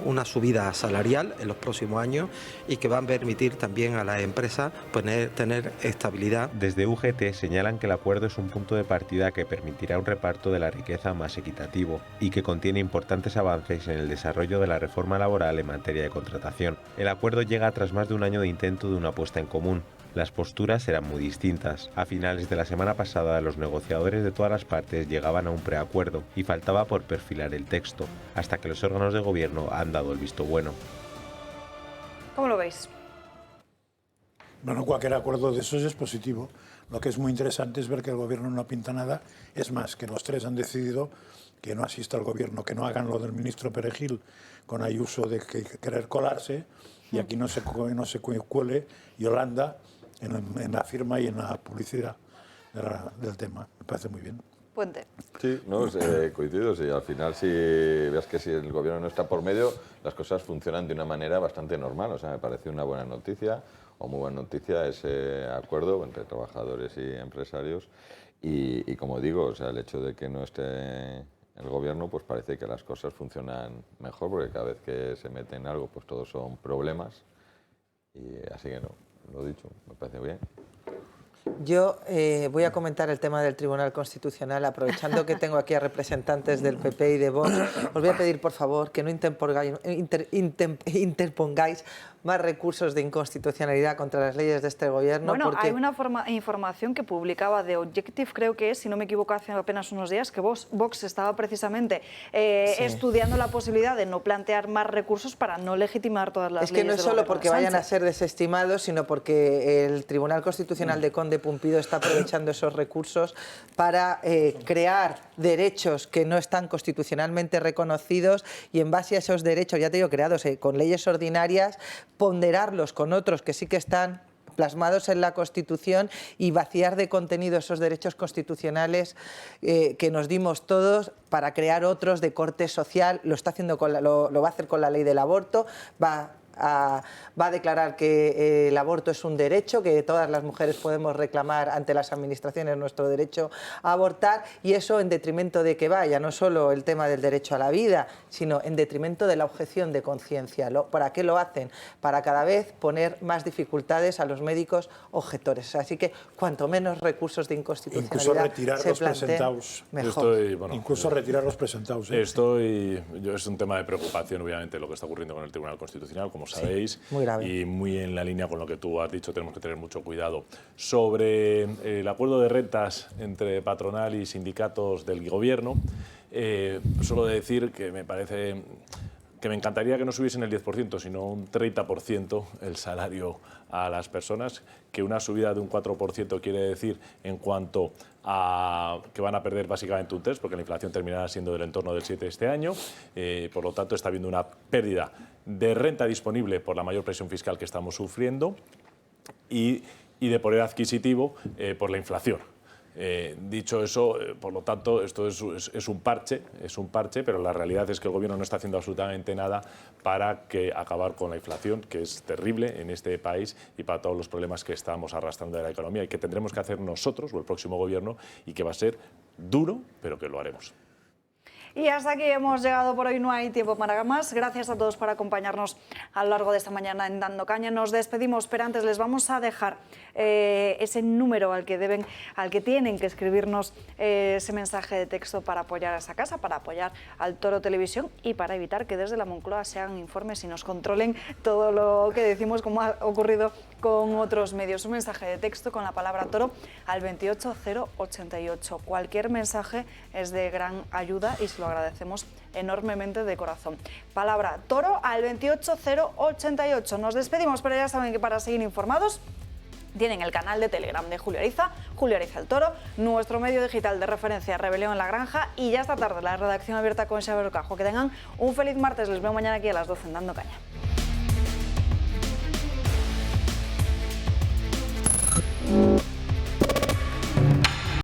una subida salarial en los próximos años y que va a permitir también a las empresas tener estabilidad. Desde UGT señalan que el acuerdo es un punto de partida que permitirá un reparto de la riqueza más equitativo y que contiene importantes avances en el desarrollo de la reforma laboral en materia de contratación. El acuerdo llega tras más de un año de intento de una puesta en común. Las posturas eran muy distintas. A finales de la semana pasada, los negociadores de todas las partes llegaban a un preacuerdo y faltaba por perfilar el texto, hasta que los órganos de gobierno han dado el visto bueno. ¿Cómo lo veis? Bueno, cualquier acuerdo de esos es positivo. Lo que es muy interesante es ver que el gobierno no pinta nada. Es más, que los tres han decidido que no asista al gobierno, que no hagan lo del ministro Perejil con Ayuso de querer colarse, y aquí no se cuele Yolanda en la firma y en la publicidad del tema. Me parece muy bien. Puente. Sí, no, coincido. Sí. Al final, si ves que si el gobierno no está por medio, las cosas funcionan de una manera bastante normal. O sea, me parece una buena noticia, o muy buena noticia, ese acuerdo entre trabajadores y empresarios. Y como digo, o sea, el hecho de que no esté el gobierno, pues parece que las cosas funcionan mejor, porque cada vez que se mete en algo, pues todos son problemas. Y así que no, lo dicho, me parece bien. Yo voy a comentar el tema del Tribunal Constitucional, aprovechando que tengo aquí a representantes del PP y de Vox. Os voy a pedir, por favor, que no interpongáis más recursos de inconstitucionalidad contra las leyes de este gobierno. Bueno, porque hay una información que publicaba de Objective, creo que es, si no me equivoco, hace apenas unos días, que Vox estaba precisamente estudiando la posibilidad de no plantear más recursos para no legitimar todas las leyes. Es que no es solo porque vayan a ser desestimados, sino porque el Tribunal Constitucional de Conde Pumpido está aprovechando esos recursos para crear derechos que no están constitucionalmente reconocidos, y en base a esos derechos, ya te digo, creados con leyes ordinarias, ponderarlos con otros que sí que están plasmados en la Constitución y vaciar de contenido esos derechos constitucionales que nos dimos todos para crear otros de corte social. Lo está haciendo lo va a hacer con la ley del aborto, va a declarar que el aborto es un derecho, que todas las mujeres podemos reclamar ante las administraciones nuestro derecho a abortar, y eso en detrimento de que vaya no solo el tema del derecho a la vida, sino en detrimento de la objeción de conciencia. ¿Para qué lo hacen? Para cada vez poner más dificultades a los médicos objetores. Así que cuanto menos recursos de inconstitucionalidad se planteen, mejor. Incluso retirar los presentados. Es un tema de preocupación, obviamente, lo que está ocurriendo con el Tribunal Constitucional, como sabéis, sí, muy grave. Y muy en la línea con lo que tú has dicho, tenemos que tener mucho cuidado. Sobre el acuerdo de rentas entre patronal y sindicatos del gobierno, solo decir que me parece que me encantaría que no subiesen el 10%, sino un 30% el salario a las personas, que una subida de un 4% quiere decir en cuanto a que van a perder básicamente un tercio, porque la inflación terminará siendo del entorno del 7% este año, por lo tanto está habiendo una pérdida de renta disponible por la mayor presión fiscal que estamos sufriendo y de poder adquisitivo por la inflación. Dicho eso, por lo tanto, esto es un parche, pero la realidad es que el Gobierno no está haciendo absolutamente nada para acabar con la inflación, que es terrible en este país, y para todos los problemas que estamos arrastrando de la economía y que tendremos que hacer nosotros o el próximo Gobierno, y que va a ser duro, pero que lo haremos. Y hasta aquí hemos llegado por hoy, no hay tiempo para más. Gracias a todos por acompañarnos a lo largo de esta mañana en Dando Caña. Nos despedimos, pero antes les vamos a dejar ese número al que tienen que escribirnos ese mensaje de texto para apoyar a esa casa, para apoyar al Toro Televisión y para evitar que desde la Moncloa se hagan informes y nos controlen todo lo que decimos, como ha ocurrido con otros medios. Un mensaje de texto con la palabra Toro al 28088. Cualquier mensaje es de gran ayuda y se lo agradecemos enormemente de corazón. Palabra Toro al 28088. Nos despedimos, pero ya saben que para seguir informados tienen el canal de Telegram de Julio Ariza el Toro, nuestro medio digital de referencia Rebelión en la Granja, y ya esta tarde la redacción abierta con Xavier Cajo. Que tengan un feliz martes, les veo mañana aquí a las 12 en Dando Caña.